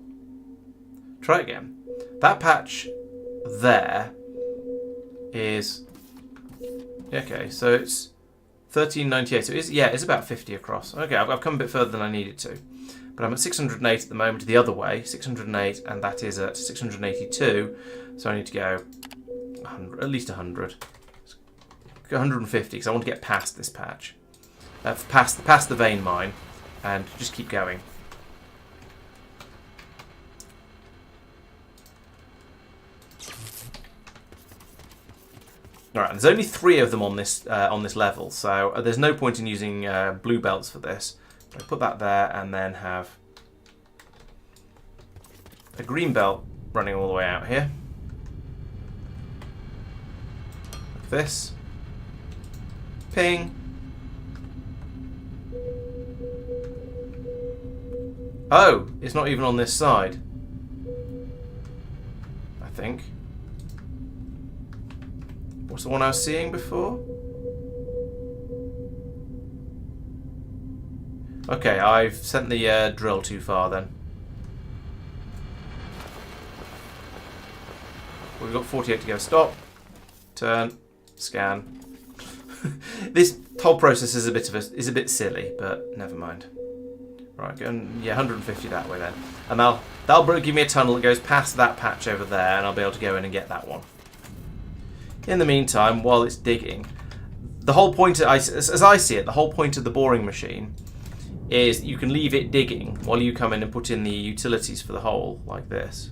Try again. That patch there is... Okay, so it's 1398. So it's about 50 across. Okay, I've come a bit further than I needed to. But I'm at 608 at the moment the other way. 608, and that is at 682. So I need to go 100, at least 100. Go 150, because I want to get past this patch. Past the vein mine, and just keep going. Alright, there's only 3 of them on this level, so there's no point in using blue belts for this. I put that there, and then have a green belt running all the way out here. Like this. Ping. Oh, it's not even on this side. I think. What's the one I was seeing before? Okay, I've sent the drill too far then. We've got 48 to go. Stop. Turn. Scan. This whole process is a bit silly, but never mind. Right, go and, yeah, 150 that way then, and that'll give me a tunnel that goes past that patch over there, and I'll be able to go in and get that one. In the meantime, while it's digging, the whole point, as I see it, the whole point of the boring machine is you can leave it digging while you come in and put in the utilities for the hole, like this.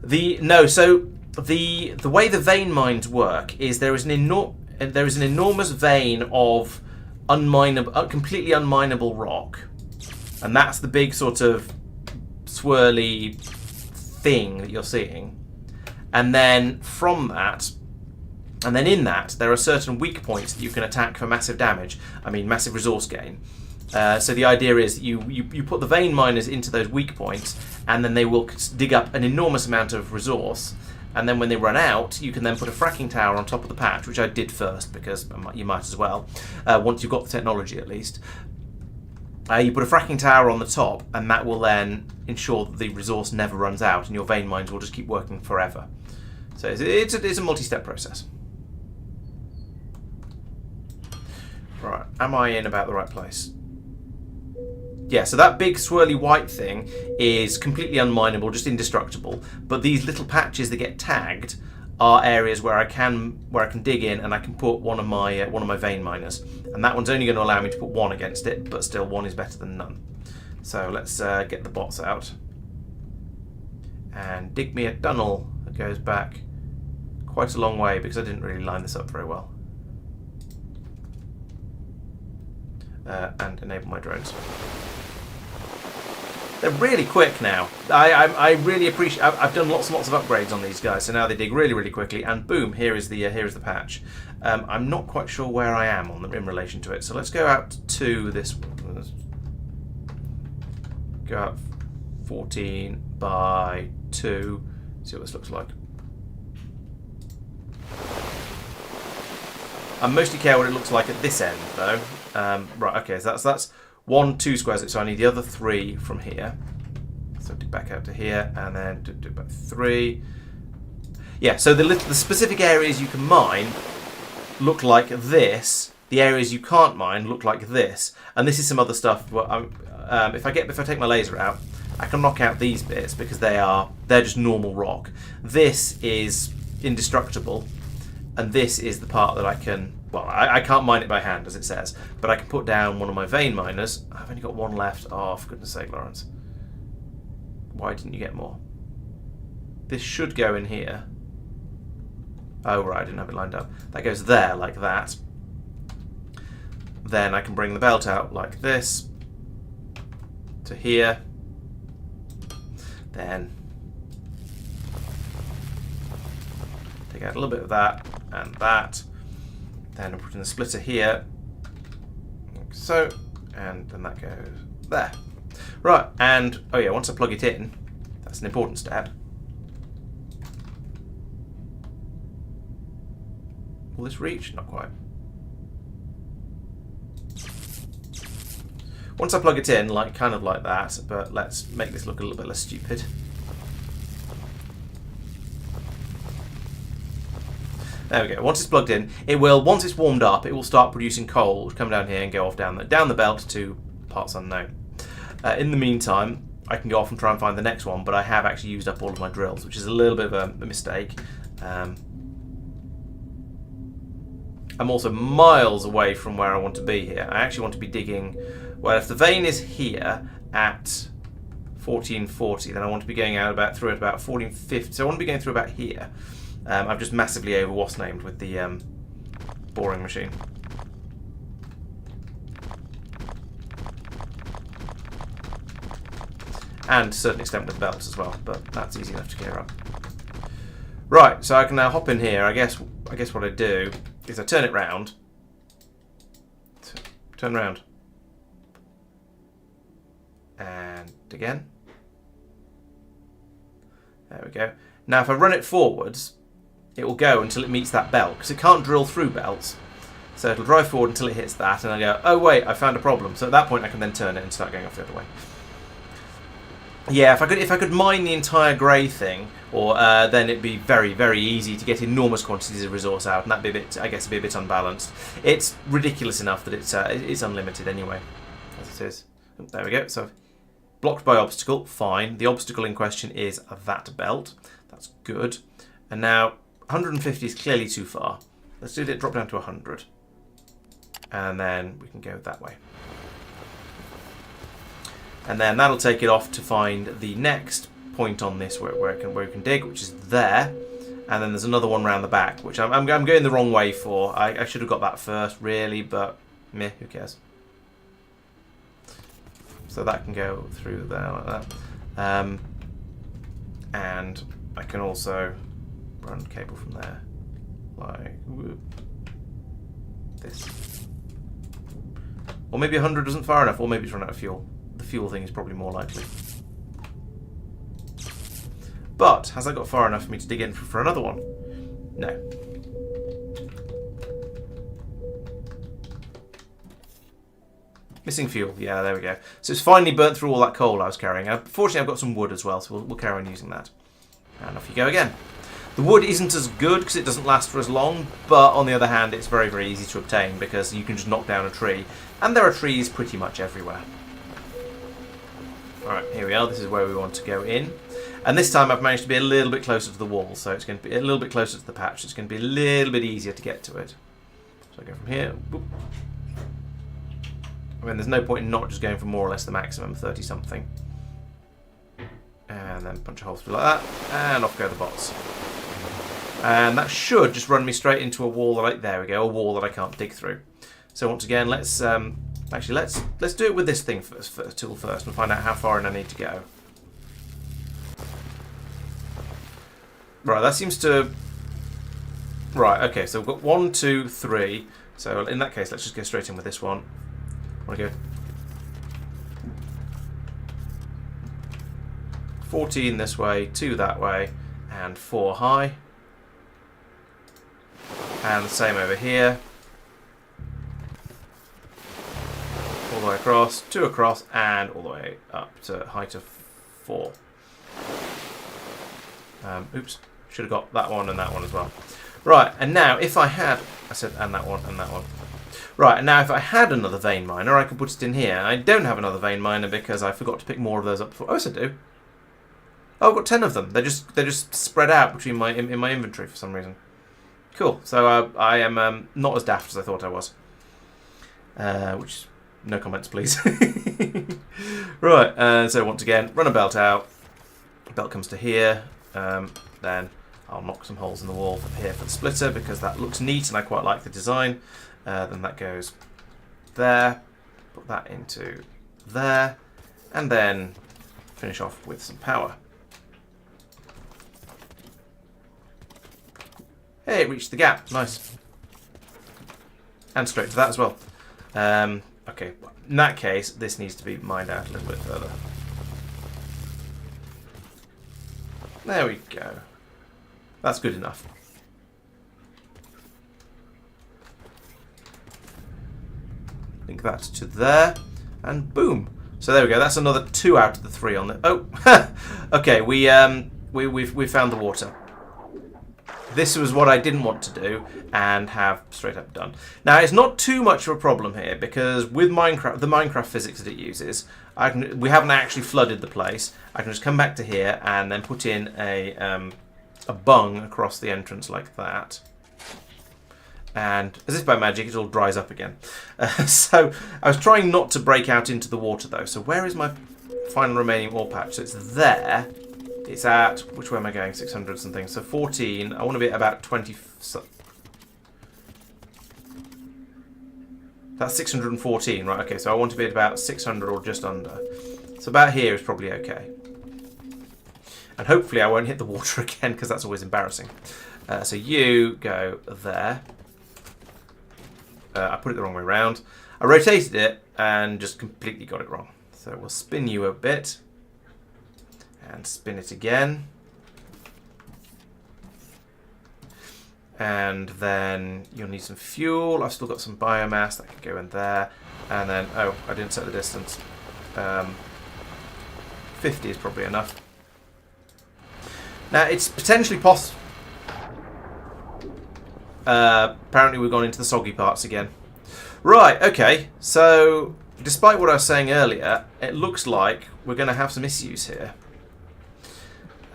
So the way the vein mines work is there is an enormous vein of completely unminable rock, and that's the big sort of swirly thing that you're seeing. And then from that, and then in that, there are certain weak points that you can attack for massive damage. I mean, massive resource gain. So the idea is that you put the vein miners into those weak points, and then they will dig up an enormous amount of resource. And then when they run out, you can then put a fracking tower on top of the patch, which I did first because you might as well, once you've got the technology at least. You put a fracking tower on the top, and that will then ensure that the resource never runs out, and your vein mines will just keep working forever. So it's a multi-step process. Right, am I in about the right place? Yeah, so that big swirly white thing is completely unminable, just indestructible. But these little patches that get tagged are areas where I can dig in, and I can put one of my vein miners. And that one's only going to allow me to put 1 against it, but still 1 is better than none. So let's get the bots out and dig me a tunnel that goes back quite a long way, because I didn't really line this up very well. And enable my drones. They're really quick now. I really appreciate. I've done lots and lots of upgrades on these guys, so now they dig really, really quickly. And boom, here is the patch. I'm not quite sure where I am in relation to it. So let's go out to this. Go out 14 by 2. See what this looks like. I mostly care what it looks like at this end, though. Right, okay, so that's 1, 2 squares, so I need the other 3 from here. So dig back out to here, and then do about 3. Yeah, so the specific areas you can mine look like this. The areas you can't mine look like this. And this is some other stuff. Well, if I take my laser out, I can knock out these bits because they're just normal rock. This is indestructible. And this is the part that I can, well, I can't mine it by hand, as it says, but I can put down one of my vein miners. I've only got 1 left. Oh, for goodness sake, Laurence. Why didn't you get more? This should go in here. Oh, right, I didn't have it lined up. That goes there, like that. Then I can bring the belt out like this to here. Then take out a little bit of that and that. Then I'm putting the splitter here, like so, and then that goes there. Right, and oh yeah, once I plug it in, that's an important step. Will this reach? Not quite. Once I plug it in, kind of like that, but let's make this look a little bit less stupid. There we go. Once it's plugged in, it will, once it's warmed up, it will start producing coal, come down here and go off down the belt to parts unknown. In the meantime, I can go off and try and find the next one, but I have actually used up all of my drills, which is a little bit of a mistake. I'm also miles away from where I want to be here. I actually want to be digging. Well, if the vein is here at 1440, then I want to be going out through at about 1450. So I want to be going through about here. I've just massively over named with the boring machine. And to a certain extent with belts as well, but that's easy enough to clear up. Right, so I can now hop in here. I guess what I do is I turn it round. Turn round. And again. There we go. Now if I run it forwards, it will go until it meets that belt, because it can't drill through belts. So it'll drive forward until it hits that, and I go, oh wait, I found a problem. So at that point I can then turn it and start going off the other way. Yeah, if I could mine the entire grey thing, or then it'd be very, very easy to get enormous quantities of resource out, and that'd be a bit, I guess, be a bit unbalanced. It's ridiculous enough that it's unlimited anyway, as it is. There we go. So blocked by obstacle, fine. The obstacle in question is that belt. That's good. And now 150 is clearly too far. Let's do it. Drop down to 100, and then we can go that way. And then that'll take it off to find the next point on this where we can dig, which is there. And then there's another one round the back, which I'm going the wrong way for. I should have got that first, really, but meh, who cares? So that can go through there like that. And I can also run cable from there, like this. Or maybe 100 isn't far enough, or maybe it's run out of fuel. The fuel thing is probably more likely. But has that got far enough for me to dig in for another one? No. Missing fuel. Yeah, there we go. So it's finally burnt through all that coal I was carrying. Fortunately, I've got some wood as well, so we'll carry on using that. And off you go again. The wood isn't as good because it doesn't last for as long, but on the other hand, it's very, very easy to obtain because you can just knock down a tree. And there are trees pretty much everywhere. Alright, here we are. This is where we want to go in. And this time I've managed to be a little bit closer to the wall, so it's going to be a little bit closer to the patch. It's going to be a little bit easier to get to it. So I go from here. Boop. I mean, there's no point in not just going for more or less the maximum, 30-something. And then punch a hole through like that, and off go the bots. And that should just run me straight into a wall that there we go, a wall that I can't dig through. So once again, let's do it with this thing first and find out how far in I need to go. Right, that seems to... Right, okay, so we've got 1, 2, 3. So in that case, let's just go straight in with this one. I want to go 14 this way, 2 that way, and 4 high. And the same over here. All the way across, 2 across, and all the way up to height of 4. Oops, should have got that one and that one as well. Right, and now if I had... I said and that one and that one. Right, and now if I had another vein miner, I could put it in here. I don't have another vein miner because I forgot to pick more of those up before. Oh, yes, I do. Oh, I've got 10 of them. They're just spread out between in my inventory for some reason. Cool. So I am not as daft as I thought I was. Which, no comments, please. Right. So once again, run a belt out. Belt comes to here. Then I'll knock some holes in the wall here for the splitter because that looks neat and I quite like the design. Then that goes there. Put that into there, and then finish off with some power. Hey, it reached the gap. Nice. And straight to that as well. Okay, Okay, in that case, this needs to be mined out a little bit further. There we go. That's good enough. Link that to there, and boom. So there we go. That's another 2 out of the 3 on it. Oh, okay. We found the water. This was what I didn't want to do and have straight up done. Now it's not too much of a problem here because with Minecraft, the Minecraft physics that it uses, we haven't actually flooded the place. I can just come back to here and then put in a bung across the entrance like that. And as if by magic, it all dries up again. So I was trying not to break out into the water though. So where is my final remaining ore patch? So it's there. It's at, which way am I going? 600 something. So 14. I want to be at about 20. That's 614, right? Okay, so I want to be at about 600 or just under. So about here is probably okay. And hopefully I won't hit the water again because that's always embarrassing. So you go there. I put it the wrong way around. I rotated it and just completely got it wrong. So we'll spin you a bit. And spin it again. And then you'll need some fuel. I've still got some biomass that can go in there. And then, oh, I didn't set the distance. 50 is probably enough. Now, it's potentially possible. Apparently we've gone into the soggy parts again. Right, okay. So, despite what I was saying earlier, it looks like we're going to have some issues here.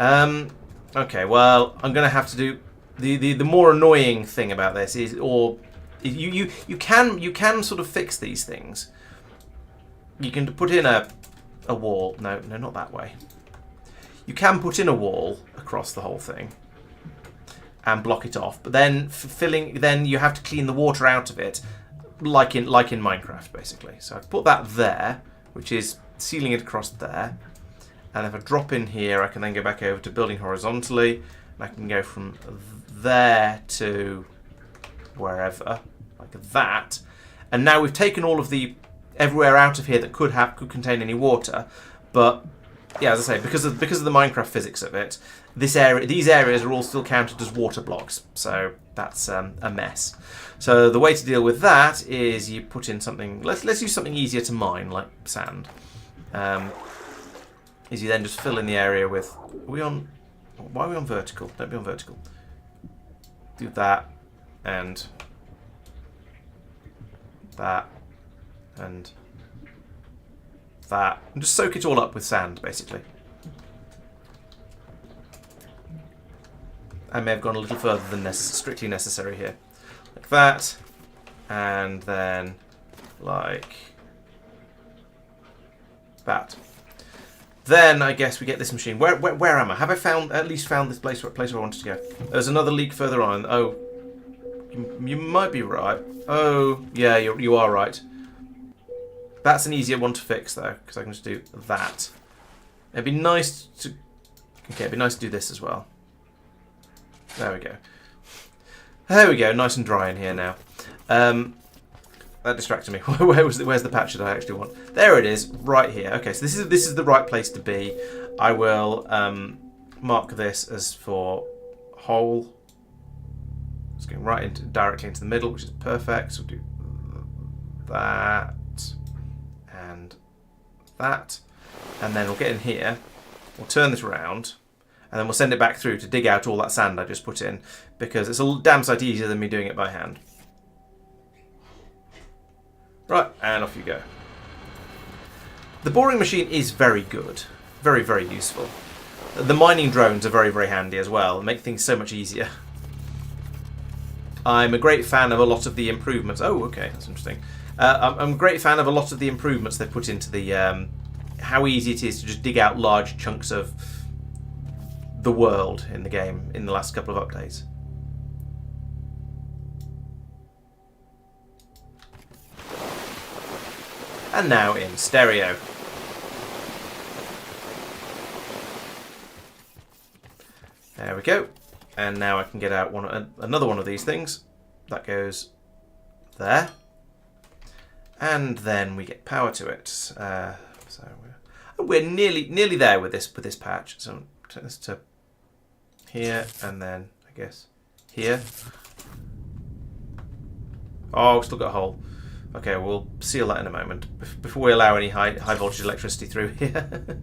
Okay, well, I'm going to have to do the more annoying thing about this is, or you can sort of fix these things. You can put in a wall. No, not that way. You can put in a wall across the whole thing and block it off, but then then you have to clean the water out of it, like in Minecraft, basically. So I've put that there, which is sealing it across there. And if I drop in here, I can then go back over to building horizontally. And I can go from there to wherever, like that. And now we've taken all of the everywhere out of here that could contain any water. But yeah, as I say, because of the Minecraft physics of it, these areas are all still counted as water blocks. So that's a mess. So the way to deal with that is you put in something. Let's use something easier to mine, like sand. Is you then just fill in the area with... Why are we on vertical? Don't be on vertical. Do that, and that, and that. And just soak it all up with sand, basically. I may have gone a little further than strictly necessary here. Like that, and then like that. Then I guess we get this machine. Where am I? Have I at least found this place where I wanted to go? There's another leak further on. Oh, you might be right. Oh, yeah, you are right. That's an easier one to fix though, because I can just do that. It'd be nice to. Okay, it'd be nice to do this as well. There we go. There we go. Nice and dry in here now. That distracted me. Where's the patch that I actually want? There it is, right here. Okay, so this is the right place to be. I will mark this as for hole. It's going right directly into the middle, which is perfect. So we'll do that and that, and then we'll get in here. We'll turn this around, and then we'll send it back through to dig out all that sand I just put in, because it's a damn sight easier than me doing it by hand. Right, and off you go. The boring machine is very good. Very, very useful. The mining drones are very, very handy as well. Make things so much easier. I'm a great fan of a lot of the improvements. Oh, okay, that's interesting. I'm a great fan of a lot of the improvements they've put into the... how easy it is to just dig out large chunks of the world in the game in the last couple of updates. And now in stereo. There we go. And now I can get out another one of these things. That goes there. and then we get power to it. So we're nearly there with this patch. So take this to here, and then I guess here. Oh, we've still got a hole. Okay, we'll seal that in a moment before we allow any high voltage electricity through here.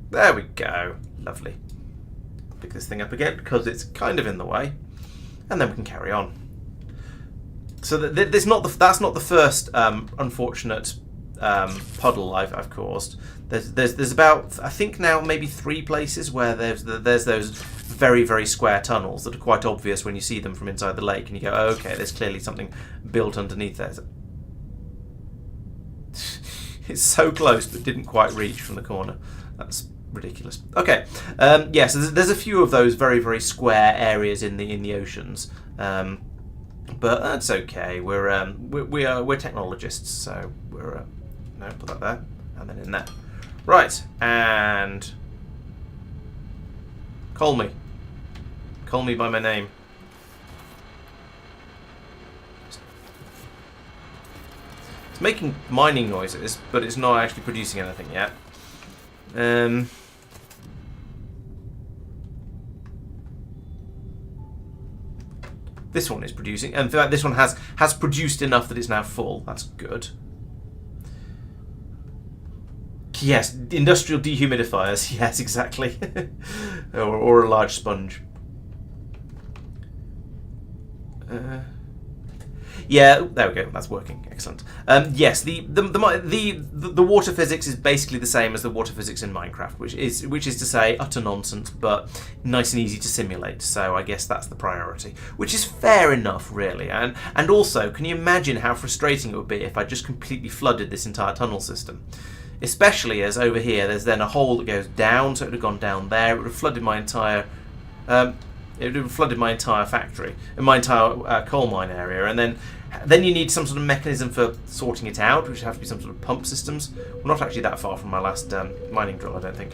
There we go. Lovely. Pick this thing up again because it's kind of in the way, and then we can carry on. So that's not the first unfortunate puddle I've caused. There's about, I think now, maybe 3 places where there's those very, very square tunnels that are quite obvious when you see them from inside the lake, and you go, oh, okay, there's clearly something built underneath there. It's so close but didn't quite reach from the corner. That's ridiculous. Okay, yeah, so there's a few of those very, very square areas in the oceans, but that's okay. We're technologists, so we're no, put that there, and then in there. Right, and call me by my name. It's making mining noises, but it's not actually producing anything yet. This one is producing, and in fact this one has produced enough that it's now full. That's good. Yes, industrial dehumidifiers. Yes, exactly. or a large sponge. Yeah, there we go. That's working. Excellent. Yes, the water physics is basically the same as the water physics in Minecraft, which is to say utter nonsense, but nice and easy to simulate. So I guess that's the priority, which is fair enough, really. And also, can you imagine how frustrating it would be if I just completely flooded this entire tunnel system? Especially as over here, there's then a hole that goes down, so it would have gone down there. It would have flooded my entire. It would have flooded my entire factory, my entire coal mine area, and then you need some sort of mechanism for sorting it out, which would have to be some sort of pump systems. We're not actually that far from my last mining drill, I don't think.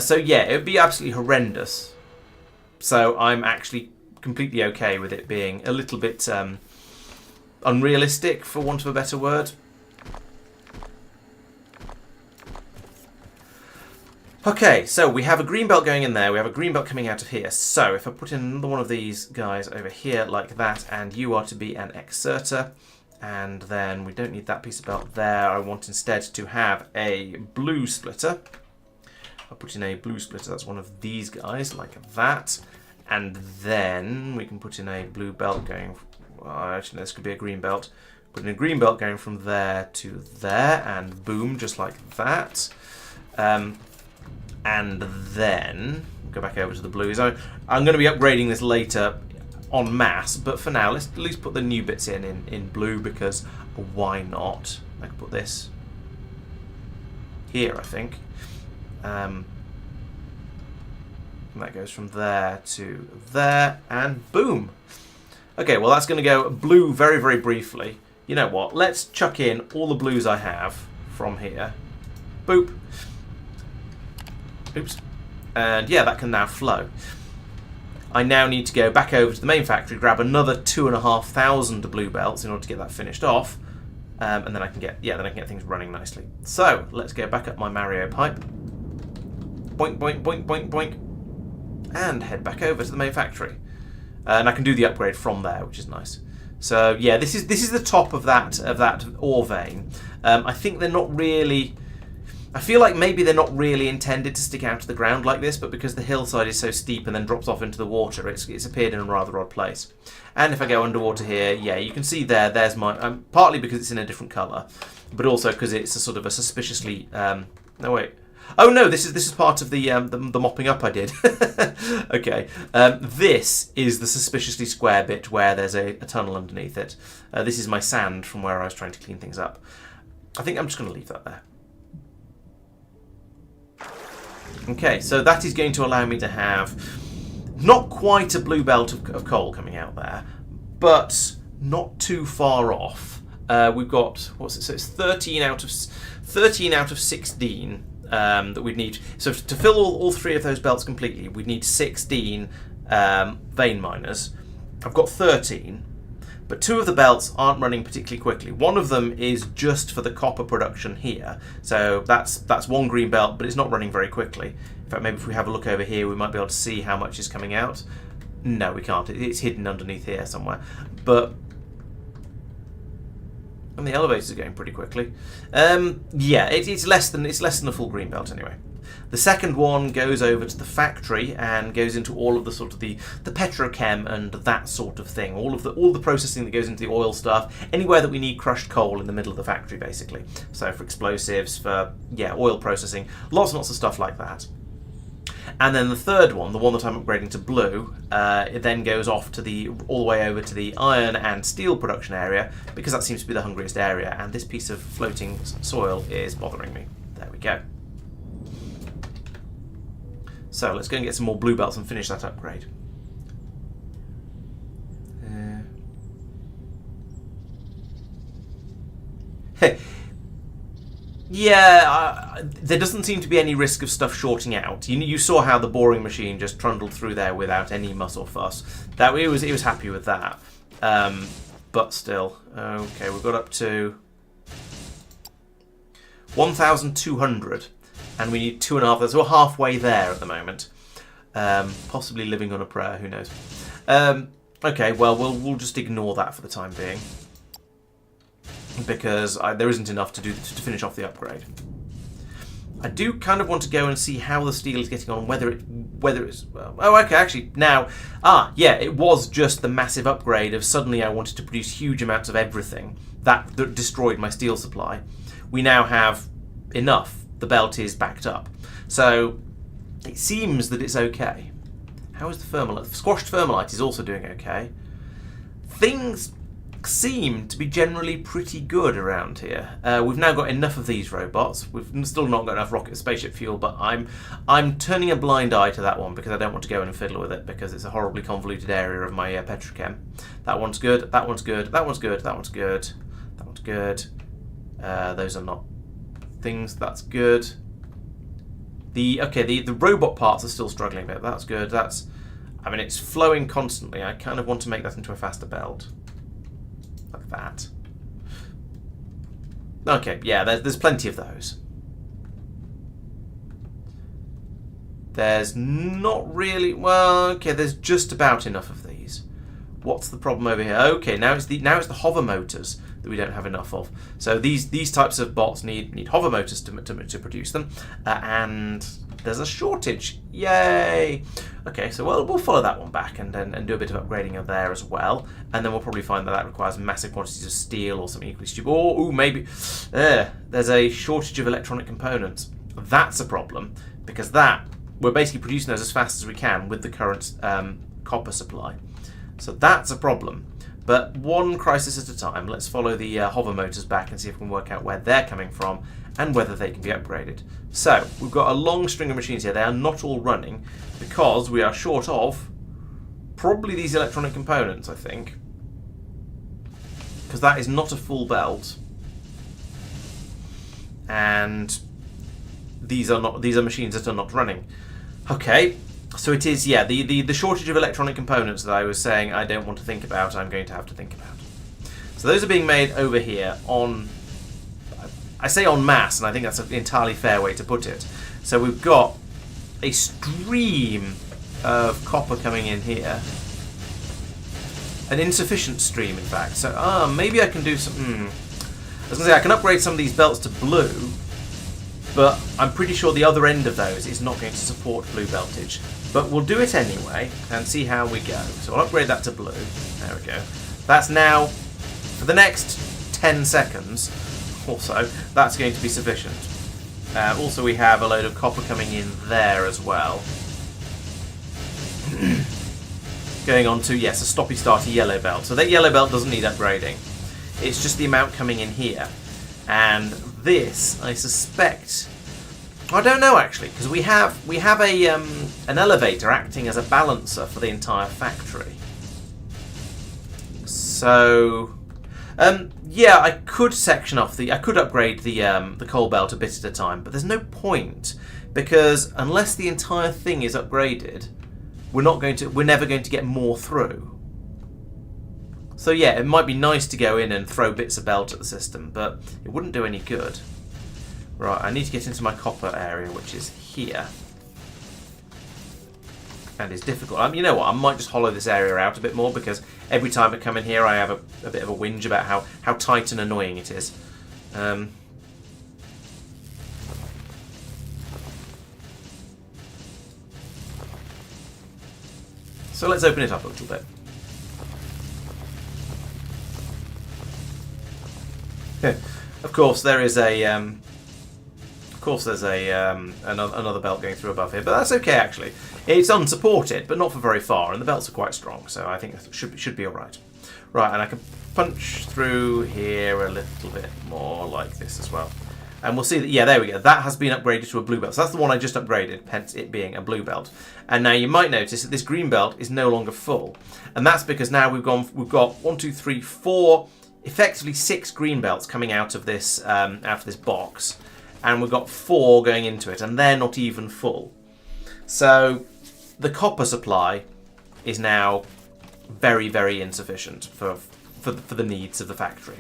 So yeah, it would be absolutely horrendous. So I'm actually completely okay with it being a little bit unrealistic, for want of a better word. Okay, so we have a green belt going in there, we have a green belt coming out of here. So if I put in another one of these guys over here like that, and you are to be an exerter, and then we don't need that piece of belt there. I want instead to have a blue splitter. I'll put in a blue splitter, that's one of these guys, like that. And then we can put in a blue belt going, well, actually this could be a green belt. Put in a green belt going from there to there, and boom, just like that. And then go back over to the blues. I'm going to be upgrading this later en masse, but for now let's at least put the new bits in blue, because why not? I can put this here, I think. And that goes from there to there, and boom. Okay, well that's going to go blue very, very briefly. You know what? Let's chuck in all the blues I have from here. Boop. Oops. And yeah, that can now flow. I now need to go back over to the main factory, grab another 2,500 blue belts in order to get that finished off, and then I can get things running nicely. So let's go back up my Mario pipe. Boink, boink, boink, boink, boink, and head back over to the main factory. And I can do the upgrade from there, which is nice. So yeah, this is the top of that ore vein. I think they're not really. I feel like maybe they're not really intended to stick out to the ground like this, but because the hillside is so steep and then drops off into the water, it's appeared in a rather odd place. And if I go underwater here, yeah, you can see there's my... partly because it's in a different colour, but also because it's a sort of a suspiciously... no, wait. Oh, no, this is part of the mopping up I did. Okay. This is the suspiciously square bit where there's a tunnel underneath it. This is my sand from where I was trying to clean things up. I think I'm just going to leave that there. Okay, so that is going to allow me to have not quite a blue belt of coal coming out there, but not too far off. We've got, what's it? So it's 13 out of 16 that we'd need. So to fill all 3 of those belts completely, we'd need 16 vein miners. I've got 13, But 2 of the belts aren't running particularly quickly. One of them is just for the copper production here. So that's 1 green belt, but it's not running very quickly. In fact, maybe if we have a look over here, we might be able to see how much is coming out. No, we can't. It's hidden underneath here somewhere. But... and the elevators are going pretty quickly. Yeah, it's less than a full green belt anyway. The second one goes over to the factory and goes into all of the sort of the petrochem and that sort of thing. All the processing that goes into the oil stuff. Anywhere that we need crushed coal in the middle of the factory, basically. So for explosives, for oil processing, lots and lots of stuff like that. And then the third one, the one that I'm upgrading to blue, it then goes off to all the way over to the iron and steel production area, because that seems to be the hungriest area, and this piece of floating soil is bothering me. There we go. So let's go and get some more blue belts and finish that upgrade. Yeah, there doesn't seem to be any risk of stuff shorting out. You saw how the boring machine just trundled through there without any muss or fuss. It was happy with that. But still, okay, we've got up to 1,200, and we need 2.5. So we're halfway there at the moment. Possibly living on a prayer. Who knows? Okay, well we'll just ignore that for the time being, because there isn't enough to finish off the upgrade. I do kind of want to go and see how the steel is getting on, whether it's... oh, okay, actually, now... yeah, it was just the massive upgrade of suddenly I wanted to produce huge amounts of everything. That destroyed my steel supply. We now have enough. The belt is backed up. So, it seems that it's okay. How is the thermalite? The squashed thermalite is also doing okay. Things seem to be generally pretty good around here. We've now got enough of these robots. We've still not got enough rocket spaceship fuel, but I'm turning a blind eye to that one because I don't want to go in and fiddle with it, because it's a horribly convoluted area of my petrochem. That one's good. That one's good. That one's good. That one's good. That one's good. Those are not things. That's good. The robot parts are still struggling a bit. That's good. I mean, it's flowing constantly. I kind of want to make that into a faster belt. Like that. Okay, yeah, there's plenty of those. There's not really... well, okay, there's just about enough of these. What's the problem over here? Okay, now it's the hover motors that we don't have enough of. So these types of bots need hover motors to produce them, and there's a shortage. Yay! Okay, so we'll follow that one back and do a bit of upgrading of there as well, and then we'll probably find that requires massive quantities of steel or something equally stupid. Or maybe there's a shortage of electronic components. That's a problem, because we're basically producing those as fast as we can with the current copper supply. So that's a problem. But one crisis at a time. Let's follow the hover motors back and see if we can work out where they're coming from and whether they can be upgraded. So, we've got a long string of machines here. They are not all running because we are short of probably these electronic components, I think. Because that is not a full belt. And these are machines that are not running. Okay. So it is, yeah, the shortage of electronic components that I was saying I don't want to think about, I'm going to have to think about. So those are being made over here I say en masse, and I think that's an entirely fair way to put it. So we've got a stream of copper coming in here. An insufficient stream, in fact. So, maybe I can do some... I was going to say, I can upgrade some of these belts to blue, but I'm pretty sure the other end of those is not going to support blue beltage. But we'll do it anyway and see how we go. So I'll upgrade that to blue. There we go. That's now, for the next 10 seconds or so, that's going to be sufficient. Also, we have a load of copper coming in there as well. Going on to, yes, a stoppy-starty yellow belt. So that yellow belt doesn't need upgrading. It's just the amount coming in here. And this, I suspect... I don't know, actually, because we have an elevator acting as a balancer for the entire factory. So... yeah, I could section off I could upgrade the coal belt a bit at a time, but there's no point, because unless the entire thing is upgraded, we're never going to get more through. So yeah, it might be nice to go in and throw bits of belt at the system, but it wouldn't do any good. Right, I need to get into my copper area, which is here. And is difficult. You know what, I might just hollow this area out a bit more, because every time I come in here I have a bit of a whinge about how tight and annoying it is. So let's open it up a little bit. Of course, there is a another belt going through above here, but that's okay actually. It's unsupported, but not for very far, and the belts are quite strong, so I think it should be all right. Right, and I can punch through here a little bit more like this as well, and we'll see that. Yeah, there we go. That has been upgraded to a blue belt. So that's the one I just upgraded, hence it being a blue belt. And now you might notice that this green belt is no longer full, and that's because now we've got 1, 2, 3, 4. Effectively 6 green belts coming out of this box, and we've got 4 going into it, and they're not even full. So the copper supply is now very, very insufficient for the needs of the factory.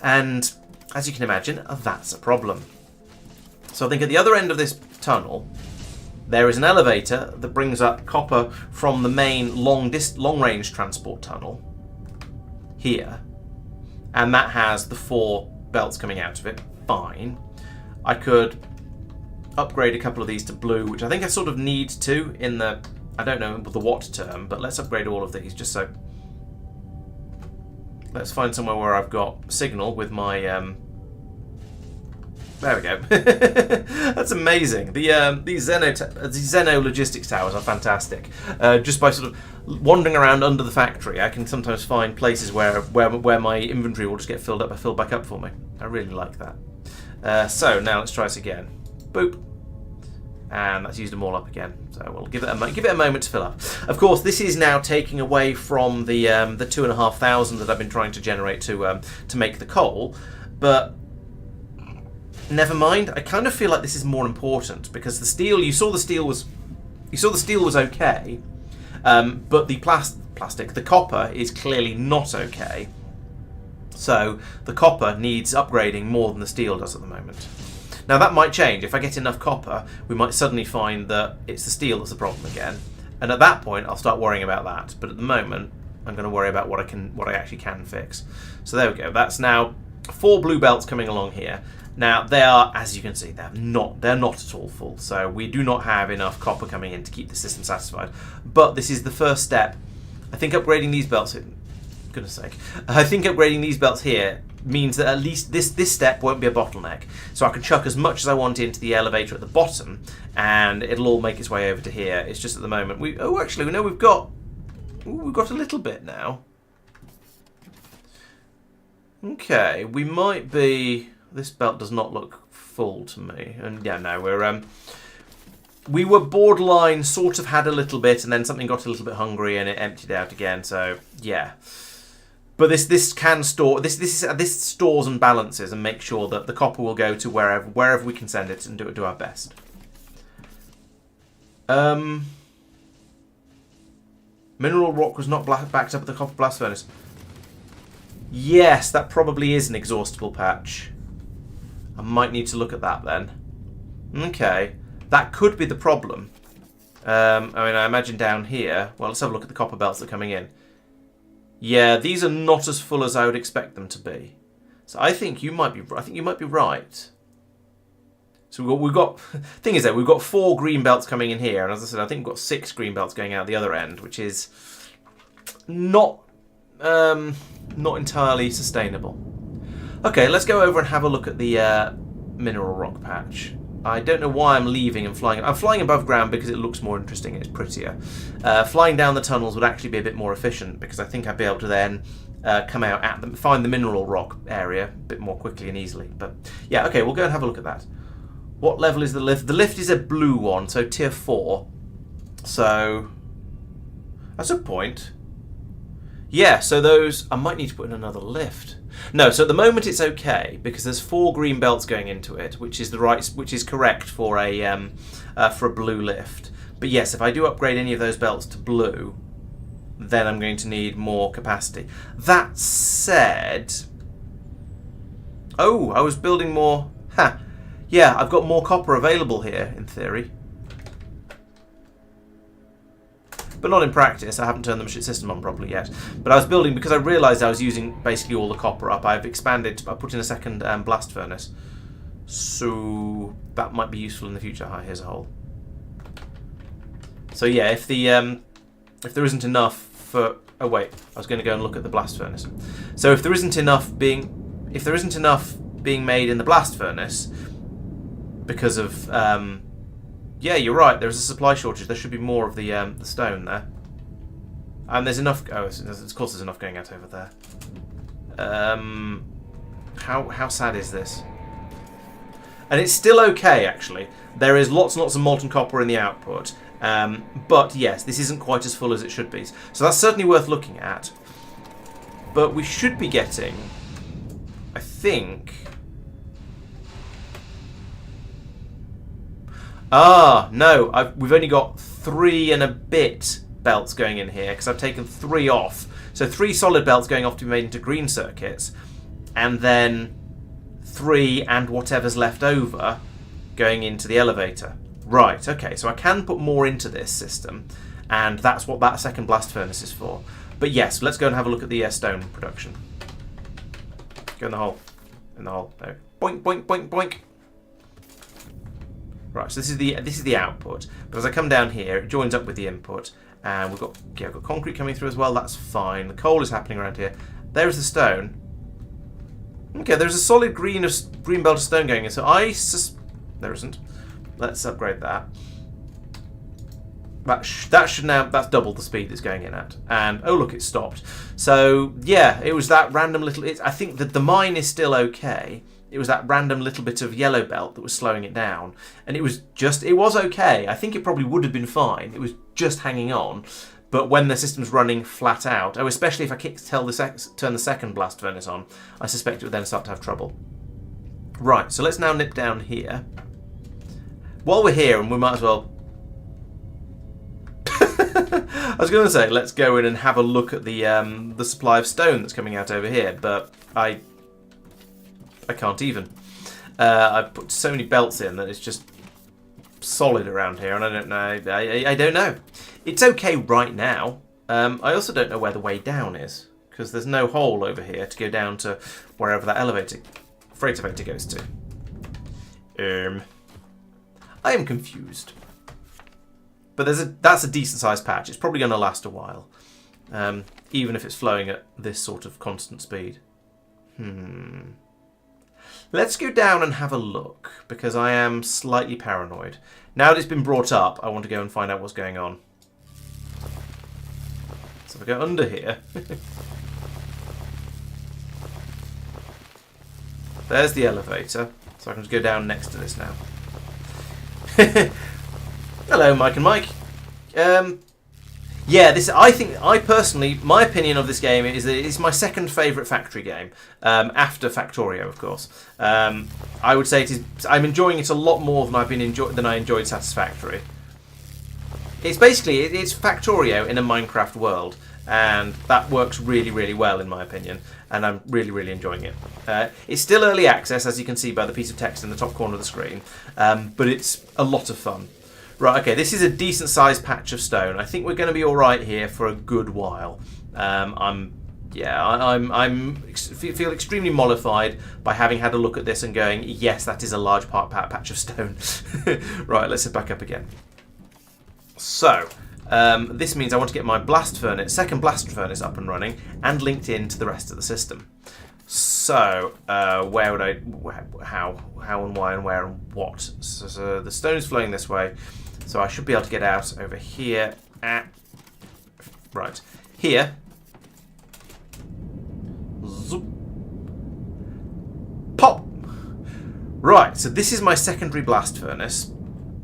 And as you can imagine, that's a problem. So I think at the other end of this tunnel, there is an elevator that brings up copper from the main long-range transport tunnel here, and that has the 4 belts coming out of it. Fine. I could upgrade a couple of these to blue, which I think I sort of need to in the, I don't know the what term, but let's upgrade all of these just so. Let's find somewhere where I've got signal with my there we go. That's amazing. The Xeno logistics towers are fantastic. Just by sort of wandering around under the factory, I can sometimes find places where my inventory will just get filled back up for me. I really like that. So now let's try this again. Boop. And that's used them all up again. So we'll give it a moment to fill up. Of course, this is now taking away from the 2,500 that I've been trying to generate to make the coal, but never mind. I kind of feel like this is more important because the steel. You saw the steel was okay, but the plastic, the copper, is clearly not okay. So the copper needs upgrading more than the steel does at the moment. Now that might change. If I get enough copper, we might suddenly find that it's the steel that's the problem again, and at that point I'll start worrying about that. But at the moment, I'm going to worry about what I actually can fix. So there we go. That's now 4 blue belts coming along here. Now they are, as you can see, they're not at all full. So we do not have enough copper coming in to keep the system satisfied. But this is the first step. I think upgrading these belts, goodness sake, I think upgrading these belts here means that at least this step won't be a bottleneck. So I can chuck as much as I want into the elevator at the bottom, and it'll all make its way over to here. It's just at the moment we've got a little bit now. Okay, we might be. This belt does not look full to me, and yeah, no, we were borderline, sort of had a little bit, and then something got a little bit hungry, and it emptied out again. So yeah, but this can store this stores and balances and makes sure that the copper will go to wherever we can send it and do our best. Mineral rock was not backed up at the copper blast furnace. Yes, that probably is an exhaustible patch. I might need to look at that then. Okay, that could be the problem. I mean, I imagine down here. Well, let's have a look at the copper belts that are coming in. Yeah, these are not as full as I would expect them to be. So I think you might be. I think you might be right. So we've got. Thing is, though, we've got 4 green belts coming in here, and as I said, I think we've got 6 green belts going out the other end, which is not entirely sustainable. Okay, let's go over and have a look at the mineral rock patch. I don't know why I'm leaving and flying. I'm flying above ground because it looks more interesting and it's prettier. Flying down the tunnels would actually be a bit more efficient because I think I'd be able to then come out at them, find the mineral rock area a bit more quickly and easily. But yeah, okay, we'll go and have a look at that. What level is the lift? The lift is a blue one, so tier 4. So that's a point. Yeah, so those, I might need to put in another lift. No, so at the moment it's okay because there's 4 green belts going into it, which is correct for a blue lift. But yes, if I do upgrade any of those belts to blue, then I'm going to need more capacity. That said... Oh, I was building more... Ha! Yeah, I've got more copper available here, in theory. But not in practice. I haven't turned the system on properly yet. But I was building, because I realised I was using basically all the copper up, I've expanded, I put in a second blast furnace. So that might be useful in the future. Hi, here's a hole. So yeah, if there isn't enough for... Oh wait, I was going to go and look at the blast furnace. So if there isn't enough being made in the blast furnace, because of... yeah, you're right. There's a supply shortage. There should be more of the stone there, and there's enough. Oh, of course, there's enough going out over there. How sad is this? And it's still okay, actually. There is lots and lots of molten copper in the output, but yes, this isn't quite as full as it should be. So that's certainly worth looking at. But we should be getting, I think. Ah, no, we've only got 3 and a bit belts going in here because I've taken 3 off. So 3 solid belts going off to be made into green circuits, and then 3 and whatever's left over going into the elevator. Right, okay, so I can put more into this system, and that's what that second blast furnace is for. But yes, let's go and have a look at the stone production. Go in the hole. In the hole. There. Boink, boink, boink, boink. Right, so this is the output. But as I come down here, it joins up with the input, and we've got concrete coming through as well. That's fine. The coal is happening around here. There's the stone. Okay, there's a solid green belt of stone going in. So there isn't. Let's upgrade that. That should now, that's double the speed it's going in at. And oh look, it stopped. So yeah, it was that random little. I think that the mine is still okay. It was that random little bit of yellow belt that was slowing it down, and it was okay. I think it probably would have been fine. It was just hanging on, but when the system's running flat out, especially if I turn the second blast furnace on, I suspect it would then start to have trouble. Right, so let's now nip down here. While we're here, and we might as well. I was going to say let's go in and have a look at the supply of stone that's coming out over here, but I can't even. I've put so many belts in that it's just solid around here, and I don't know. I don't know. It's okay right now. I also don't know where the way down is, because there's no hole over here to go down to wherever that freight elevator goes to. I am confused. But that's a decent sized patch. It's probably going to last a while, even if it's flowing at this sort of constant speed. Let's go down and have a look, because I am slightly paranoid. Now that it's been brought up, I want to go and find out what's going on. So if I go under here... There's the elevator, so I can just go down next to this now. Hello, Mike and Mike. Yeah, I personally, my opinion of this game is that it's my second favourite Factory game, after Factorio, of course. I would say I'm enjoying it a lot more than I enjoyed Satisfactory. It's Factorio in a Minecraft world, and that works really, really well in my opinion, and I'm really, really enjoying it. It's still early access, as you can see by the piece of text in the top corner of the screen, but it's a lot of fun. Right, okay, this is a decent-sized patch of stone. I think we're going to be all right here for a good while. I feel extremely mollified by having had a look at this and going, yes, that is a large patch of stone. Right, let's head back up again. So, this means I want to get my second blast furnace up and running and linked into the rest of the system. So, where would how and why and where and what? So the stone is flowing this way. So I should be able to get out over here right here. Zoop. Pop! Right, so this is my secondary blast furnace.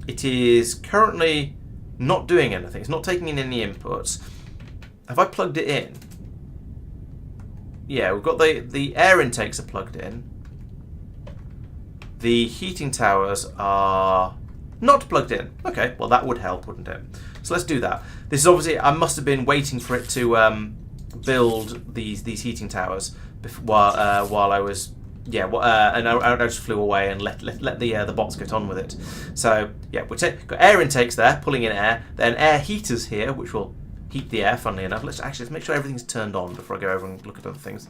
It is currently not doing anything. It's not taking in any inputs. Have I plugged it in? Yeah, we've got the air intakes are plugged in. The heating towers are Not plugged in. Okay, well that would help, wouldn't it? So let's do that. This is obviously, I must have been waiting for it to build these heating towers while I was, and I just flew away and let the bots get on with it. So yeah, we've got air intakes there, pulling in air, then air heaters here, which will heat the air. Funnily enough, let's make sure everything's turned on before I go over and look at other things.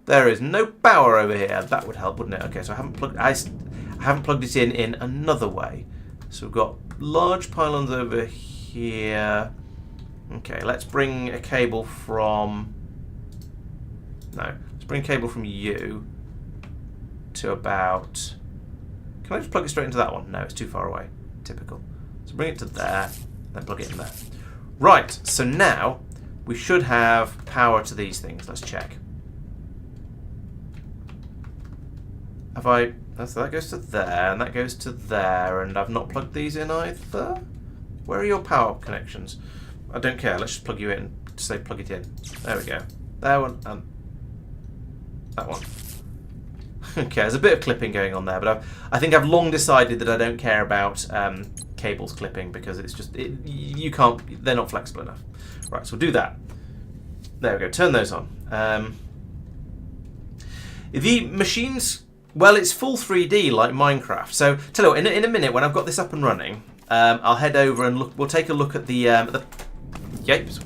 There is no power over here. That would help, wouldn't it? Okay, so I haven't plugged it in another way. So we've got large pylons over here. Okay, let's bring a cable from... No, let's bring a cable from you to about... Can I just plug it straight into that one? No, it's too far away. Typical. So bring it to there, then plug it in there. Right, so now we should have power to these things. Let's check. Have I... That goes to there, and that goes to there, and I've not plugged these in either. Where are your power connections? I don't care, let's just plug you in. Just say plug it in. There we go. That one, and that one. Okay, there's a bit of clipping going on there, but I think I've long decided that I don't care about cables clipping, because it's just, you can't, they're not flexible enough. Right, so we'll do that. There we go, turn those on. The machines... Well, it's full 3D like Minecraft. So, tell you what, in a minute when I've got this up and running, I'll head over and look. We'll take a look at Yep,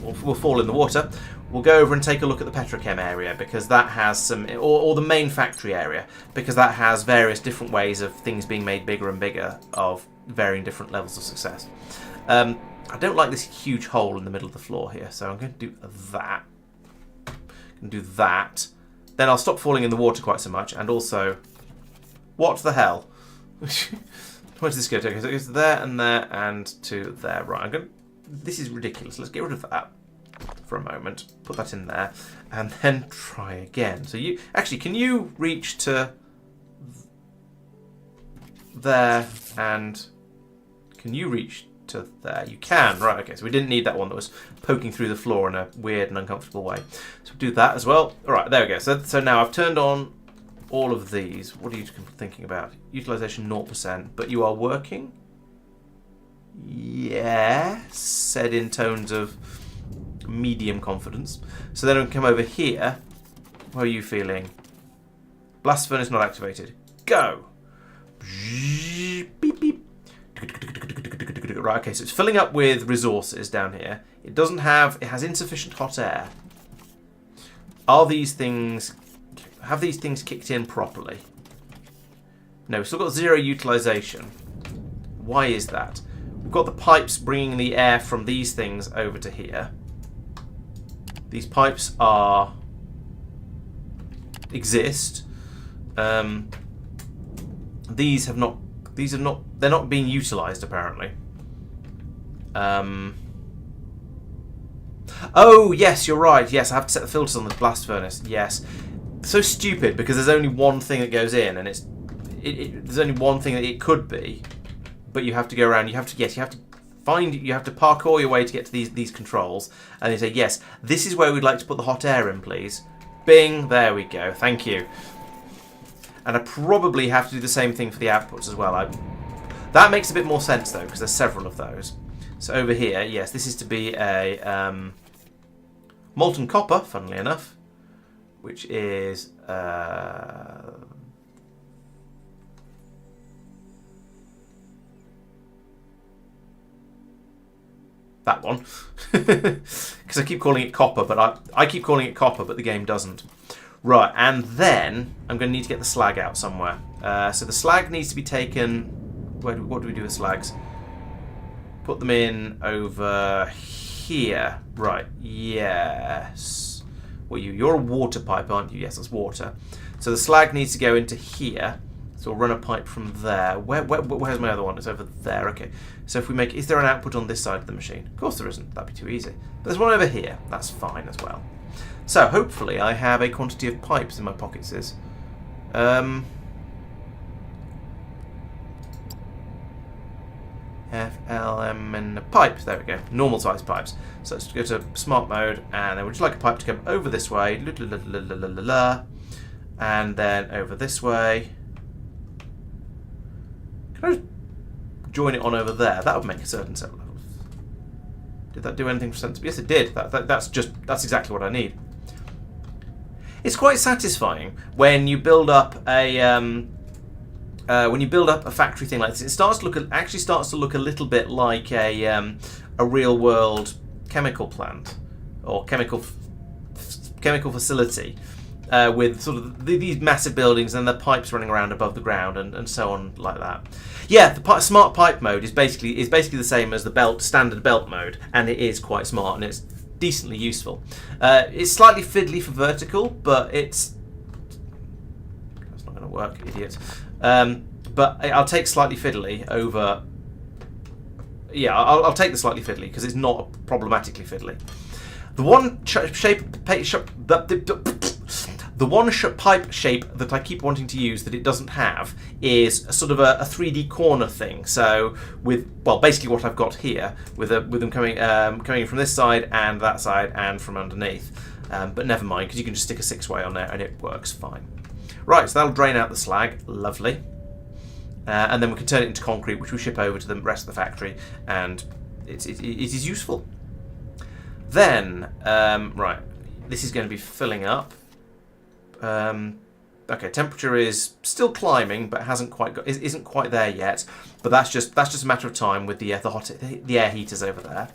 we'll fall in the water. We'll go over and take a look at the petrochem area, because that has some, or the main factory area, because that has various different ways of things being made bigger and bigger of varying different levels of success. I don't like this huge hole in the middle of the floor here, so I'm going to do that. Then I'll stop falling in the water quite so much, and also... What the hell? Where does this go to? Okay, so it goes to there and there and to there. Right, this is ridiculous. Let's get rid of that for a moment. Put that in there. And then try again. So you... Actually, can you reach to... there and... Can you reach to there? You can. Right, okay. So we didn't need that one that was poking through the floor in a weird and uncomfortable way. So we'll do that as well. All right, there we go. So now I've turned on... all of these. What are you thinking about? Utilization 0%, but you are working? Yes, said in tones of medium confidence. So then we can come over here. How are you feeling? Blast furnace not activated. Go! Beep, beep. Right, okay, so it's filling up with resources down here. It doesn't have... It has insufficient hot air. Are these things... Have these things kicked in properly? No, we've still got 0 utilization. Why is that? We've got the pipes bringing the air from these things over to here. These pipes are... exist. These have not... These are not... They're not being utilized, apparently. Oh, yes, you're right. Yes, I have to set the filters on the blast furnace. Yes. So stupid, because there's only one thing that goes in, and there's only one thing that it could be, but you have to go around. You have to parkour your way to get to these controls, and you say, yes, this is where we'd like to put the hot air in, please. Bing, there we go. Thank you. And I probably have to do the same thing for the outputs as well. That makes a bit more sense though, because there's several of those. So over here, yes, this is to be a molten copper, funnily enough. Which is that one, because I keep calling it copper, but I keep calling it copper, but the game doesn't. Right, and then I'm going to need to get the slag out somewhere. So the slag needs to be taken. What do we do with slags? Put them in over here. Right. Yes. Well, you're a water pipe, aren't you? Yes, that's water. So the slag needs to go into here. So we'll run a pipe from there. Where's my other one? It's over there. Okay. So if we make... Is there an output on this side of the machine? Of course there isn't. That'd be too easy. But there's one over here. That's fine as well. So hopefully I have a quantity of pipes in my pockets. FLM and pipes. There we go. Normal size pipes. So let's go to smart mode, and then we'd just like a pipe to come over this way, and then over this way. Can I just join it on over there, that would make a certain set of levels. Did that do anything for sense? Yes, it did. That's exactly what I need. It's quite satisfying when you build up a factory thing like this. It actually starts to look a little bit like a real world chemical plant or chemical facility with sort of these massive buildings and the pipes running around above the ground and so on like that. Yeah, the smart pipe mode is basically the same as the standard belt mode, and it is quite smart and it's decently useful. It's slightly fiddly for vertical, but that's not going to work, idiot. But I'll take slightly fiddly over. Yeah, I'll take the slightly fiddly because it's not problematically fiddly. The one pipe shape that I keep wanting to use that it doesn't have is a sort of a 3D corner thing. So basically what I've got here with them coming from this side and that side and from underneath. But never mind, because you can just stick a 6-way on there and it works fine. Right, so that'll drain out the slag, lovely. And then we can turn it into concrete, which we ship over to the rest of the factory, and it is useful. Then, right, this is going to be filling up. Okay, temperature is still climbing, but isn't quite there yet. But that's just a matter of time with the air heaters over there.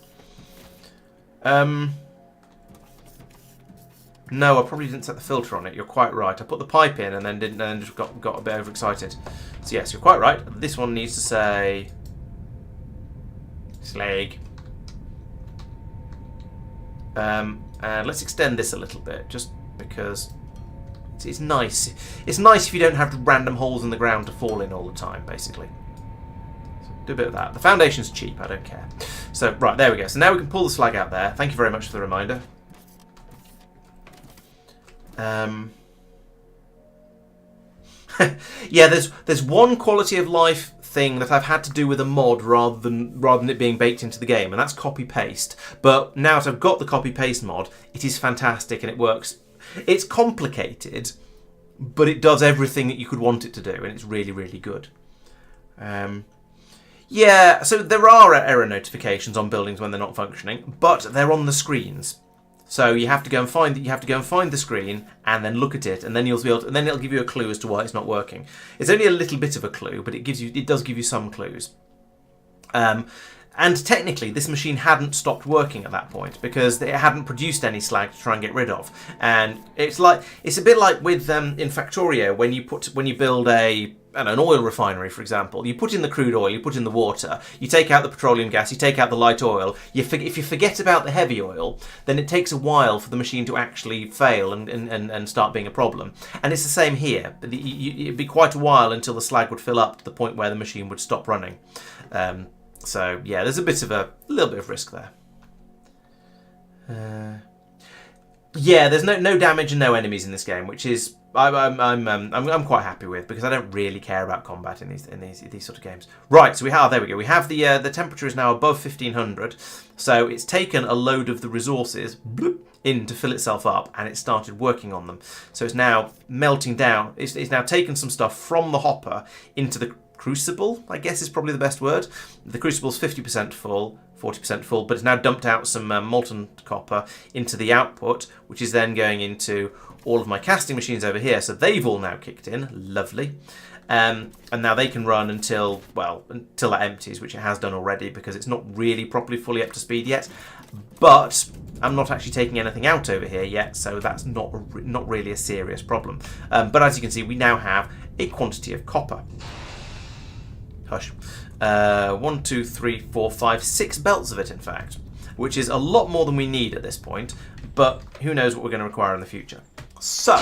No, I probably didn't set the filter on it. You're quite right. I put the pipe in and then just got a bit overexcited. So yes, you're quite right. This one needs to say slag. And let's extend this a little bit, just because it's nice. It's nice if you don't have random holes in the ground to fall in all the time, basically. So do a bit of that. The foundation's cheap. I don't care. So right, there we go. So now we can pull the slag out there. Thank you very much for the reminder. Yeah, there's one quality of life thing that I've had to do with a mod rather than it being baked into the game, and that's copy paste. But now that I've got the copy paste mod, it is fantastic and it works. It's complicated, but it does everything that you could want it to do, and it's really, really good. Yeah, so there are error notifications on buildings when they're not functioning, but they're on the screens. So you have to go and find the screen and then look at it, and then you'll be able to, and then it'll give you a clue as to why it's not working. It's only a little bit of a clue, but it does give you some clues. And technically, this machine hadn't stopped working at that point because it hadn't produced any slag to try and get rid of. And it's a bit like with in Factorio when you build an oil refinery, for example. You put in the crude oil, you put in the water, you take out the petroleum gas, you take out the light oil. If you forget about the heavy oil, then it takes a while for the machine to actually fail and start being a problem. And it's the same here. It'd be quite a while until the slag would fill up to the point where the machine would stop running. So yeah, there's a little bit of risk there. Yeah, there's no damage and no enemies in this game, which is I'm quite happy with, because I don't really care about combat in these sort of games. Right, so there we go. We have the temperature is now above 1500, so it's taken a load of the resources in to fill itself up, and it started working on them. So it's now melting down. It's now taken some stuff from the hopper into the crucible, I guess is probably the best word. The crucible's 50% full, 40% full, but it's now dumped out some molten copper into the output, which is then going into all of my casting machines over here. So they've all now kicked in, lovely. And now they can run until that empties, which it has done already, because it's not really properly fully up to speed yet. But I'm not actually taking anything out over here yet, so that's not really a serious problem. But as you can see, we now have a quantity of copper. Hush. 1, 2, 3, 4, 5, 6 belts of it, in fact, which is a lot more than we need at this point, but who knows what we're going to require in the future. So,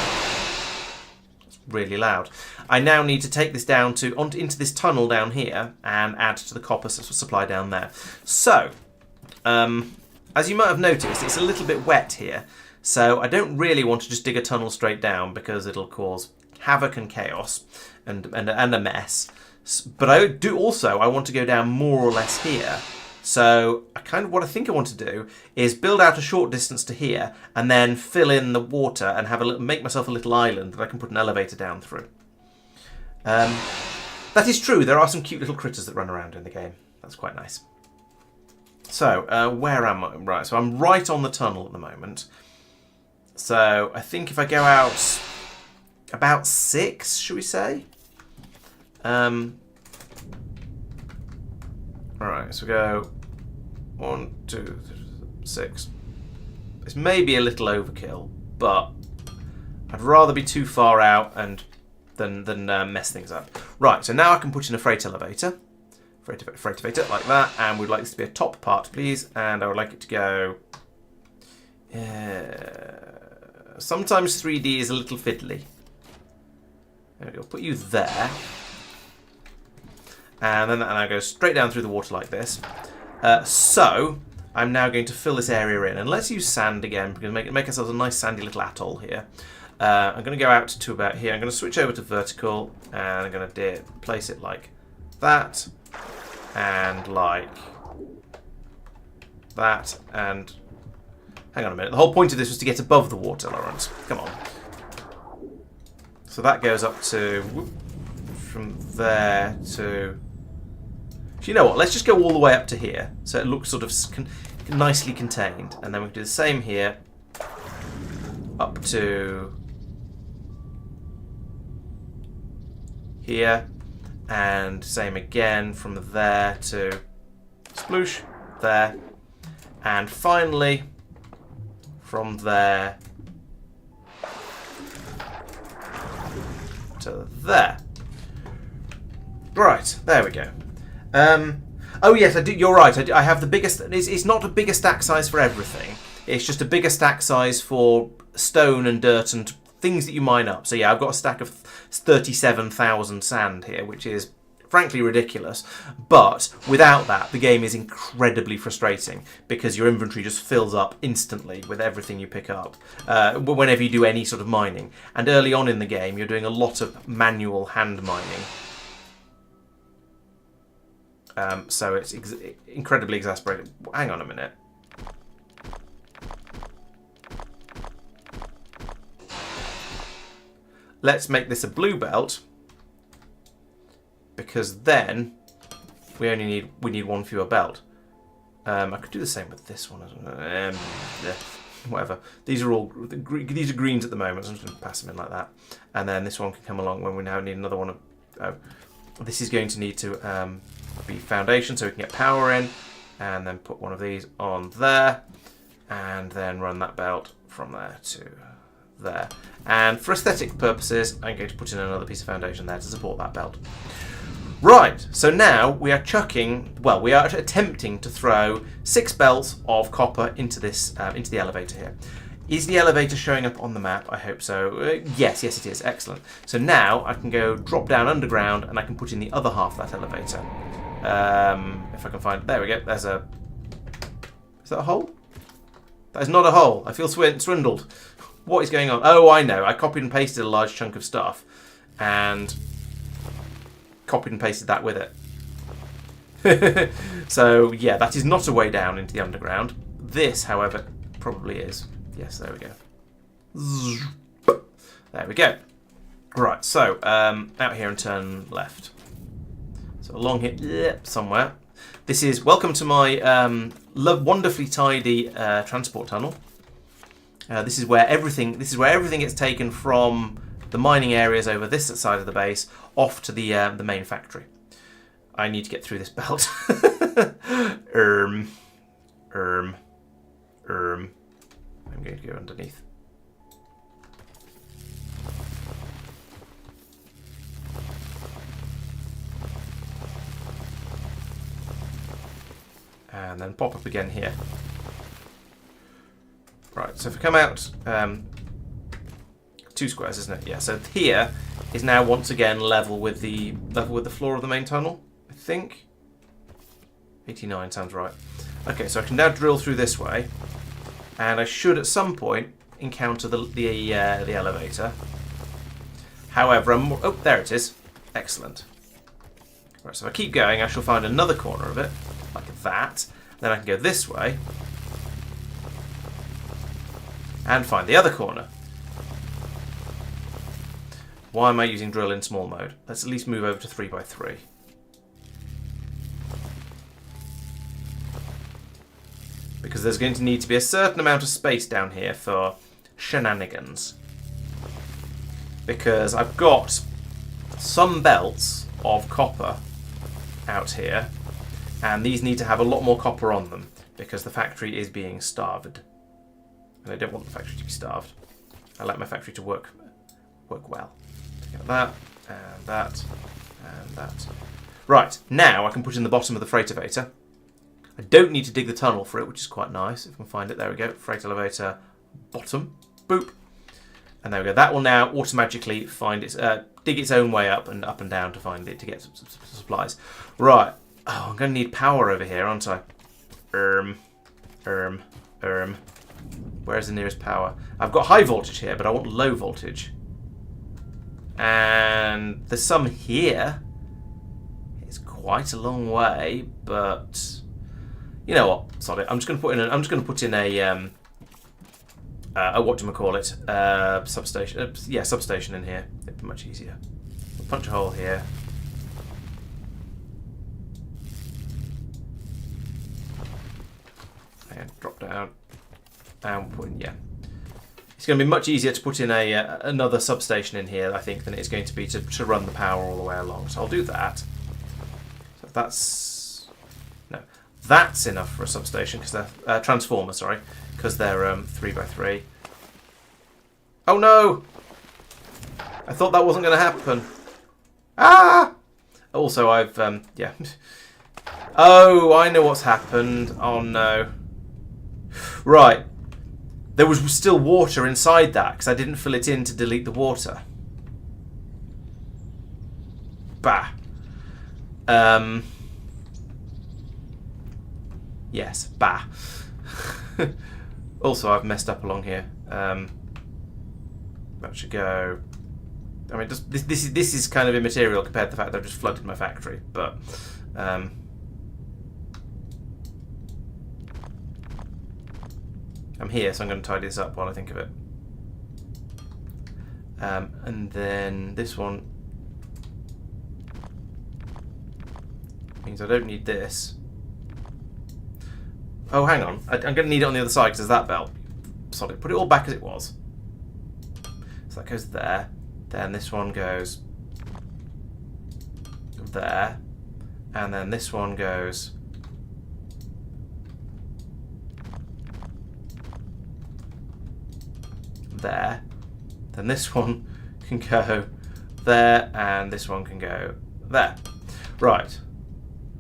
it's really loud. I now need to take this down into this tunnel down here and add to the copper supply down there. So, as you might have noticed, it's a little bit wet here, so I don't really want to just dig a tunnel straight down, because it'll cause havoc and chaos and a mess. But I want to go down more or less here. So what I think I want to do is build out a short distance to here, and then fill in the water and make myself a little island that I can put an elevator down through. That is true. There are some cute little critters that run around in the game. That's quite nice. So, where am I? Right, so I'm right on the tunnel at the moment. So, I think if I go out about 6, should we say? Alright, so we go 1, 2, 6. This may be a little overkill, but I'd rather be too far out and than mess things up. Right, so now I can put in a freight elevator. Freight elevator, like that. And we'd like this to be a top part, please. And I would like it to go... sometimes 3D is a little fiddly. There we go, put you there. And then that now goes straight down through the water like this. So, I'm now going to fill this area in. And let's use sand again, because make ourselves a nice sandy little atoll here. I'm going to go out to about here. I'm going to switch over to vertical, and I'm going to place it like that, and like that, and hang on a minute. The whole point of this was to get above the water, Laurence. Come on. So that goes up to, from there to, you know what, let's just go all the way up to here, so it looks sort of nicely contained, and then we can do the same here, up to here, and same again from there to sploosh, there, and finally from there to there. Right, there we go. Oh yes, I do. You're right. I have the biggest. It's not a bigger stack size for everything. It's just a bigger stack size for stone and dirt and things that you mine up. So yeah, I've got a stack of 37,000 sand here, which is frankly ridiculous. But without that, the game is incredibly frustrating because your inventory just fills up instantly with everything you pick up whenever you do any sort of mining. And early on in the game, you're doing a lot of manual hand mining. So it's incredibly exasperating. Hang on a minute. Let's make this a blue belt, because then we need one fewer belt. I could do the same with this one. Whatever. These are greens at the moment. So I'm just going to pass them in like that, and then this one can come along when we now need another one. This is going to need to be foundation, so we can get power in, and then put one of these on there, and then run that belt from there to there. And for aesthetic purposes, I'm going to put in another piece of foundation there to support that belt. Right, so now we are we are attempting to throw 6 belts of copper into this into the elevator here. Is the elevator showing up on the map? I hope so. Yes, it is. Excellent. So now I can go drop down underground, and I can put in the other half of that elevator. If I can find... There we go. There's a... Is that a hole? That is not a hole. I feel swindled. What is going on? Oh, I know. I copied and pasted a large chunk of stuff, and copied and pasted that with it. So, yeah, that is not a way down into the underground. This, however, probably is. Yes, there we go. There we go. Right, so out here and turn left. So along here somewhere. This is welcome to my wonderfully tidy transport tunnel. This is where everything gets taken from the mining areas over this side of the base off to the main factory. I need to get through this belt. I'm going to go underneath. And then pop up again here. Right, so if we come out 2 squares, isn't it? Yeah, so here is now once again level with the floor of the main tunnel, I think. 89 sounds right. Okay, so I can now drill through this way. And I should, at some point, encounter the elevator. However, oh, there it is. Excellent. Right, so if I keep going, I shall find another corner of it, like that. Then I can go this way. And find the other corner. Why am I using drill in small mode? Let's at least move over to 3x3. Because there's going to need to be a certain amount of space down here for shenanigans. Because I've got some belts of copper out here, and these need to have a lot more copper on them because the factory is being starved. And I don't want the factory to be starved. I like my factory to work well. Get that, and that, and that. Right, now I can put in the bottom of the freight elevator. I don't need to dig the tunnel for it, which is quite nice. If I can find it, there we go. Freight elevator, bottom, boop. And there we go. That will now automatically find its, dig its own way up and down to find it, to get some supplies. Right. Oh, I'm going to need power over here, aren't I? Where's the nearest power? I've got high voltage here, but I want low voltage. And there's some here. It's quite a long way, but you know what? Sorry, I'm just going to put in. I'm just going to put in a whatchamacallit, substation. Yeah, substation in here. It'd be much easier. We'll punch a hole here. And drop down. And put in, yeah. It's going to be much easier to put in another substation in here, I think, than it's going to be to run the power all the way along. So I'll do that. So that's enough for a substation because they're transformer. Sorry, because they're 3x3. Oh no! I thought that wasn't going to happen. Ah! Also, I've yeah. Oh, I know what's happened. Oh no. Right. There was still water inside that because I didn't fill it in to delete the water. Bah. Yes, bah. Also, I've messed up along here. That should go. I mean, this is kind of immaterial compared to the fact that I've just flooded my factory, but. I'm here, so I'm going to tidy this up while I think of it. And then this one means I don't need this. Oh, hang on. I'm going to need it on the other side because there's that belt. Sorry, put it all back as it was. So that goes there. Then this one goes there. And then this one goes there. Then this one can go there, and this one can go there. Right.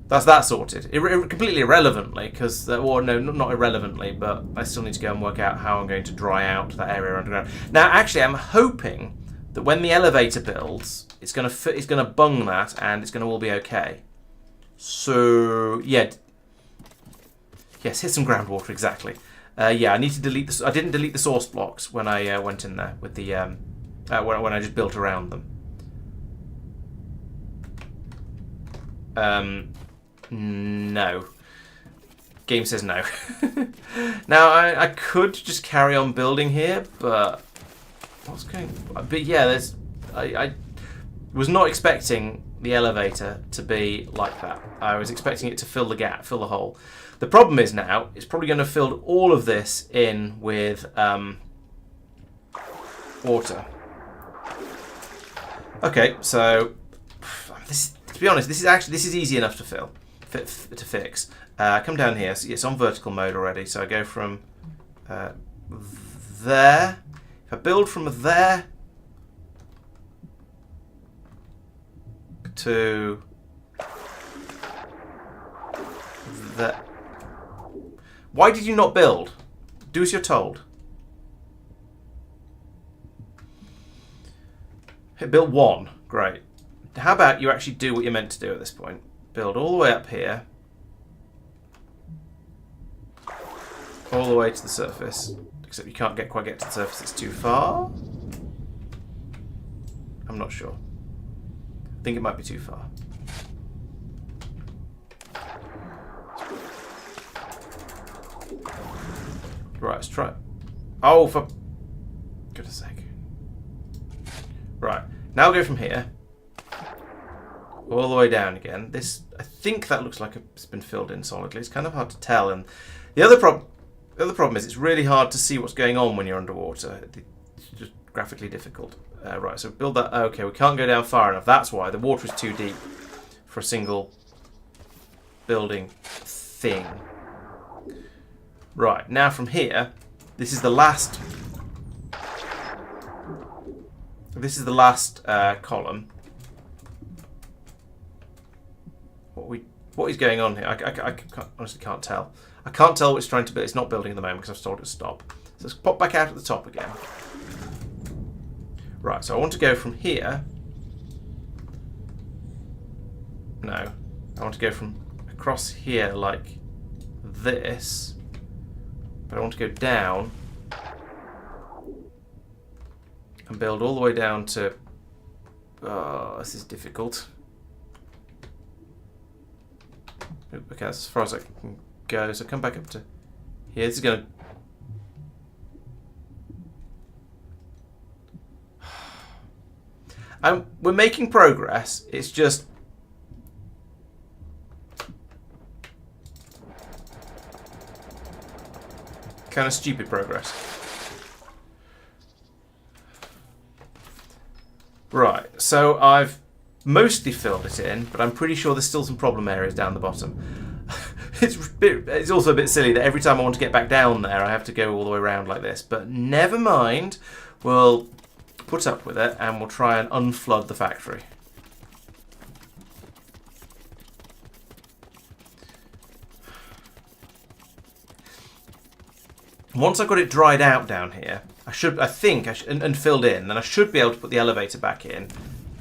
That's that sorted. Completely irrelevantly, because, well, no, not irrelevantly, but I still need to go and work out how I'm going to dry out that area underground. Now, actually, I'm hoping that when the elevator builds, it's going to bung that, and it's going to all be okay. So, yeah. Yes, hit some groundwater, exactly. Yeah, I need to delete this. I didn't delete the source blocks when I went in there with the when I just built around them. No. Game says no. Now I could just carry on building here, but what's going? But yeah, I was not expecting the elevator to be like that. I was expecting it to fill the gap, fill the hole. The problem is now, it's probably going to fill all of this in with water. Okay, so to be honest, this is easy enough to fix. Come down here. So it's on vertical mode already. So I go from there. If I build from there to there. Why did you not build? Do as you're told. Hit build 1. Great. How about you actually do what you're meant to do at this point? Build all the way up here. All the way to the surface. Except you can't quite get to the surface. It's too far. I'm not sure. I think it might be too far. Right, let's try it. Oh, for goodness sake. Right. Now I'll go from here all the way down again. This, I think that looks like it's been filled in solidly. It's kind of hard to tell. And the other problem is it's really hard to see what's going on when you're underwater. It's just graphically difficult. Right, so build that. Okay, we can't go down far enough. That's why the water is too deep for a single building thing. Right, now from here, this is the last. This is the last column. What is going on here? I honestly can't tell. I can't tell what it's trying to build. It's not building at the moment because I've told it to stop. So let's pop back out at the top again. Right, so I want to go from here. No, I want to go from across here like this. But I want to go down and build all the way down to... Oh, this is difficult. Okay, that's as far as I can go. So come back up to here. This is going to... we're making progress. It's just... kind of stupid progress. Right, so I've mostly filled it in, but I'm pretty sure there's still some problem areas down the bottom. It's also a bit silly that every time I want to get back down there, I have to go all the way around like this. But never mind, we'll put up with it and we'll try and unflood the factory. Once I've got it dried out down here, and filled in, then I should be able to put the elevator back in.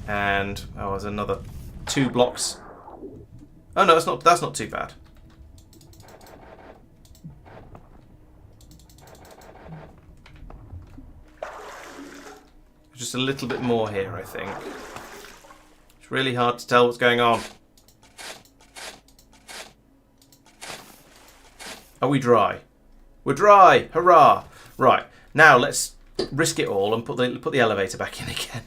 And there's another 2 blocks. Oh no, that's not too bad. Just a little bit more here, I think. It's really hard to tell what's going on. Are we dry? We're dry! Hurrah! Right, now let's risk it all and put the elevator back in again.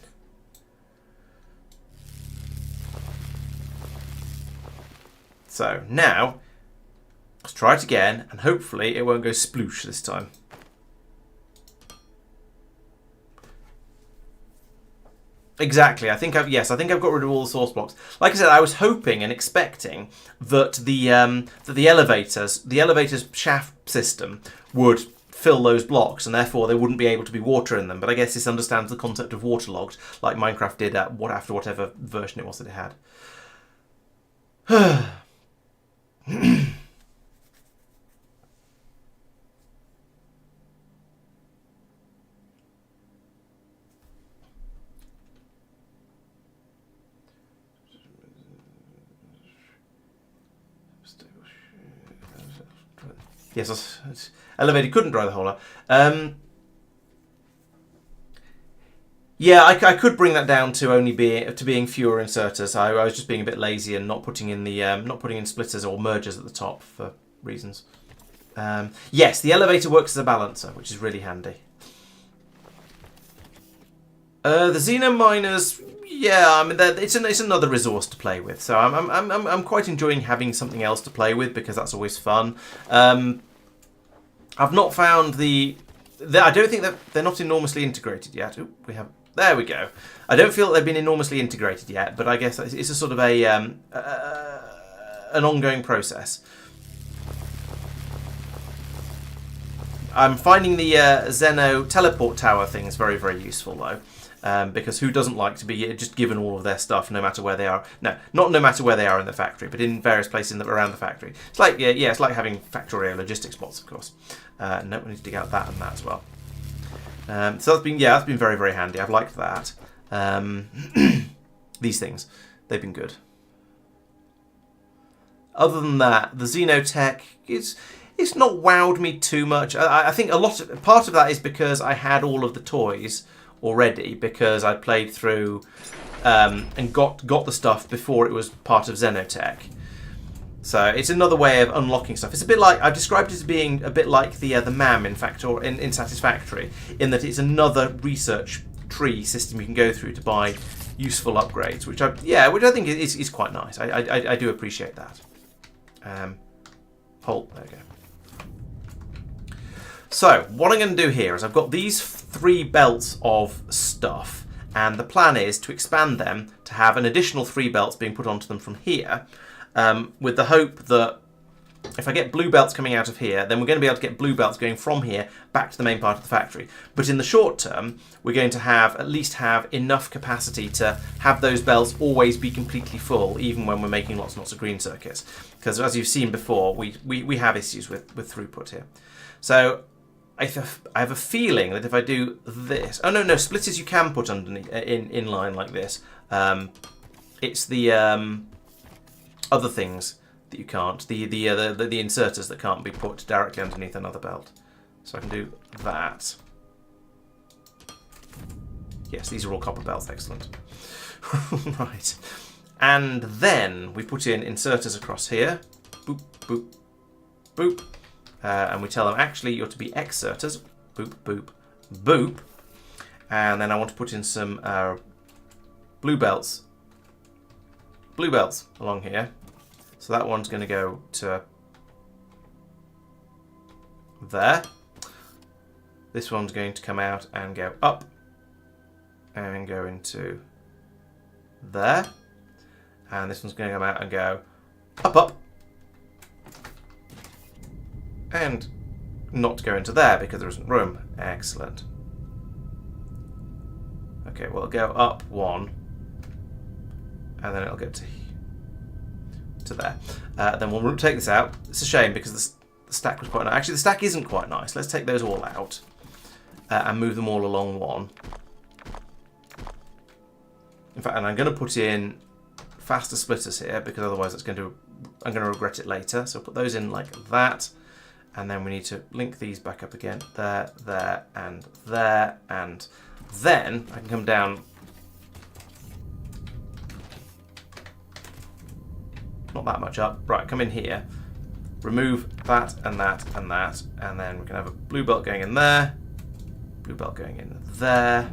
So now, let's try it again, and hopefully it won't go sploosh this time. Exactly. I think I've got rid of all the source blocks. Like I said, I was hoping and expecting that the elevator's shaft system would fill those blocks, and therefore there wouldn't be able to be water in them. But I guess this understands the concept of waterlogged, like Minecraft did after whatever version it was that it had. Yes, elevator couldn't dry the hole out. Yeah, I could bring that down to being fewer inserters. I was just being a bit lazy and not putting in splitters or mergers at the top for reasons. Yes, the elevator works as a balancer, which is really handy. The Xeno miners, yeah, I mean it's another resource to play with. So I'm quite enjoying having something else to play with because that's always fun. I've not found I don't think that they're not enormously integrated yet. Ooh, there we go. I don't feel that they've been enormously integrated yet, but I guess it's a sort of an ongoing process. I'm finding the Xeno teleport tower things very, very useful though. Because who doesn't like to be just given all of their stuff no matter where they are? No, not no matter where they are in the factory, but in various places around the factory. It's like it's like having factory logistics bots, of course. No, we need to dig out that and that as well. So that's been very, very handy. I've liked that. These things, they've been good. Other than that, the Xeno Tech it's not wowed me too much. I think part of that is because I had all of the toys already, because I played through and got the stuff before it was part of Xeno Tech. So it's another way of unlocking stuff. It's a bit like, I've described it as being a bit like the MAM in Satisfactory, in that it's another research tree system you can go through to buy useful upgrades, which I think is quite nice. I do appreciate that. Hold, there we go. So what I'm going to do here is I've got these 3 belts of stuff, and the plan is to expand them to have an additional 3 belts being put onto them from here, with the hope that if I get blue belts coming out of here, then we're going to be able to get blue belts going from here back to the main part of the factory. But in the short term, we're going to at least have enough capacity to have those belts always be completely full, even when we're making lots and lots of green circuits. Because as you've seen before, we have issues with throughput here. So I have a feeling that if I do this... Oh, no, splitters you can put underneath in line like this. It's the other things that you can't. The inserters that can't be put directly underneath another belt. So I can do that. Yes, these are all copper belts. Excellent. Right. And then we put in inserters across here. Boop, boop, boop. And we tell them, actually, you're to be exerters. Boop, boop, boop. And then I want to put in some blue belts. Blue belts along here. So that one's going to go to there. This one's going to come out and go up and go into there. And this one's going to come out and go up, up. And not go into there because there isn't room. Excellent. Okay, well, it'll go up 1. And then it'll get to there. Then we'll take this out. It's a shame because the stack was quite nice. Actually, the stack isn't quite nice. Let's take those all out and move them all along 1. In fact, and I'm going to put in faster splitters here because otherwise I'm going to regret it later. So I'll put those in like that. And then we need to link these back up again. There, there, and there. And then I can come down. Not that much up. Right, come in here. Remove that and that and that. And then we can have a blue belt going in there. Blue belt going in there.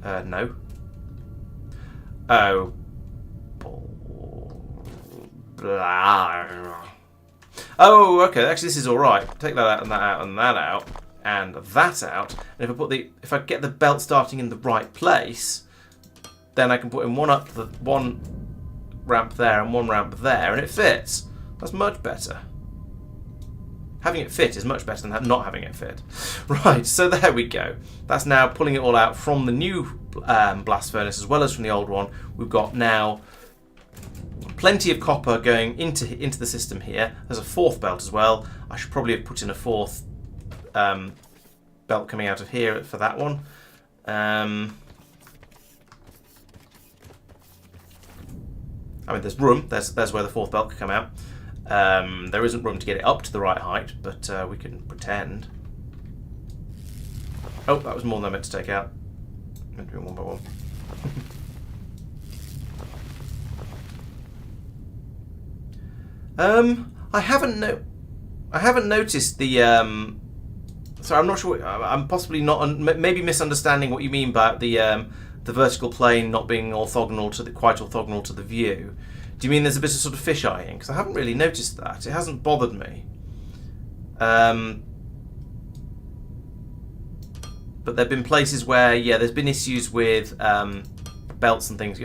No. Oh. Blah. Oh, okay. Actually, this is all right. Take that out and that out and that out and that out. And if I get the belt starting in the right place, then I can put in one ramp there and one ramp there, and it fits. That's much better. Having it fit is much better than not having it fit. Right, so there we go. That's now pulling it all out from the new blast furnace as well as from the old one. We've got now plenty of copper going into the system here. There's a 4th belt as well. I should probably have put in a 4th belt coming out of here for that one. I mean, there's room. There's where the 4th belt could come out. There isn't room to get it up to the right height, but we can pretend. Oh, that was more than I meant to take out. I'm meant to do it one by one. I haven't noticed the. Sorry, I'm not sure. I'm possibly not. Maybe misunderstanding what you mean by the vertical plane not being quite orthogonal to the view. Do you mean there's a bit of sort of fisheyeing? Because I haven't really noticed that. It hasn't bothered me. But there have been places where, there's been issues with belts and things.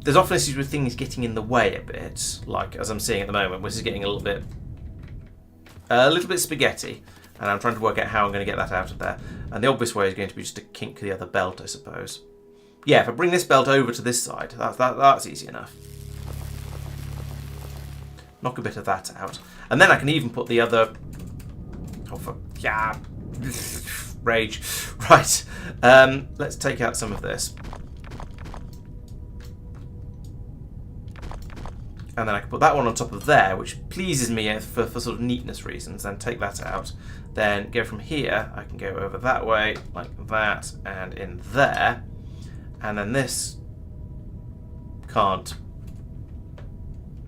There's often issues with things getting in the way a bit, like as I'm seeing at the moment, which is getting a little bit spaghetti. And I'm trying to work out how I'm going to get that out of there. And the obvious way is going to be just to kink the other belt, I suppose. Yeah, if I bring this belt over to this side, that's easy enough. Knock a bit of that out. And then I can even put the other... Rage. Right. Let's take out some of this. And then I can put that one on top of there, which pleases me for sort of neatness reasons. Then take that out. Then go from here. I can go over that way, like that, and in there. And then this can't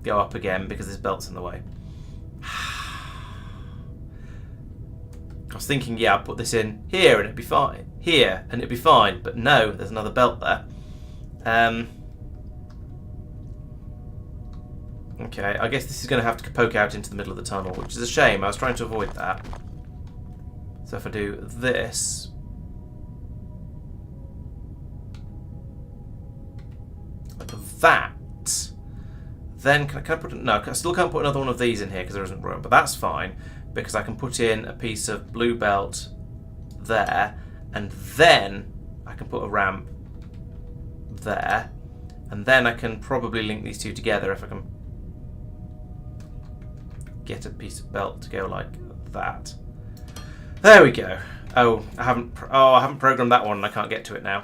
go up again because this belt's in the way. I was thinking, I'll put this in here and it'd be fine. here and it'd be fine. But no, there's another belt there. Okay, I guess this is going to have to poke out into the middle of the tunnel, which is a shame. I was trying to avoid that. So if I do this... like that... then can I put... no, I still can't put another one of these in here because there isn't room. But that's fine, because I can put in a piece of blue belt there, and then I can put a ramp there, and then I can probably link these two together if I can get a piece of belt to go like that. There we go. Oh, I haven't programmed that one and I can't get to it now.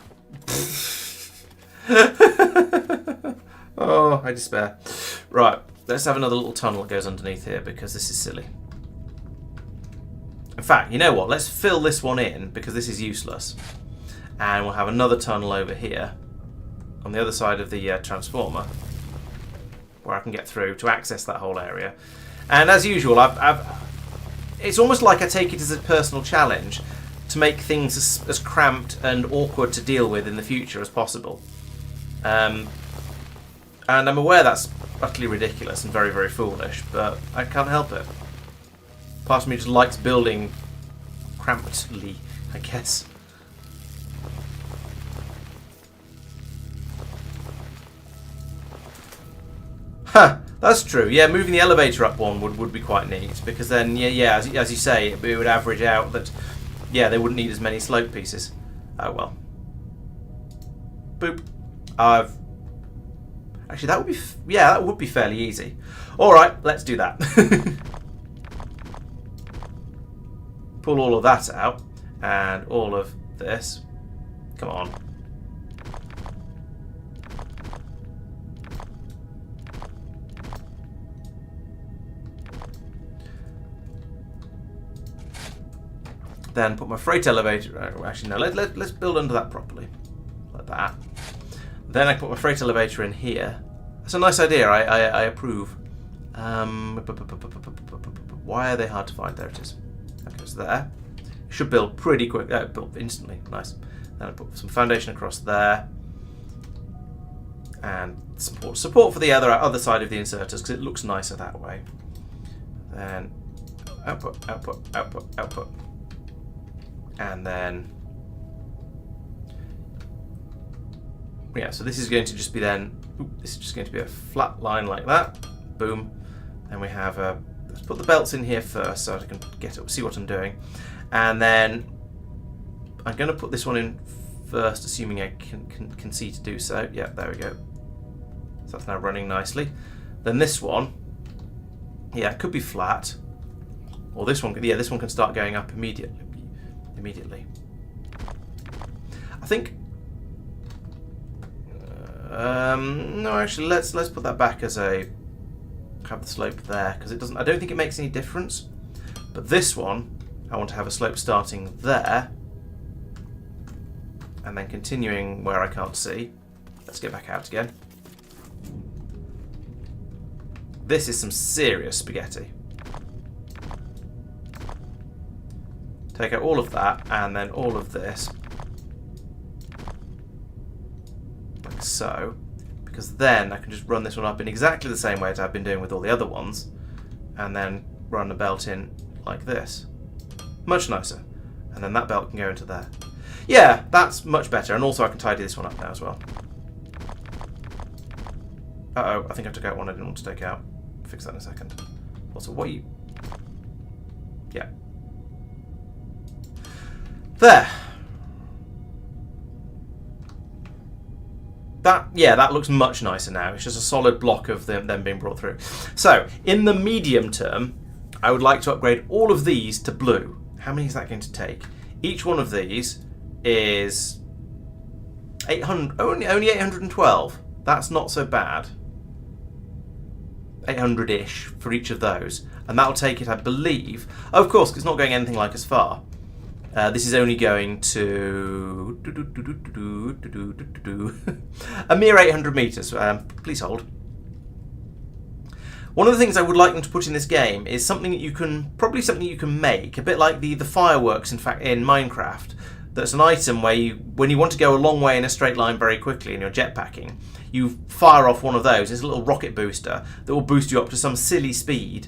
Oh, I despair. Right, let's have another little tunnel that goes underneath here because this is silly. In fact, you know what? Let's fill this one in because this is useless. And we'll have another tunnel over here on the other side of the transformer where I can get through to access that whole area. And as usual, it's almost like I take it as a personal challenge to make things as cramped and awkward to deal with in the future as possible. And I'm aware that's utterly ridiculous and very, very foolish, but I can't help it. Part of me just likes building crampedly, I guess. Huh, that's true. Yeah, moving the elevator up one would be quite neat, because then, yeah, as you say, it would average out that, yeah, they wouldn't need as many slope pieces. Oh well. Boop. Actually, that would be, that would be fairly easy. All right, let's do that. Pull all of that out, and all of this. Come on. Then put my freight elevator. Actually, no. Let's build under that properly, like that. Then I put my freight elevator in here. That's a nice idea. I approve. Why are they hard to find? There it is. That goes there. It should build pretty quick. Build instantly. Nice. Then I put some foundation across there, and support for the other side of the inserters because it looks nicer that way. Then output, output, output, output. And then, yeah, so this is going to just be then, this is just going to be a flat line like that. Boom. Then we have let's put the belts in here first so I can see what I'm doing. And then I'm going to put this one in first, assuming I can see to do so. Yeah, there we go. So that's now running nicely. Then this one, yeah, it could be flat. Or this one, yeah, this one can start going up immediately. I think no, actually let's put that back as have the slope there, because it doesn't, I don't think it makes any difference. But this one I want to have a slope starting there and then continuing where I can't see. Let's get back out again. This is some serious spaghetti. Take out all of that, and then all of this, like so, because then I can just run this one up in exactly the same way as I've been doing with all the other ones, and then run the belt in like this. Much nicer. And then that belt can go into there. Yeah, that's much better, and also I can tidy this one up now as well. Uh-oh, I think I took out one I didn't want to take out. Fix that in a second. Also, what are you... Yeah. There. That looks much nicer now. It's just a solid block of them being brought through. So, in the medium term, I would like to upgrade all of these to blue. How many is that going to take? Each one of these is 800, only 812. That's not so bad. 800-ish for each of those. And that'll take it, I believe. Of course, it's not going anything like as far. This is only going to a mere 800 meters. Please hold. One of the things I would like them to put in this game is something that you can make, a bit like the fireworks, in fact, in Minecraft, that's an item where when you want to go a long way in a straight line very quickly and you're jetpacking, you fire off one of those. It's a little rocket booster that will boost you up to some silly speed,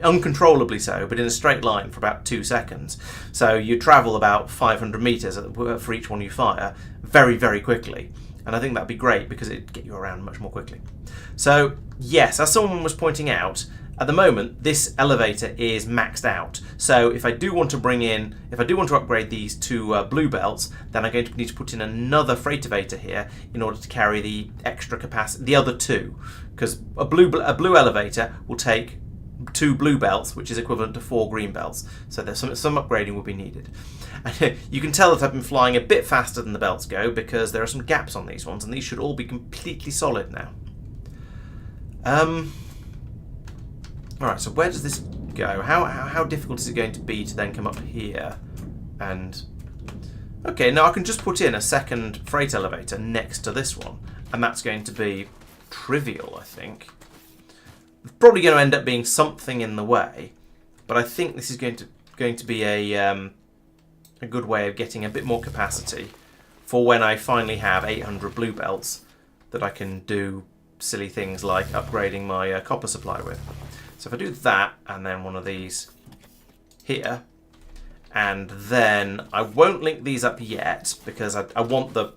uncontrollably so, but in a straight line for about 2 seconds. So you travel about 500 meters for each one you fire very, very quickly. And I think that'd be great because it'd get you around much more quickly. So yes, as someone was pointing out, at the moment this elevator is maxed out. So if I do want to upgrade these to blue belts, then I'm going to need to put in another freight elevator here in order to carry the extra capacity, the other two, because a blue elevator will take 2 blue belts, which is equivalent to 4 green belts. So there's some upgrading will be needed. And you can tell that I've been flying a bit faster than the belts go because there are some gaps on these ones, and these should all be completely solid now. Alright, so where does this go? How difficult is it going to be to then come up here? And okay, now I can just put in a second freight elevator next to this one, and that's going to be trivial, I think. It's probably going to end up being something in the way, but I think this is going to be a good way of getting a bit more capacity for when I finally have 800 blue belts that I can do silly things like upgrading my copper supply with. So if I do that and then one of these here, and then I won't link these up yet because I want the...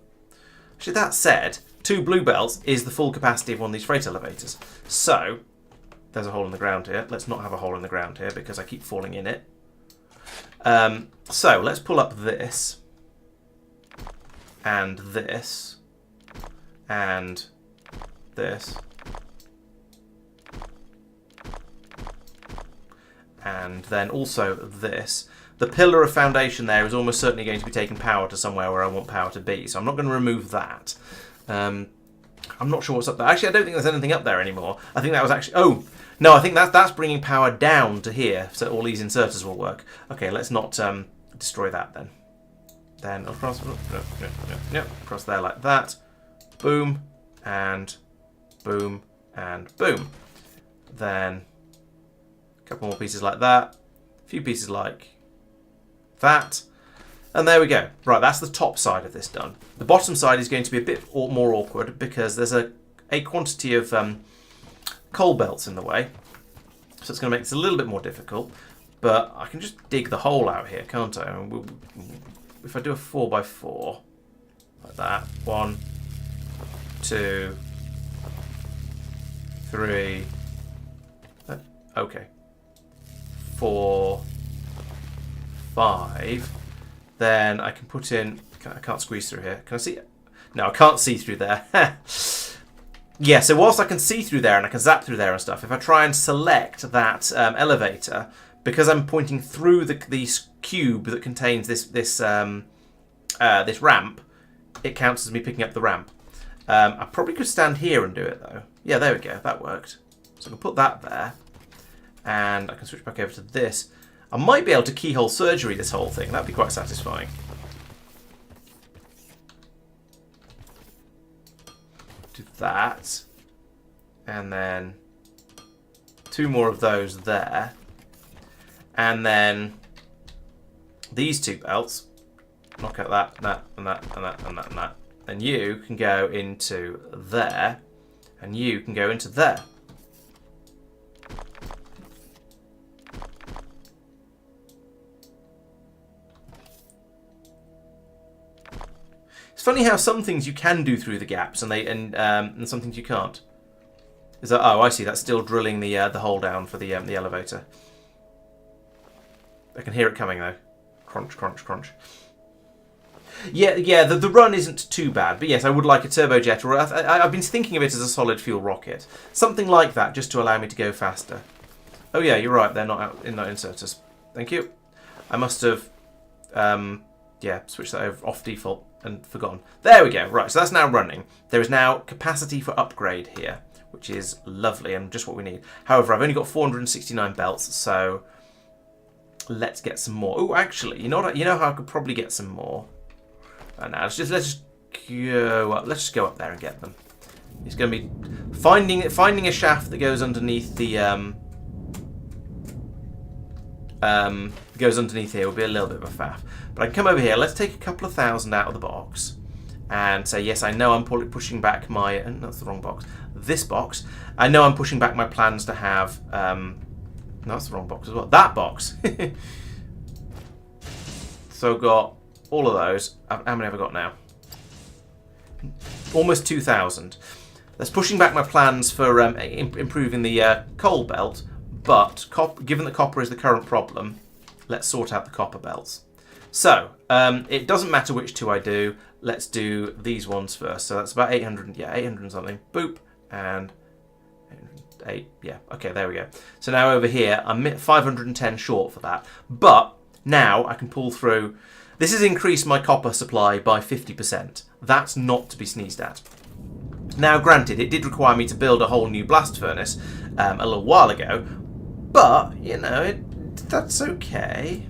Actually, that said, 2 blue belts is the full capacity of one of these freight elevators. So there's a hole in the ground here. Let's not have a hole in the ground here because I keep falling in it. So let's pull up this and this and this and then also this. The pillar of foundation there is almost certainly going to be taking power to somewhere where I want power to be, so I'm not going to remove that. I'm not sure what's up there. Actually, I don't think there's anything up there anymore. I think that was actually... Oh, no, I think that's bringing power down to here, so all these inserters will work. Okay, let's not destroy that then. Then across... No, across there like that. Boom, and boom, and boom. Then a couple more pieces like that. A few pieces like that. And there we go. Right, that's the top side of this done. The bottom side is going to be a bit more awkward because there's a quantity of coal belts in the way. So it's going to make this a little bit more difficult. But I can just dig the hole out here, can't I? I mean, if I do a 4x4, like that. 1, 2, 3. Okay. 4, 5. Then I can put in... I can't squeeze through here. Can I see it? No, I can't see through there. Yeah, so whilst I can see through there and I can zap through there and stuff, if I try and select that elevator, because I'm pointing through the cube that contains this ramp, it counts as me picking up the ramp. I probably could stand here and do it, though. Yeah, there we go. That worked. So I can put that there. And I can switch back over to this. I might be able to keyhole surgery this whole thing. That'd be quite satisfying. Do that. And then 2 more of those there. And then these 2 belts. Knock out that, and that, and that, and that, and that. And you can go into there. And you can go into there. It's funny how some things you can do through the gaps and some things you can't. Is that? Oh, I see. That's still drilling the hole down for the elevator. I can hear it coming though. Crunch, crunch, crunch. Yeah. The run isn't too bad, but yes, I would like a turbojet, or I've been thinking of it as a solid fuel rocket, something like that, just to allow me to go faster. Oh yeah, you're right. They're not inserters. Thank you. I must have switched that over off default and forgotten. There we go. Right, so that's now running. There is now capacity for upgrade here, which is lovely and just what we need. However, I've only got 469 belts, so let's get some more. Oh, actually, you know how I could probably get some more. Now let's just go up. Let's just go up there and get them. It's going to be finding a shaft that goes underneath the goes underneath here will be a little bit of a faff. But I can come over here. Let's take a couple of thousand out of the box and say, yes, I know I'm pushing back my... that's the wrong box. This box. I know I'm pushing back my plans to have... no, that's the wrong box as well. That box. So I've got all of those. How many have I got now? Almost 2,000. That's pushing back my plans for improving the coal belt. But given that copper is the current problem, let's sort out the copper belts. So, it doesn't matter which two I do. Let's do these ones first. So that's about 800, yeah, 800 and something. Boop, and 8, yeah, okay, there we go. So now over here, I'm 510 short for that. But now I can pull through. This has increased my copper supply by 50%. That's not to be sneezed at. Now, granted, it did require me to build a whole new blast furnace a little while ago. But, you know, that's okay.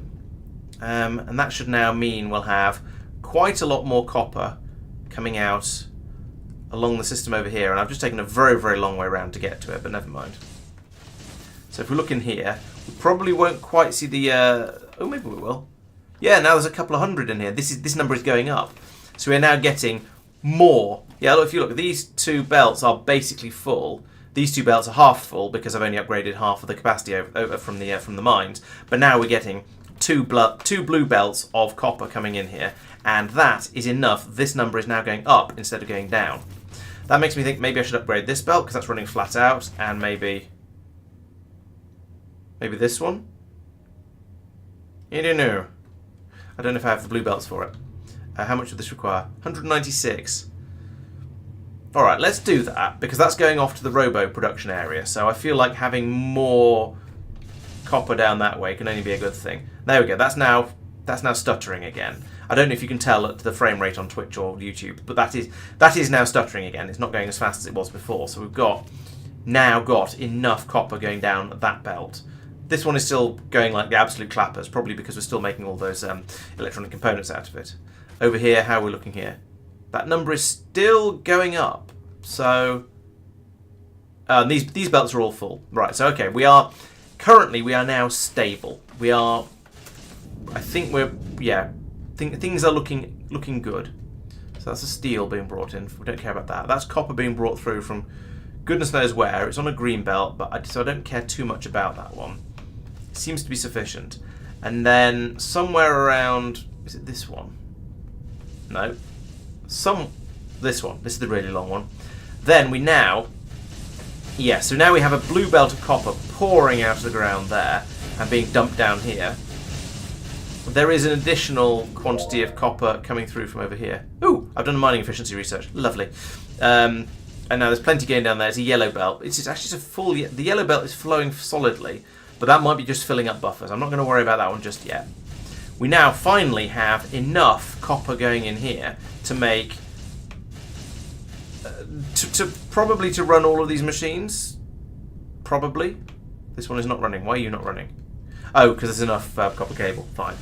And that should now mean we'll have quite a lot more copper coming out along the system over here. And I've just taken a very, very long way around to get to it, but never mind. So if we look in here, we probably won't quite see the... oh, maybe we will. Yeah, now there's a couple of hundred in here. This number is going up. So we're now getting more. Yeah, look, if you look, these two belts are basically full. These two belts are half full because I've only upgraded half of the capacity over from the mines. But now we're getting two blue belts of copper coming in here, and that is enough. This number is now going up instead of going down. That makes me think maybe I should upgrade this belt because that's running flat out, and maybe this one. I don't know. I don't know if I have the blue belts for it. How much would this require? 196. Alright, let's do that, because that's going off to the robo production area, so I feel like having more copper down that way can only be a good thing. There we go, that's now stuttering again. I don't know if you can tell at the frame rate on Twitch or YouTube, but that is now stuttering again. It's not going as fast as it was before, so we've now got enough copper going down that belt. This one is still going like the absolute clappers, probably because we're still making all those electronic components out of it. Over here, how are we looking here? That number is still going up. So these belts are all full. Right, so okay, we are now stable. I think things are looking good. So that's a steel being brought in. We don't care about that. That's copper being brought through from goodness knows where. It's on a green belt, but so I don't care too much about that one. It seems to be sufficient. And then somewhere around, is it this one? No. This one. This is the really long one. Then so now we have a blue belt of copper pouring out of the ground there and being dumped down here. There is an additional quantity of copper coming through from over here. Ooh, I've done a mining efficiency research. Lovely. And now there's plenty going down there. It's a yellow belt. It's actually a full... The yellow belt is flowing solidly, but that might be just filling up buffers. I'm not going to worry about that one just yet. We now finally have enough copper going in here to make... probably to run all of these machines. Probably. This one is not running. Why are you not running? Oh, because there's enough copper cable. Fine.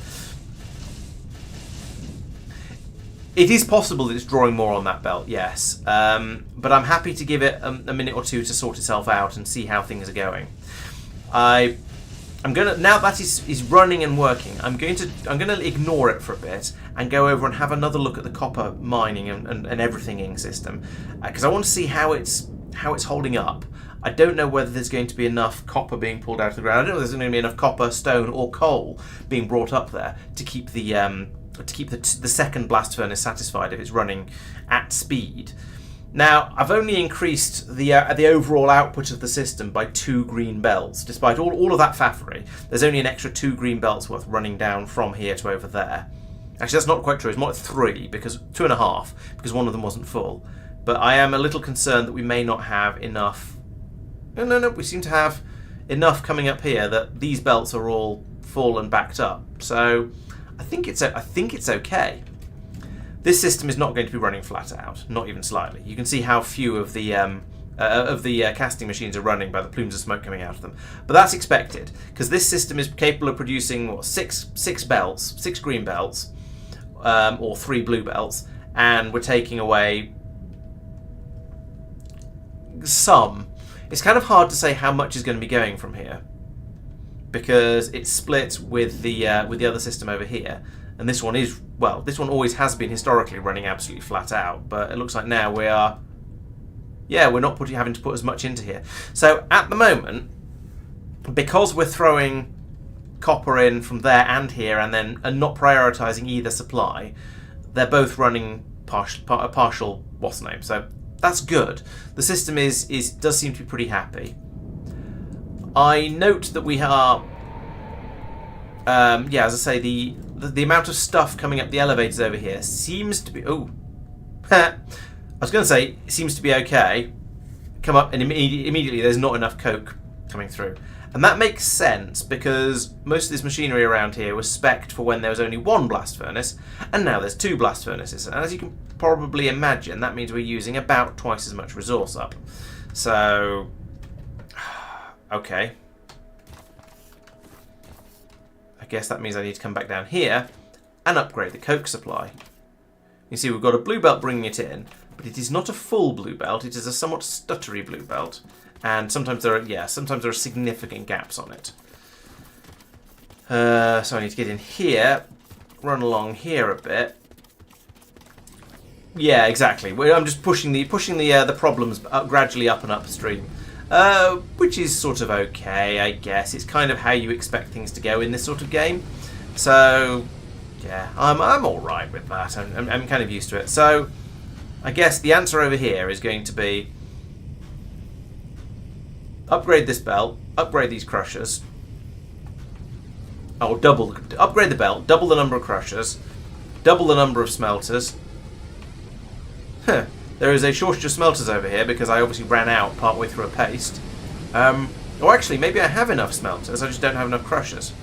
It is possible that it's drawing more on that belt, yes. But I'm happy to give it a minute or two to sort itself out and see how things are going. I'm gonna, now that is running and working, I'm gonna ignore it for a bit and go over and have another look at the copper mining and everything system, because I want to see how it's holding up. I don't know whether there's going to be enough copper being pulled out of the ground. I don't know if there's going to be enough copper, stone, or coal being brought up there to keep the second blast furnace satisfied if it's running at speed. Now, I've only increased the overall output of the system by 2 green belts. Despite all of that faffery, there's only an extra 2 green belts worth running down from here to over there. Actually, that's not quite true. It's more like 3, because 2.5, because one of them wasn't full. But I am a little concerned that we may not have enough. No, we seem to have enough coming up here that these belts are all full and backed up. So I think it's okay. This system is not going to be running flat out, not even slightly. You can see how few of the casting machines are running by the plumes of smoke coming out of them. But that's expected, because this system is capable of producing what, six green belts, or 3 blue belts, and we're taking away some. It's kind of hard to say how much is going to be going from here. because it's split with the other system over here, and this one is, well, this one always has been historically running absolutely flat out, but it looks like now we are, yeah, we're not having to put as much into here. So at the moment, because we're throwing copper in from there and here, and not prioritising either supply, they're both running partial what's the name. So that's good. The system does seem to be pretty happy. I note that we are, yeah, as I say, the amount of stuff coming up the elevators over here seems to be, oh, I was going to say it seems to be okay. Come up and immediately there's not enough coke coming through. And that makes sense because most of this machinery around here was spec'd for when there was only one blast furnace, and now there's 2 blast furnaces. And as you can probably imagine, that means we're using about twice as much resource up. So, okay. I guess that means I need to come back down here and upgrade the coke supply. You see, we've got a blue belt bringing it in, but it is not a full blue belt. It is a somewhat stuttery blue belt. And sometimes there are significant gaps on it. So I need to get in here, run along here a bit. Yeah, exactly. I'm just pushing the problems gradually up and upstream, which is sort of okay, I guess. It's kind of how you expect things to go in this sort of game. So yeah, I'm all right with that. I'm kind of used to it. So I guess the answer over here is going to be upgrade this belt, upgrade these crushers. Oh, upgrade the belt, double the number of crushers, double the number of smelters. Huh. There is a shortage of smelters over here because I obviously ran out partway through a paste. Or actually, maybe I have enough smelters, I just don't have enough crushers.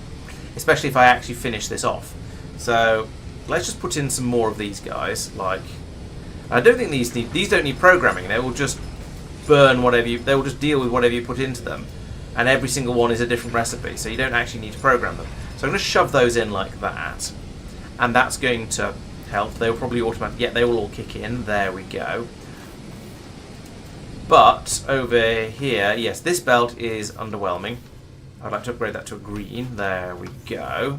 Especially if I actually finish this off. So, let's just put in some more of these guys. Like, I don't think these don't need programming. They will just burn whatever they will just deal with whatever you put into them, and every single one is a different recipe, so you don't actually need to program them. So I'm going to shove those in like that, and that's going to help. They will probably automatically, yeah, they will all kick in. There we go. But over here, yes, this belt is underwhelming. I'd like to upgrade that to a green. There we go.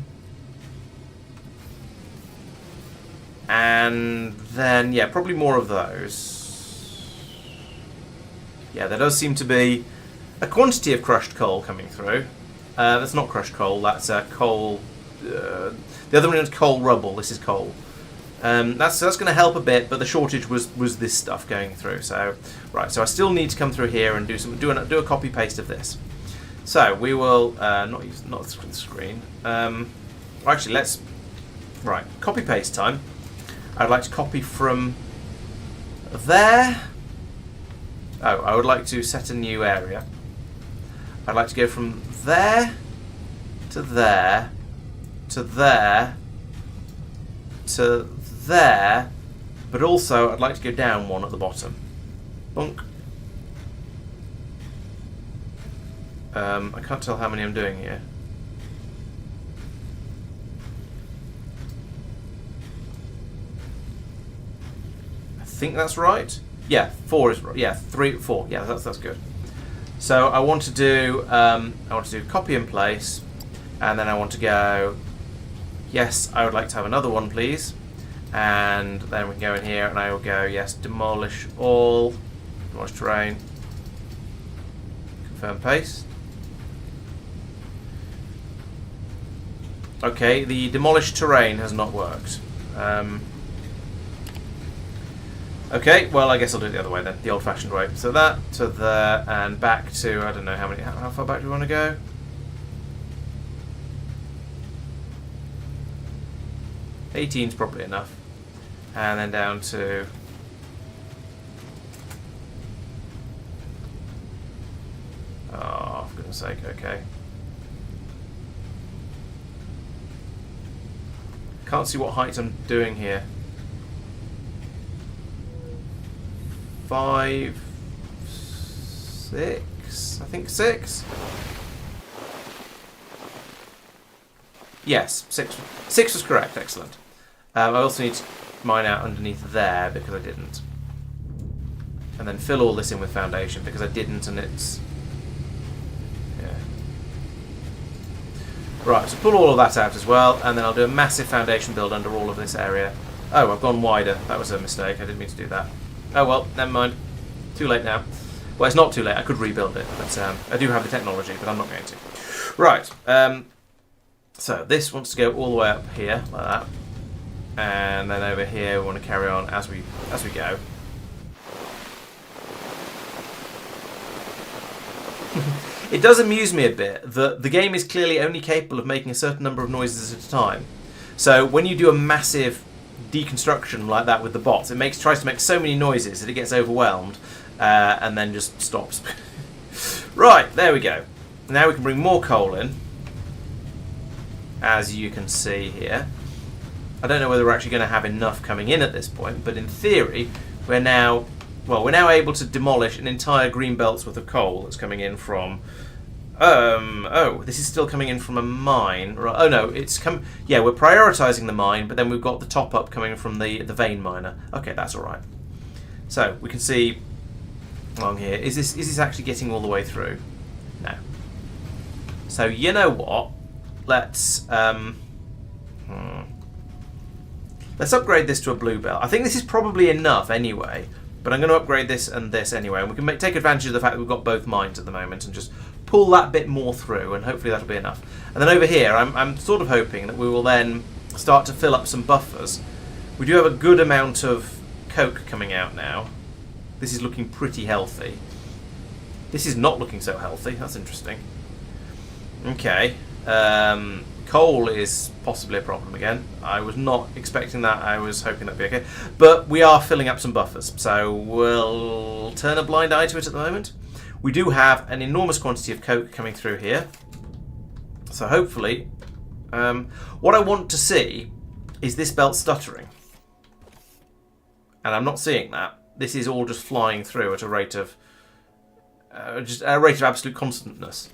And then, yeah, probably more of those. Yeah, there does seem to be a quantity of crushed coal coming through. That's not crushed coal, that's coal. The other one is coal rubble, this is coal. That's going to help a bit, but the shortage was this stuff going through. So, right, so I still need to come through here and do a copy paste of this. So we will not the screen. Actually, let's copy paste time. I'd like to copy from there. Oh, I would like to set a new area. I'd like to go from there to there to there to there, but also I'd like to go down one at the bottom. Bonk. I can't tell how many I'm doing here. I think that's right. Yeah, 4 is right. Yeah, 3, 4. Yeah, that's good. So I want to do copy and place, and then I want to go. Yes, I would like to have another one, please. And then we can go in here, and I will go. Yes, demolish all, demolish terrain. Confirm paste. Okay, the demolished terrain has not worked. Okay, well, I guess I'll do it the other way then, the old-fashioned way. So that to there and back to, I don't know how far back do we want to go? $18's probably enough. And then down to oh, for goodness sake, okay. Can't see what height I'm doing here. 5, 6, I think 6. Yes, 6. 6 was correct, excellent. I also need to mine out underneath there because I didn't. And then fill all this in with foundation because I didn't, and it's... yeah. Right, so pull all of that out as well, and then I'll do a massive foundation build under all of this area. Oh, I've gone wider. That was a mistake. I didn't mean to do that. Oh well, never mind. Too late now. Well, it's not too late. I could rebuild it, but I do have the technology, but I'm not going to. Right. So this wants to go all the way up here, like that. And then over here we want to carry on as we go. It does amuse me a bit that the game is clearly only capable of making a certain number of noises at a time. So when you do a massive deconstruction like that with the bots, it tries to make so many noises that it gets overwhelmed and then just stops. Right, there we go. Now we can bring more coal in, as you can see here. I don't know whether we're actually going to have enough coming in at this point, but in theory we're now able to demolish an entire green belt's worth of coal that's coming in from oh, this is still coming in from a mine. Right. Oh no, it's yeah, we're prioritizing the mine, but then we've got the top up coming from the vein miner. Okay, that's all right. So we can see along here. Is this actually getting all the way through? No. So you know what? Let's upgrade this to a blue belt. I think this is probably enough anyway, but I'm going to upgrade this and this anyway, and we can take advantage of the fact that we've got both mines at the moment and just pull that bit more through, and hopefully that'll be enough. And then over here, I'm sort of hoping that we will then start to fill up some buffers. We do have a good amount of coke coming out now. This is looking pretty healthy. This is not looking so healthy. That's interesting. Okay. Coal is possibly a problem again. I was not expecting that. I was hoping that'd be okay. But we are filling up some buffers, so we'll turn a blind eye to it at the moment. We do have an enormous quantity of coke coming through here. So hopefully, what I want to see is this belt stuttering. And I'm not seeing that. This is all just flying through at a rate of absolute constantness.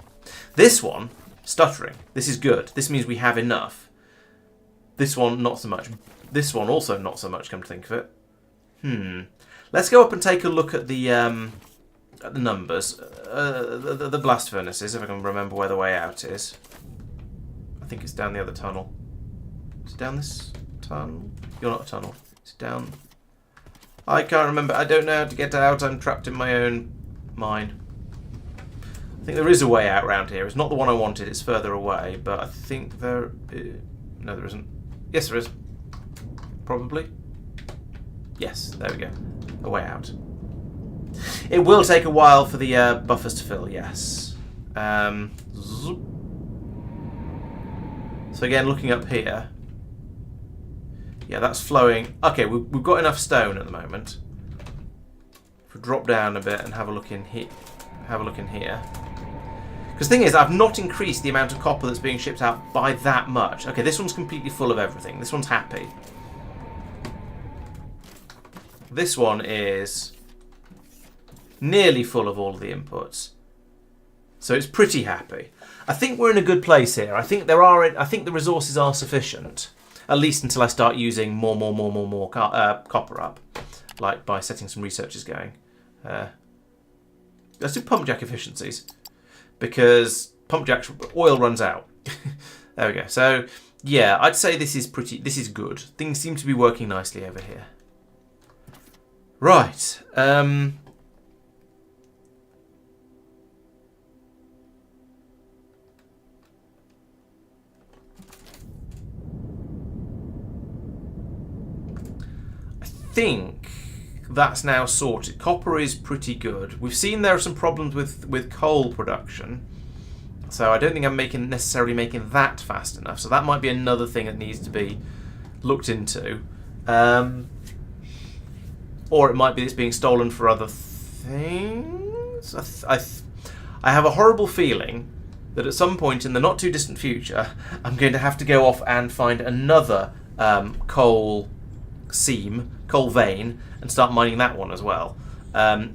This one, stuttering. This is good. This means we have enough. This one, not so much. This one also not so much, come to think of it. Let's go up and take a look at the numbers. The blast furnaces, if I can remember where the way out is. I think it's down the other tunnel. Is it down this tunnel? You're not a tunnel. It's down... I can't remember. I don't know how to get out. I'm trapped in my own mind. I think there is a way out around here. It's not the one I wanted. It's further away, but I think there... No, there isn't. Yes, there is. Probably. Yes, there we go. A way out. It will take a while for the buffers to fill, yes. So again, looking up here. Yeah, that's flowing. Okay, we've got enough stone at the moment. If we drop down a bit and have a look in here. Because the thing is, I've not increased the amount of copper that's being shipped out by that much. Okay, this one's completely full of everything. This one's happy. This one is nearly full of all of the inputs. So it's pretty happy. I think we're in a good place here. I think the resources are sufficient. At least until I start using more copper up. Like by setting some researchers going. Let's do pump jack efficiencies. Because pump jack oil runs out. There we go. So yeah, I'd say this is good. Things seem to be working nicely over here. Right. I think that's now sorted. Copper is pretty good. We've seen there are some problems with coal production, so I don't think I'm necessarily making that fast enough. So that might be another thing that needs to be looked into, or it might be it's being stolen for other things. I have a horrible feeling that at some point in the not too distant future, I'm going to have to go off and find another coal vein, and start mining that one as well.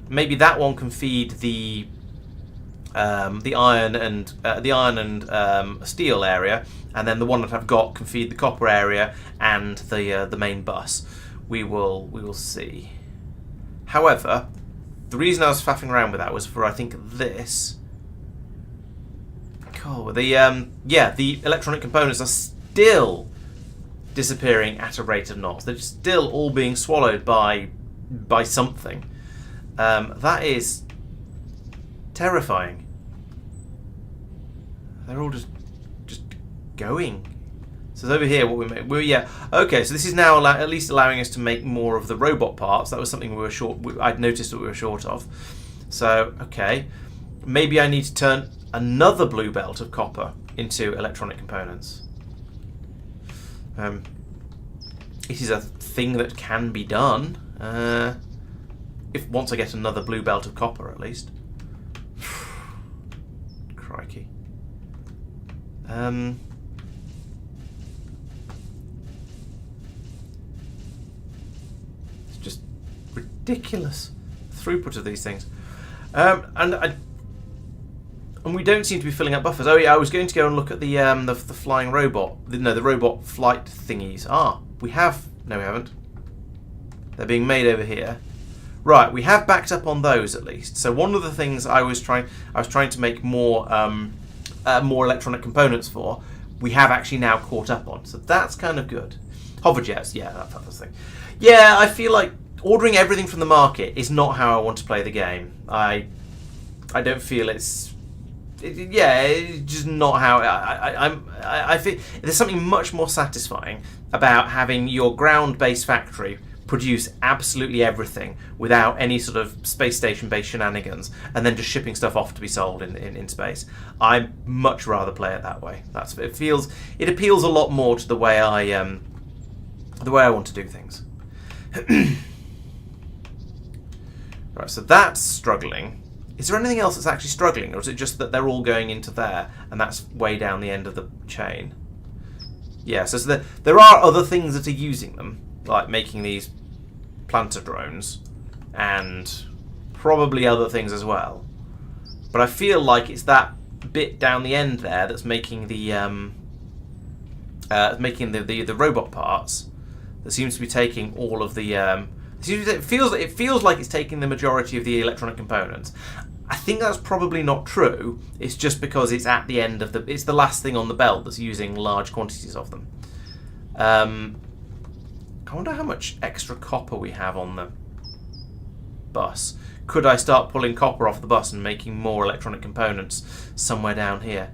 Maybe that one can feed the iron and steel area, and then the one that I've got can feed the copper area and the main bus. We will see. However, the reason I was faffing around with that was for I think this. Oh, the electronic components are still disappearing at a rate of knots. They're still all being swallowed by something. That is terrifying. They're all just going. So over here, what we made, okay. So this is now at least allowing us to make more of the robot parts. That was something we were short. I'd noticed that we were short of. So okay, maybe I need to turn another blue belt of copper into electronic components. It is a thing that can be done. If once I get another blue belt of copper, at least. Crikey. It's just ridiculous throughput of these things, and we don't seem to be filling up buffers. Oh yeah, I was going to go and look at the flying robot. The robot flight thingies. We have. No, we haven't. They're being made over here. Right, we have backed up on those at least. So one of the things I was trying to make more electronic components for, we have actually now caught up on. So that's kind of good. Hover jets, yeah, that's the thing. Yeah, I feel like ordering everything from the market is not how I want to play the game. I don't feel it's just not how I feel. There's something much more satisfying about having your ground-based factory produce absolutely everything without any sort of space station-based shenanigans, and then just shipping stuff off to be sold in space. I'd much rather play it that way. It appeals a lot more to the way I want to do things. Right, so that's struggling. Is there anything else that's actually struggling, or is it just that they're all going into there, and that's way down the end of the chain? Yeah, so there are other things that are using them, like making these planter drones, and probably other things as well. But I feel like it's that bit down the end there that's making the robot parts that seems to be taking all of the. It feels like it's taking the majority of the electronic components. I think that's probably not true. It's just because it's at the end of it's the last thing on the belt that's using large quantities of them. I wonder how much extra copper we have on the bus. Could I start pulling copper off the bus and making more electronic components somewhere down here?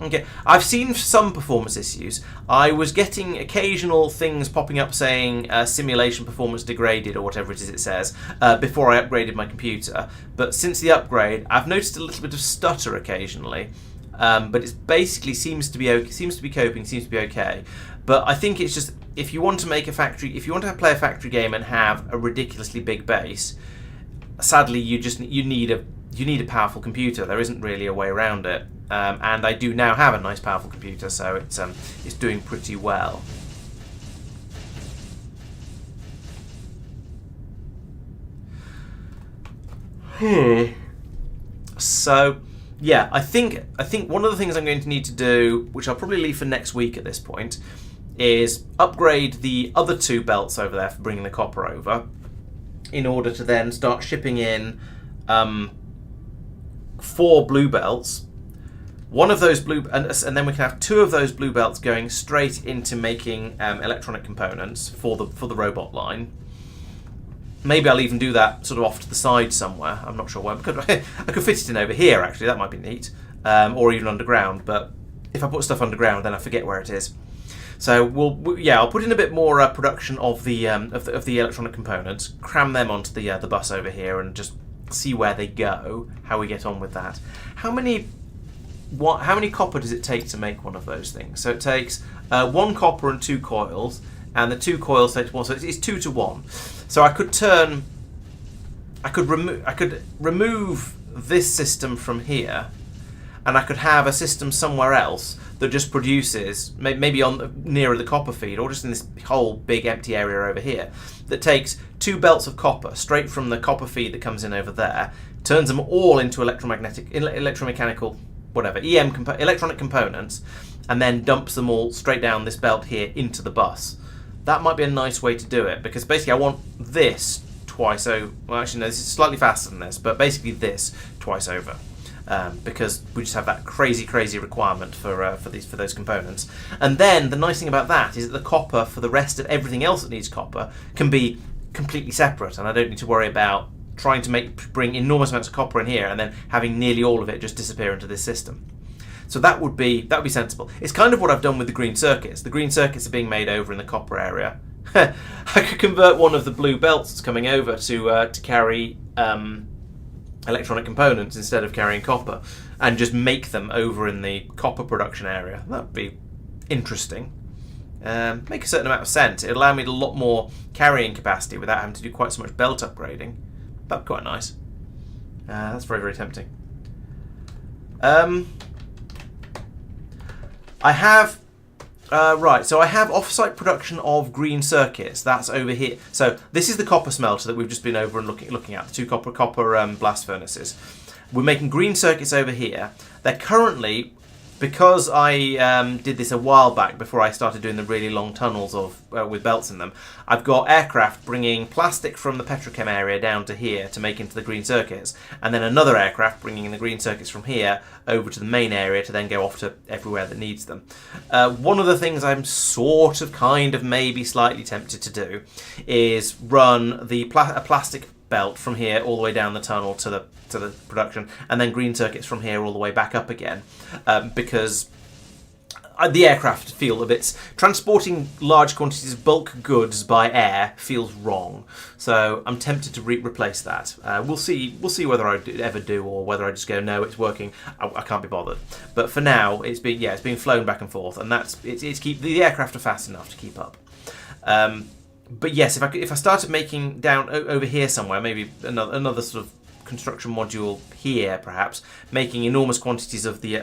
Okay, I've seen some performance issues. I was getting occasional things popping up saying simulation performance degraded, or whatever it is it says, before I upgraded my computer. But since the upgrade, I've noticed a little bit of stutter occasionally. But it basically seems to be okay, seems to be coping, seems to be okay. But I think it's just, if you want to make a factory, if you want to play a factory game and have a ridiculously big base, sadly you need a powerful computer. There isn't really a way around it. And I do now have a nice powerful computer, so it's doing pretty well. So yeah, I think one of the things I'm going to need to do, which I'll probably leave for next week at this point, is upgrade the other two belts over there for bringing the copper over, in order to then start shipping in 4 blue belts. One of those and then we can have 2 of those blue belts going straight into making electronic components for the robot line. Maybe I'll even do that sort of off to the side somewhere. I'm not sure where. I could fit it in over here, actually. That might be neat. Or even underground. But if I put stuff underground, then I forget where it is. So I'll put in a bit more production of the electronic components, cram them onto the bus over here, and just see where they go. How we get on with that. How many copper does it take to make one of those things? So it takes 1 copper and 2 coils, and the 2 coils take 1, so it's 2 to 1. So I could remove this system from here, and I could have a system somewhere else that just produces, maybe nearer the copper feed, or just in this whole big empty area over here, that takes 2 belts of copper straight from the copper feed that comes in over there, turns them all into electromechanical, whatever, electronic components, and then dumps them all straight down this belt here into the bus. That might be a nice way to do it, because basically I want this twice over. Well, actually, no, this is slightly faster than this, but basically this twice over. Because we just have that crazy requirement for those components. And then the nice thing about that is that the copper for the rest of everything else that needs copper can be completely separate, and I don't need to worry about trying to bring enormous amounts of copper in here and then having nearly all of it just disappear into this system. So that would be sensible. It's kind of what I've done with the green circuits. The green circuits are being made over in the copper area. I could convert one of the blue belts that's coming over to carry electronic components instead of carrying copper, and just make them over in the copper production area. That would be interesting. Make a certain amount of sense. It'd allow me a lot more carrying capacity without having to do quite so much belt upgrading. That'd be quite nice. That's very tempting. I have so I have off-site production of green circuits. That's over here. So this is the copper smelter that we've just been over and looking at. The two copper blast furnaces. We're making green circuits over here. They're currently, because I did this a while back before I started doing the really long tunnels with belts in them, I've got aircraft bringing plastic from the petrochem area down to here to make into the green circuits, and then another aircraft bringing in the green circuits from here over to the main area to then go off to everywhere that needs them. One of the things I'm sort of maybe slightly tempted to do is run a plastic belt from here all the way down the tunnel to the production, and then green circuits from here all the way back up again, because the aircraft feel a bit... Transporting large quantities of bulk goods by air feels wrong, so I'm tempted to replace that. We'll see whether I ever do, or whether I just go, no, it's working, I can't be bothered. But for now, it's being flown back and forth, and the aircraft are fast enough to keep up. But yes, if I started making down over here somewhere, maybe another sort of construction module here, perhaps making enormous quantities of the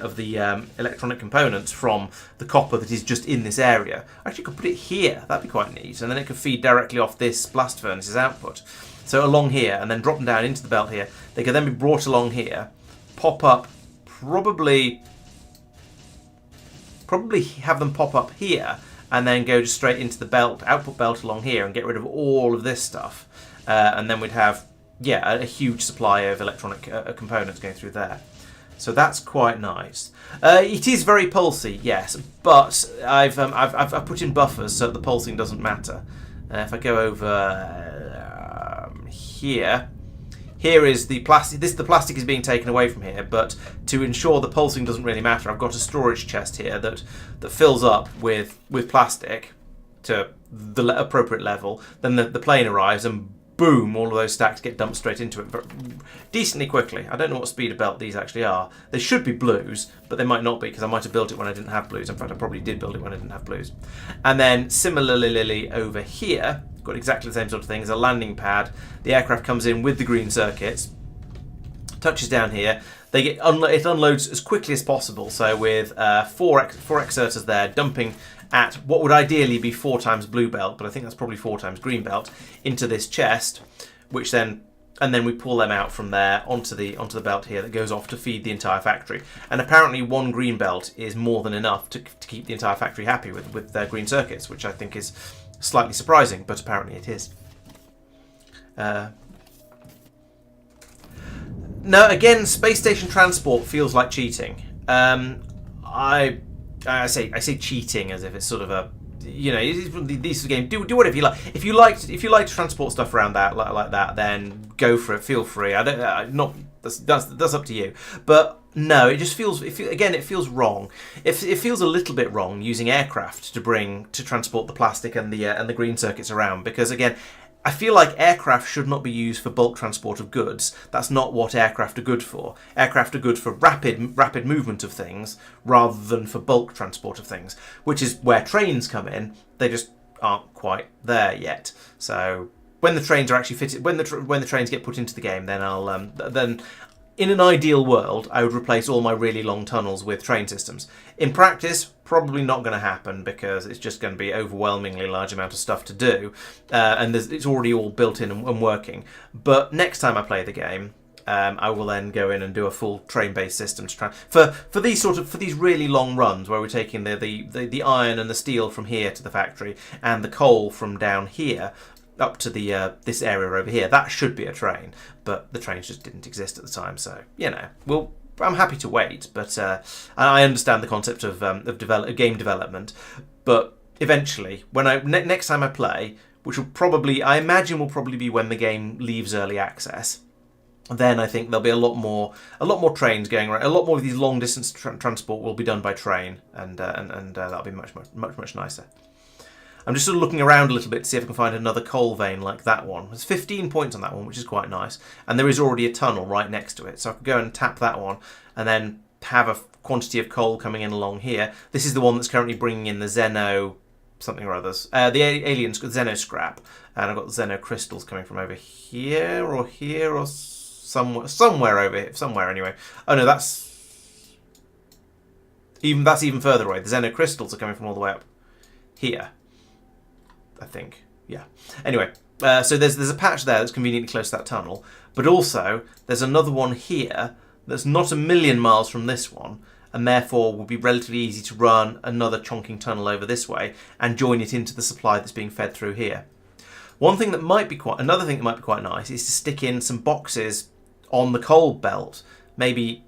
electronic components from the copper that is just in this area. I actually could put it here. That'd be quite neat, and then it could feed directly off this blast furnace's output. So along here, and then drop them down into the belt here. They could then be brought along here, pop up, probably have them pop up here, and then go just straight into the output belt along here, and get rid of all of this stuff, and then we'd have a huge supply of electronic components going through there. So that's quite nice. It is very pulsy, yes, but I've put in buffers so the pulsing doesn't matter. If I go over here is the plastic. The plastic is being taken away from here, but to ensure the pulsing doesn't really matter, I've got a storage chest here that fills up with plastic to the appropriate level. Then the plane arrives and boom, all of those stacks get dumped straight into it, but decently quickly. I don't know what speed of belt these actually are. They should be blues, but they might not be, because I might have built it when I didn't have blues. In fact, I probably did build it when I didn't have blues. And then similarly over here, got exactly the same sort of thing as a landing pad. The aircraft comes in with the green circuits, touches down here. It unloads as quickly as possible. So with four exerters there, dumping at what would ideally be 4 times blue belt, but I think that's probably 4 times green belt, into this chest, and then we pull them out from there onto the belt here that goes off to feed the entire factory. And apparently 1 green belt is more than enough to keep the entire factory happy with their green circuits, which I think is slightly surprising, but apparently it is. Now again, space station transport feels like cheating. I say cheating as if it's sort of a, these sort of games. Do whatever you like. If you like to transport stuff around that like that, then go for it. Feel free. That's up to you. But no, it just feels. It feels wrong. It feels a little bit wrong using aircraft to transport the plastic and the green circuits around, because again, I feel like aircraft should not be used for bulk transport of goods. That's not what aircraft are good for. Aircraft are good for rapid movement of things rather than for bulk transport of things, which is where trains come in. They just aren't quite there yet. So when the trains are actually fitted, when the trains get put into the game, then then in an ideal world, I would replace all my really long tunnels with train systems. In practice, probably not going to happen, because it's just going to be overwhelmingly large amount of stuff to do, and it's already all built in and working. But next time I play the game, I will then go in and do a full train-based system to for these really long runs where we're taking the iron and the steel from here to the factory and the coal from down here. up to the this area over here. That should be a train, but the trains just didn't exist at the time. So you know, I'm happy to wait, but I understand the concept of game development. But eventually, when next time I play, which will probably, I imagine, will probably be when the game leaves early access, then I think there'll be a lot more trains going around. A lot more of these long distance transport will be done by train, and that'll be much nicer. I'm just sort of looking around a little bit to see if I can find another coal vein like that one. There's 15 points on that one, which is quite nice. And there is already a tunnel right next to it. So I could go and tap that one and then have a quantity of coal coming in along here. This is the one that's currently bringing in the Xeno something or others. The aliens, Xeno scrap. And I've got the Xeno crystals coming from over here or somewhere over here. Somewhere anyway. Oh no, that's even further away. The Xeno crystals are coming from all the way up here, I think. Yeah. Anyway, so there's a patch there that's conveniently close to that tunnel, but also there's another one here that's not a million miles from this one, and therefore will be relatively easy to run another chonking tunnel over this way and join it into the supply that's being fed through here. Another thing that might be quite nice is to stick in some boxes on the coal belt, maybe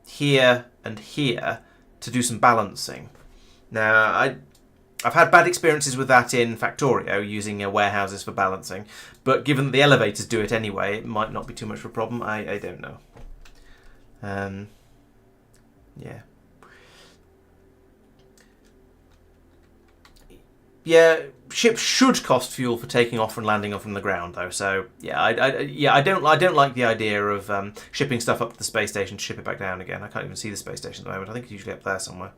here and here, to do some balancing. Now, I've had bad experiences with that in Factorio, using warehouses for balancing, but given that the elevators do it anyway, it might not be too much of a problem. I don't know. Yeah. Yeah, ships should cost fuel for taking off and landing off from the ground, though. So yeah, I don't like the idea of shipping stuff up to the space station to ship it back down again. I can't even see the space station at the moment. I think it's usually up there somewhere.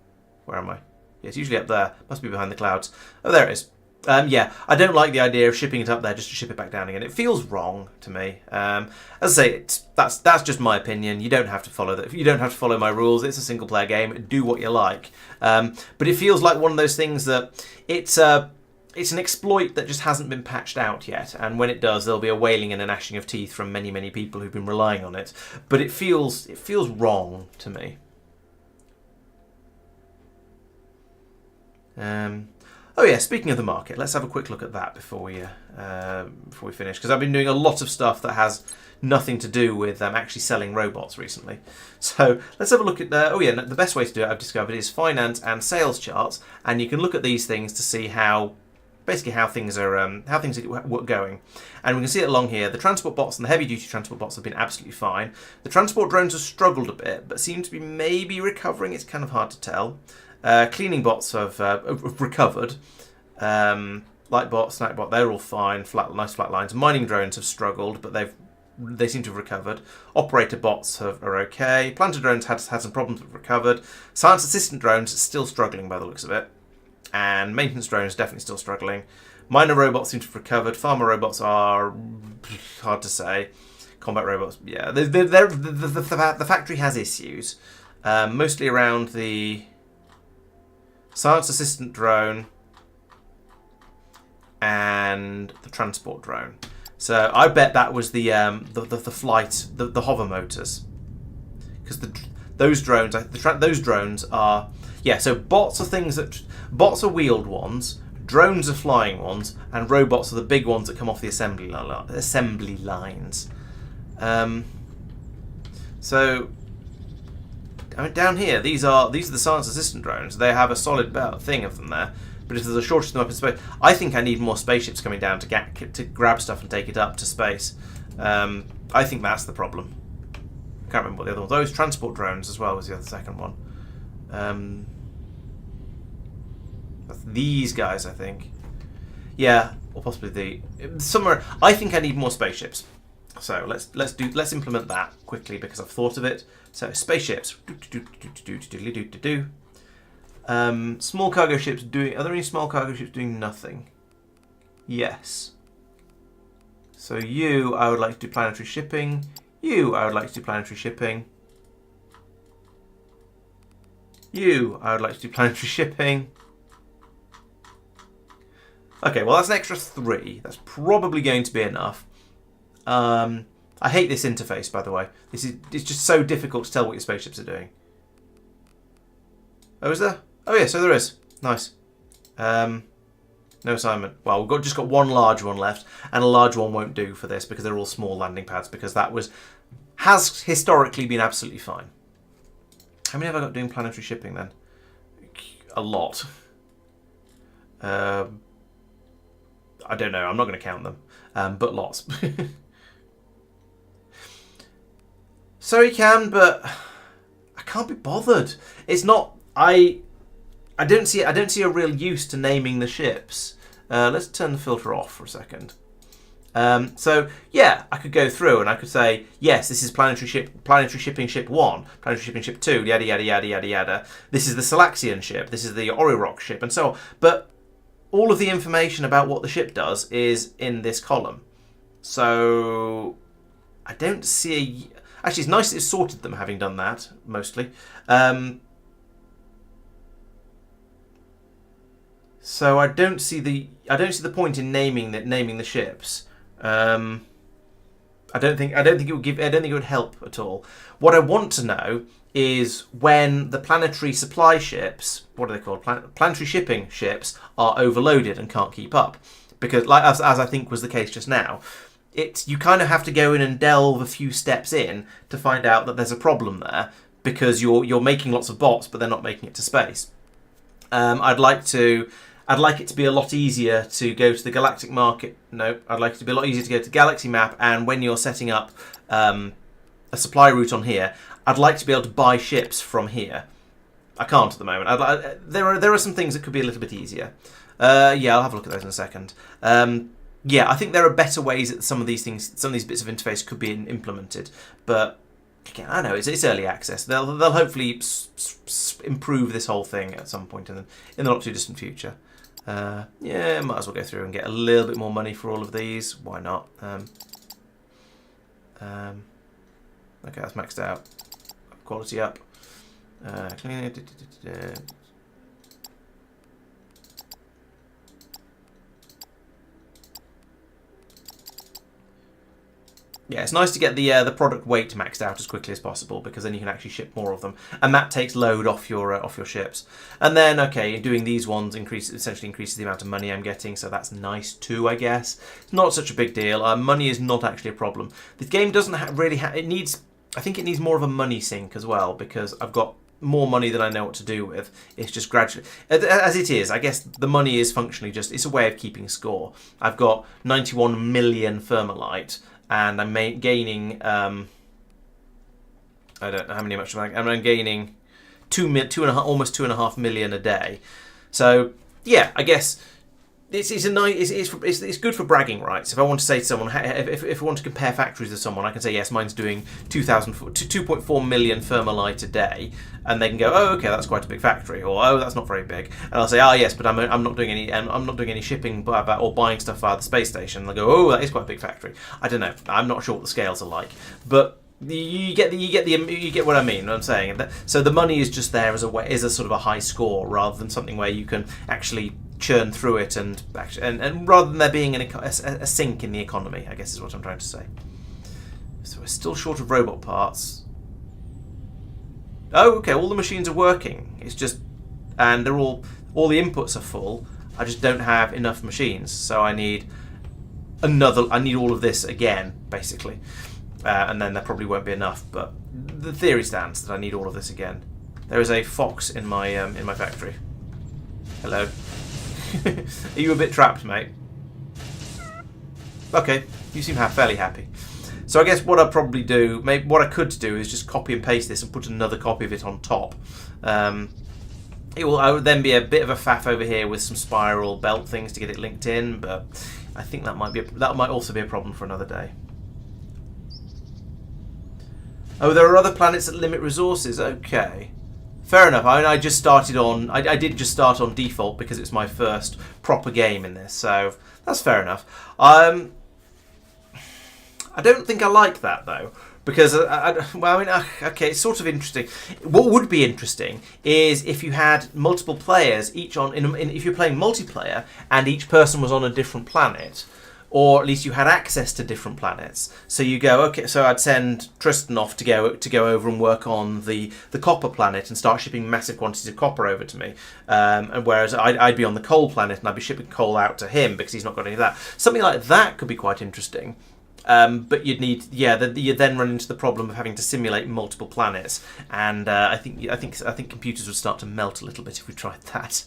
Where am I? Yeah, it's usually up there. Must be behind the clouds. Oh, there it is. Yeah, I don't like the idea of shipping it up there just to ship it back down again. It feels wrong to me. As I say, that's just my opinion. You don't have to follow that. You don't have to follow my rules. It's a single player game. Do what you like. But it feels like one of those things that it's an exploit that just hasn't been patched out yet. And when it does, there'll be a wailing and a gnashing of teeth from many people who've been relying on it. But it feels wrong to me. Oh yeah, speaking of the market, let's have a quick look at that before we finish, because I've been doing a lot of stuff that has nothing to do with actually selling robots recently. So let's have a look at the best way to do it, I've discovered, is finance and sales charts, and you can look at these things to see how things are going. And we can see it along here. The transport bots and the heavy duty transport bots have been absolutely fine. The transport drones have struggled a bit, but seem to be maybe recovering. It's kind of hard to tell. Cleaning bots have recovered. Light bot, snack bot, they're all fine. Nice flat lines. Mining drones have struggled, but they seem to have recovered. Operator bots are okay. Planter drones had some problems but recovered. Science assistant drones are still struggling by the looks of it. And maintenance drones definitely still struggling. Miner robots seem to have recovered. Farmer robots are hard to say. Combat robots, yeah. The factory has issues. Mostly around the science assistant drone and the transport drone. So I bet that was the flight, the hover motors, because those drones are So bots are wheeled ones, drones are flying ones, and robots are the big ones that come off the assembly lines. So I mean, down here, these are the science assistant drones. They have a solid thing of them there. But if there's a shortage of them up in space, I think I need more spaceships coming down to grab stuff and take it up to space. I think that's the problem. Can't remember what the other one. Those transport drones as well was the second one. That's these guys, I think. Yeah, or possibly somewhere. I think I need more spaceships. So let's implement that quickly because I've thought of it. So spaceships. Small cargo ships doing. Are there any small cargo ships doing nothing? Yes. So I would like to do planetary shipping. I would like to do planetary shipping. I would like to do planetary shipping. Okay, well that's an extra 3. That's probably going to be enough. I hate this interface, by the way. It's just so difficult to tell what your spaceships are doing. Oh, is there? Oh yeah, so there is. Nice. No assignment. Well, we've just got one large one left, and a large one won't do for this because they're all small landing pads, because that has historically been absolutely fine. How many have I got doing planetary shipping then? A lot. I don't know. I'm not going to count them, but lots. So he can, but I can't be bothered. It's not. I don't see a real use to naming the ships. Let's turn the filter off for a second. So yeah, I could go through and I could say, yes, this is planetary shipping ship 1, planetary shipping ship 2, yada yada yada yada yada. This is the Salaxian ship, this is the Orirock ship, and so on. But all of the information about what the ship does is in this column. So I don't see actually, it's nice that it's sorted them, having done that mostly. So I don't see the point in naming the ships. I don't think it would help at all. What I want to know is when the planetary supply ships, what are they called? Planetary shipping ships are overloaded and can't keep up, because like as I think was the case just now, you kind of have to go in and delve a few steps in to find out that there's a problem there, because you're making lots of bots but they're not making it to space. I'd like it to be a lot easier to go to the galactic market. No, I'd like it to be a lot easier to go to Galaxy Map, and when you're setting up a supply route on here, I'd like to be able to buy ships from here. I can't at the moment. There are some things that could be a little bit easier. Yeah, I'll have a look at those in a second. Yeah, I think there are better ways that some of these bits of interface could be implemented, but again, I know it's early access. They'll hopefully improve this whole thing at some point in the not too distant future. Yeah, might as well go through and get a little bit more money for all of these. Why not? Okay, that's maxed out. Quality up. Yeah, it's nice to get the product weight maxed out as quickly as possible, because then you can actually ship more of them, and that takes load off your ships. And then, okay, doing these ones essentially increases the amount of money I'm getting, so that's nice too, I guess. It's not such a big deal. Money is not actually a problem. The game doesn't it needs. I think it needs more of a money sink as well, because I've got more money than I know what to do with. It's just gradually, as it is, I guess the money is functionally it's a way of keeping score. I've got 91 million Thermalite, and I'm gaining, I don't know how much I'm gaining almost 2.5 million a day. So yeah, I guess it's good for bragging rights. If I want to say to someone, if I want to compare factories with someone, I can say, yes, mine's doing 2.4 million Thermalite a day, and they can go, oh, okay, that's quite a big factory, or oh, that's not very big, and I'll say, oh yes, but I'm not doing any shipping or buying stuff via the space station. And they'll go, oh, that is quite a big factory. I don't know. I'm not sure what the scales are like, but you get what I mean. What I'm saying. So the money is just there as a sort of a high score, rather than something where you can actually churn through it, and rather than there being a sink in the economy, I guess is what I'm trying to say. So we're still short of robot parts. Oh, okay, all the machines are working. It's just, and they're all the inputs are full. I just don't have enough machines, so I need all of this again, basically. And then there probably won't be enough, but the theory stands that I need all of this again. There is a fox in my factory. Hello. Are you a bit trapped, mate? Okay, you seem fairly happy. So I guess what I'll probably do, what I could do, is just copy and paste this and put another copy of it on top. I would then be a bit of a faff over here with some spiral belt things to get it linked in, but I think that might also be a problem for another day. Oh, there are other planets that limit resources. Okay. Fair enough. I just started on. I did just start on default because it's my first proper game in this, so that's fair enough. I don't think I like that though, because okay, it's sort of interesting. What would be interesting is if you had multiple players, each if you're playing multiplayer and each person was on a different planet, or at least you had access to different planets. So you go, okay, so I'd send Tristan off to go over and work on the copper planet and start shipping massive quantities of copper over to me. And whereas I'd be on the coal planet and I'd be shipping coal out to him because he's not got any of that. Something like that could be quite interesting. But you'd need, you'd then run into the problem of having to simulate multiple planets, and I think computers would start to melt a little bit if we tried that.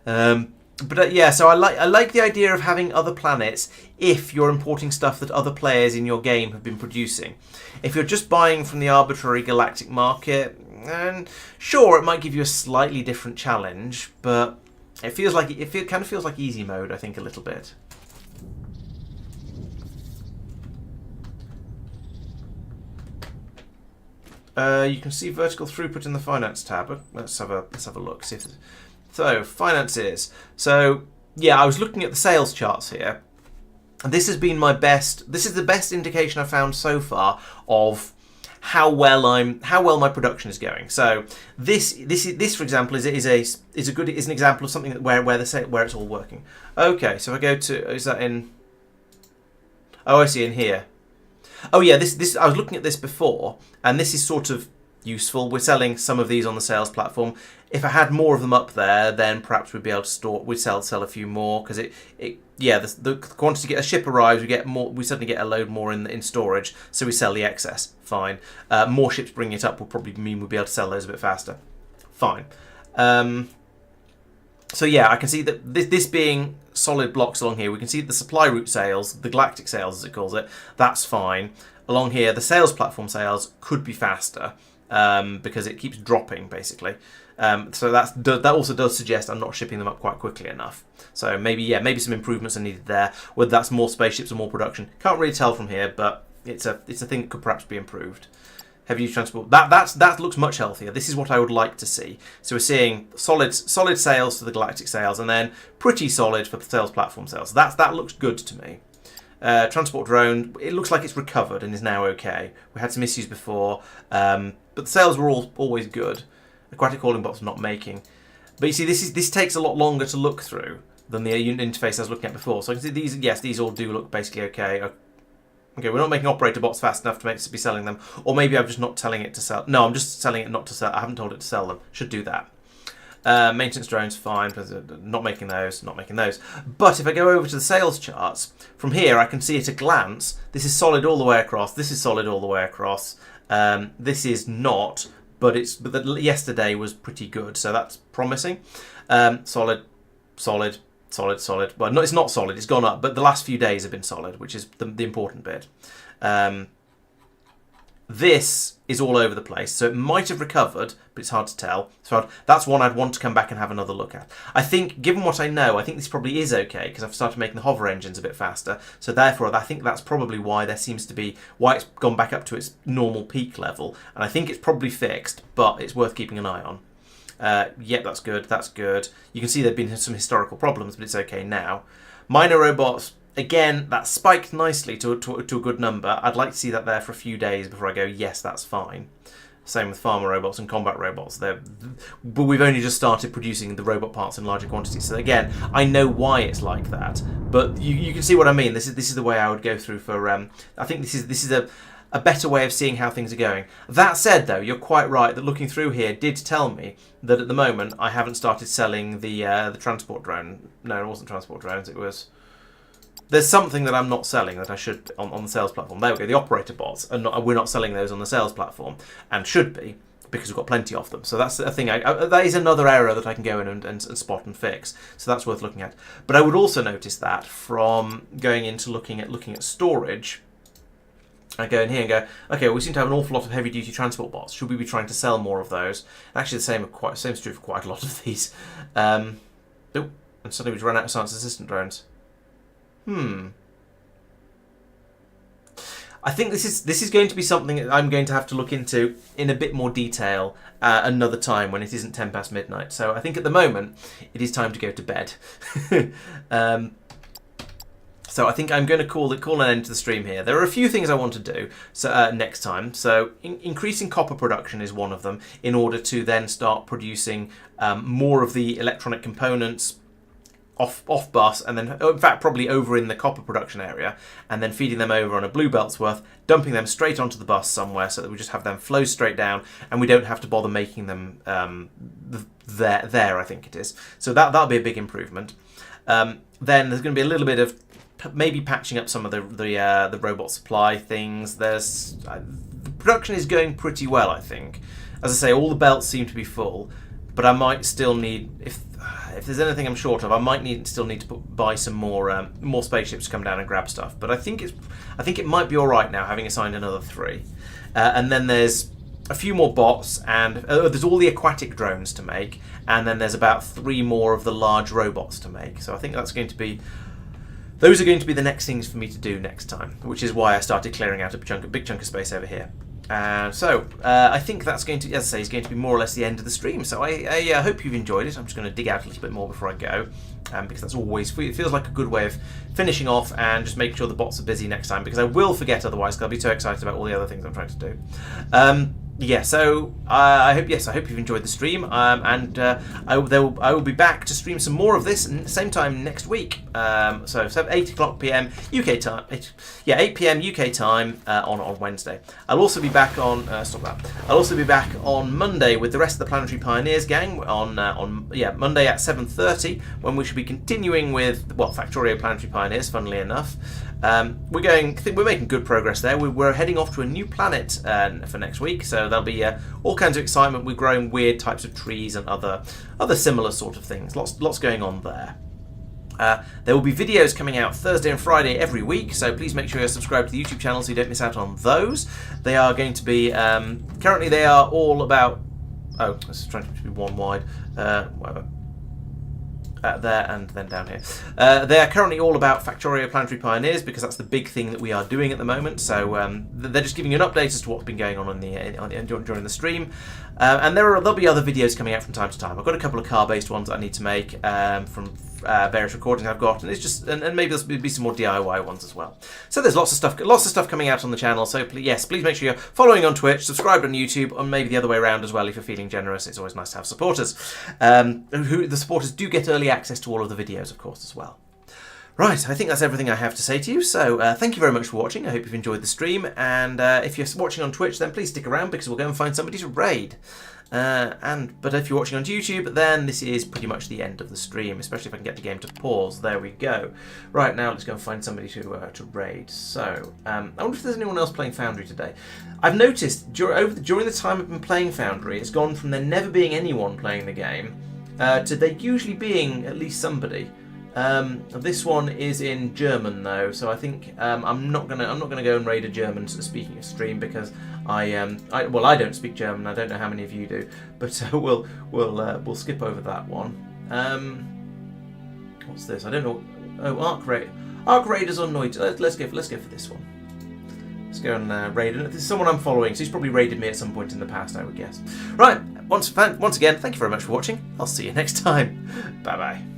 So I like the idea of having other planets if you're importing stuff that other players in your game have been producing. If you're just buying from the arbitrary galactic market, and sure, it might give you a slightly different challenge, but it kind of feels like easy mode, I think, a little bit. You can see vertical throughput in the finance tab. Let's have a look. See if so finances. So yeah, I was looking at the sales charts here. This has been my best. This is the best indication I've found so far of how well my production is going. So this for example is an example of something where it's all working. Okay, so if I go to, is that in? Oh, I see, in here. Oh yeah, this I was looking at this before, and this is sort of useful. We're selling some of these on the sales platform. If I had more of them up there, then perhaps we'd be able to we'd sell a few more, because the quantity, a ship arrives, we get more. We suddenly get a load more in storage, so we sell the excess. Fine. More ships bringing it up will probably mean we'll be able to sell those a bit faster. Fine. So yeah, I can see that this being solid blocks along here, we can see the supply route sales, the galactic sales as it calls it, that's fine. Along here, the sales platform sales could be faster because it keeps dropping basically. So that also does suggest I'm not shipping them up quite quickly enough. So maybe some improvements are needed there. Whether that's more spaceships or more production, can't really tell from here, but it's a thing that could perhaps be improved. Heavy duty transport, that looks much healthier. This is what I would like to see. So we're seeing solid sales for the galactic sales, and then pretty solid for the sales platform sales. That looks good to me. Transport drone, it looks like it's recovered and is now okay. We had some issues before, but the sales were always good. Aquatic hauling bots not making, but you see this takes a lot longer to look through than the interface I was looking at before. So I can see these. Yes, these all do look basically okay. Okay, we're not making operator bots fast enough to be selling them. Or maybe I'm just not telling it to sell. No, I'm just telling it not to sell. I haven't told it to sell them. Should do that. Maintenance drones, fine. Not making those. But if I go over to the sales charts, from here I can see at a glance, this is solid all the way across. This is solid all the way across. This is not, but yesterday was pretty good. So that's promising. Solid. Well, no, it's not solid. It's gone up, but the last few days have been solid, which is the important bit. This is all over the place, so it might have recovered, but it's hard to tell. So that's one I'd want to come back and have another look at. I think, given what I know, I think this probably is okay, because I've started making the hover engines a bit faster. So therefore, I think that's probably why why it's gone back up to its normal peak level. And I think it's probably fixed, but it's worth keeping an eye on. Yep, that's good. You can see there have been some historical problems, but it's okay now. Minor robots, again, that spiked nicely to a good number. I'd like to see that there for a few days before I go, yes, that's fine. Same with farmer robots and combat robots. But we've only just started producing the robot parts in larger quantities. So again, I know why it's like that, but you can see what I mean. This is the way I would go through for. I think this is a better way of seeing how things are going. That said, though, you're quite right that looking through here did tell me that at the moment I haven't started selling the transport drone. No, it wasn't transport drones. It was. There's something that I'm not selling that I should on the sales platform. There we go. The operator bots, and we're not selling those on the sales platform, and should be because we've got plenty of them. So that's a thing. That is another error that I can go in and spot and fix. So that's worth looking at. But I would also notice that from going into looking at storage. I go in here and go, okay, well, we seem to have an awful lot of heavy-duty transport bots. Should we be trying to sell more of those? Actually, the same is true for quite a lot of these. And suddenly we've run out of science assistant drones. I think this is going to be something that I'm going to have to look into in a bit more detail another time when it isn't 10 past midnight. So I think at the moment it is time to go to bed. So I think I'm going to call an end to the stream here. There are a few things I want to do next time. So increasing copper production is one of them in order to then start producing more of the electronic components off bus, and then in fact probably over in the copper production area, and then feeding them over on a blue belt's worth, dumping them straight onto the bus somewhere, so that we just have them flow straight down, and we don't have to bother making them there. I think it is. So that'll be a big improvement. Then there's going to be a little bit of maybe patching up some of the robot supply things. The production is going pretty well, I think. As I say, all the belts seem to be full, but I might still need, if there's anything I'm short of, I might still need to buy some more spaceships to come down and grab stuff. But I think it might be all right now, having assigned another 3. And then there's a few more bots, and there's all the aquatic drones to make, and then there's about 3 more of the large robots to make. So I think those are going to be the next things for me to do next time, which is why I started clearing out a big chunk of space over here. So I think that's going to, as I say, is going to be more or less the end of the stream. So I hope you've enjoyed it. I'm just going to dig out a little bit more before I go, because that's always, it feels like a good way of finishing off and just making sure the bots are busy next time, because I will forget otherwise, because I'll be so excited about all the other things I'm trying to do. Yeah, so I hope you've enjoyed the stream, and I will be back to stream some more of this same time next week. So 8 p.m. UK time, 8 p.m. UK time on Wednesday. I'll also be back on I'll also be back on Monday with the rest of the Planetary Pioneers gang on Monday at 7:30, when we should be continuing with Factorio Planetary Pioneers. Funnily enough. We're making good progress there. We're heading off to a new planet for next week, so there'll be all kinds of excitement. We're growing weird types of trees and other similar sort of things. Lots going on there. There will be videos coming out Thursday and Friday every week, so please make sure you're subscribed to the YouTube channel so you don't miss out on those. They are going to be currently they are all about. Oh, this is trying to be one wide. Whatever. There and then down here. They are currently all about Factorio Planetary Pioneers, because that's the big thing that we are doing at the moment. So they're just giving you an update as to what's been going on during the stream. And there'll be other videos coming out from time to time. I've got a couple of car-based ones that I need to make from various recordings I've got, and and maybe there'll be some more DIY ones as well. So there's lots of stuff coming out on the channel. So please make sure you're following on Twitch, subscribed on YouTube, or maybe the other way around as well if you're feeling generous. It's always nice to have supporters. The supporters do get early access to all of the videos, of course, as well. Right, I think that's everything I have to say to you, so thank you very much for watching. I hope you've enjoyed the stream, and if you're watching on Twitch, then please stick around, because we'll go and find somebody to raid. But if you're watching on YouTube, then this is pretty much the end of the stream, especially if I can get the game to pause. There we go. Right, now let's go and find somebody to raid. So, I wonder if there's anyone else playing Foundry today. I've noticed during the time I've been playing Foundry, it's gone from there never being anyone playing the game to there usually being at least somebody. This one is in German though, so I think I'm not gonna go and raid a German speaking stream, because I don't speak German. I don't know how many of you do, but we'll skip over that one. What's this? I don't know. Oh, Arc Raiders on Noid. Let's go for this one. Let's go and raid. This is someone I'm following, so he's probably raided me at some point in the past, I would guess. Right. Once again, thank you very much for watching. I'll see you next time. Bye bye.